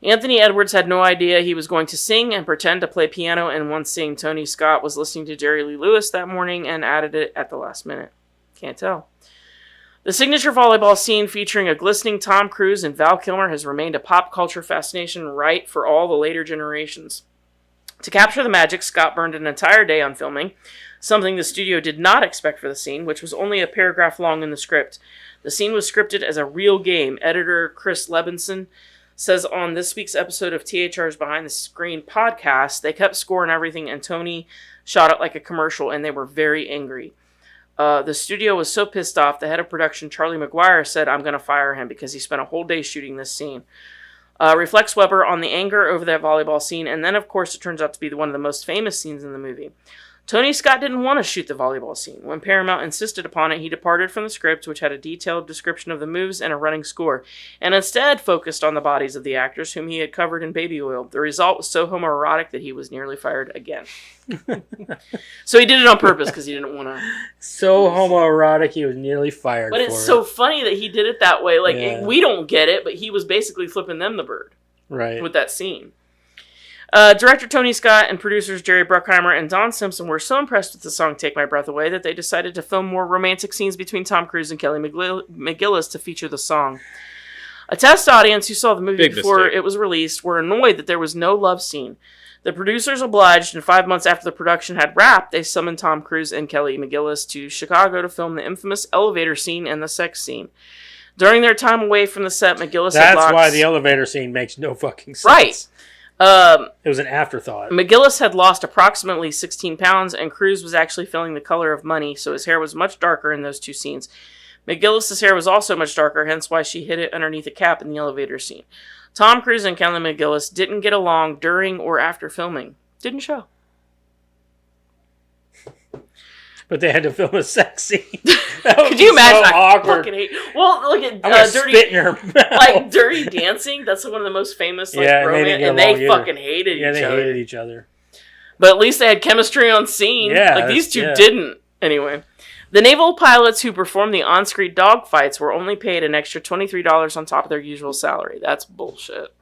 Anthony Edwards had no idea he was going to sing and pretend to play piano in one scene. Tony Scott was listening to Jerry Lee Lewis that morning and added it at the last minute. Can't tell. The signature volleyball scene featuring a glistening Tom Cruise and Val Kilmer has remained a pop culture fascination right for all the later generations. To capture the magic, Scott burned an entire day on filming, something the studio did not expect for the scene, which was only a paragraph long in the script. The scene was scripted as a real game. Editor Chris Levinson says on this week's episode of THR's Behind the Screen podcast, they kept score and everything, and Tony shot it like a commercial, and they were very angry. The studio was so pissed off, the head of production, Charlie McGuire, said, "I'm going to fire him," because he spent a whole day shooting this scene. Reflects Weber on the anger over that volleyball scene, and then, of course, it turns out to be one of the most famous scenes in the movie. Tony Scott didn't want to shoot the volleyball scene. When Paramount insisted upon it, he departed from the script, which had a detailed description of the moves and a running score, and instead focused on the bodies of the actors whom he had covered in baby oil. The result was so homoerotic that he was nearly fired again. So he did it on purpose because he didn't want to. So homoerotic, he was nearly fired. But for it's it. so funny that he did it that way. Like, Yeah. we don't get it, but he was basically flipping them the bird Right. with that scene. Director Tony Scott and producers Jerry Bruckheimer and Don Simpson were so impressed with the song Take My Breath Away that they decided to film more romantic scenes between Tom Cruise and Kelly McGillis to feature the song. A test audience who saw the movie Big before mistake. it was released were annoyed that there was no love scene. The producers obliged, and 5 months after the production had wrapped, they summoned Tom Cruise and Kelly McGillis to Chicago to film the infamous elevator scene and the sex scene. During their time away from the set, McGillis had That's lost... why the elevator scene makes no fucking sense. Right. It was an afterthought. McGillis had lost approximately 16 pounds, and Cruise was actually feeling the color of money, so his hair was much darker in those two scenes. McGillis' hair was also much darker, hence why she hid it underneath a cap in the elevator scene. Tom Cruise and Kelly McGillis didn't get along during or after filming. Didn't show. But they had to film a sex scene. Could you imagine? So I awkward. fucking hate. Well, look at I'm gonna Dirty, spit in your mouth. like Dirty Dancing. That's one of the most famous like Yeah, and they romance, didn't get and they along either. fucking hated Yeah, each they other. hated each other. But at least they had chemistry on scene. Yeah, like these two yeah. didn't. Anyway, the naval pilots who performed the on-screen dogfights were only paid an extra $23 on top of their usual salary. That's bullshit.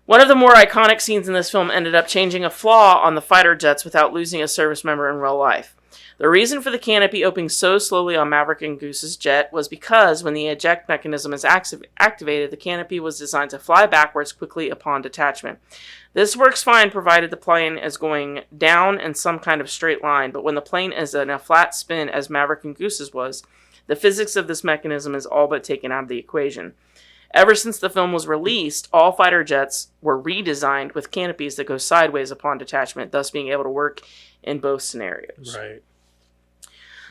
One of the more iconic scenes in this film ended up changing a flaw on the fighter jets without losing a service member in real life. The reason for the canopy opening so slowly on Maverick and Goose's jet was because when the eject mechanism is activated, the canopy was designed to fly backwards quickly upon detachment. This works fine provided the plane is going down in some kind of straight line, but when the plane is in a flat spin as Maverick and Goose's was, the physics of this mechanism is all but taken out of the equation. Ever since the film was released, all fighter jets were redesigned with canopies that go sideways upon detachment, thus being able to work in both scenarios. Right.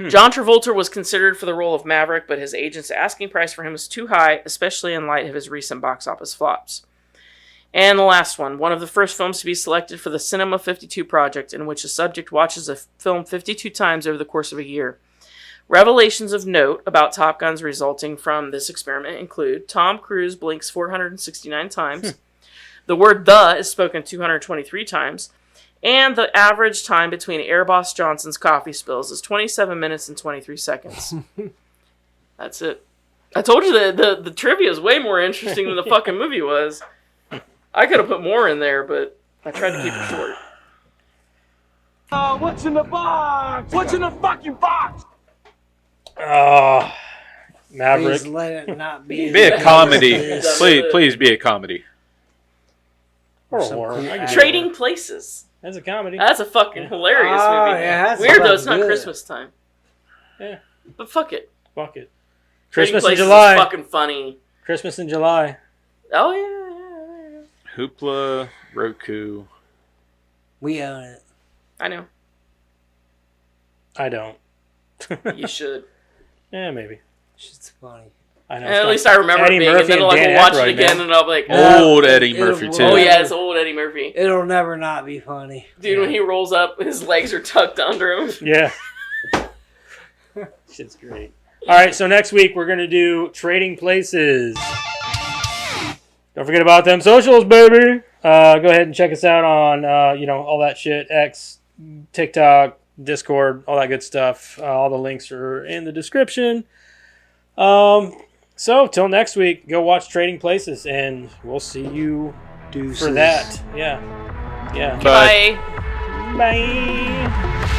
John Travolta was considered for the role of Maverick, but his agent's asking price for him was too high, especially in light of his recent box office flops. And the last one of the first films to be selected for the Cinema 52 project, in which a subject watches a film 52 times over the course of a year. Revelations of note about Top Guns resulting from this experiment include Tom Cruise blinks 469 times, the word "the" is spoken 223 times, and the average time between Air Boss Johnson's coffee spills is 27 minutes and 23 seconds. That's it. I told you that the trivia is way more interesting than the fucking movie was. I could have put more in there, but I tried to keep it short. What's in the box? What's in the fucking box? Oh, Maverick. Please let it not be. Be a comedy. That's Please be a comedy. Or a Some horror. cool I can do act. Trading Places. That's a comedy. That's a fucking hilarious Oh, movie. yeah, that's Weird though, fucking it's not good. Christmas time. Yeah. But fuck it. Fuck it. Trading Christmas in Places July. is fucking funny. Christmas in July. Oh yeah. Hoopla, Roku. We own it. I know. I don't. You should. Yeah, maybe. Shit's funny. I know. And at least I remember Eddie it being, Murphy and then and like Dan we'll watch Aykroyd, it again, man. and I'll be like, Old No, Eddie it'll- Murphy, too. oh yeah, it's old Eddie Murphy. It'll never not be funny. Dude, when he rolls up, his legs are tucked under him. Yeah. Shit's great. All right, so next week we're going to do Trading Places. Don't forget about them socials, baby. Go ahead and check us out on, all that shit. X, TikTok, Discord, all that good stuff. All the links are in the description. So, till next week, go watch Trading Places, and we'll see you Deuces. for that. Yeah. Yeah. Bye. Bye. Bye.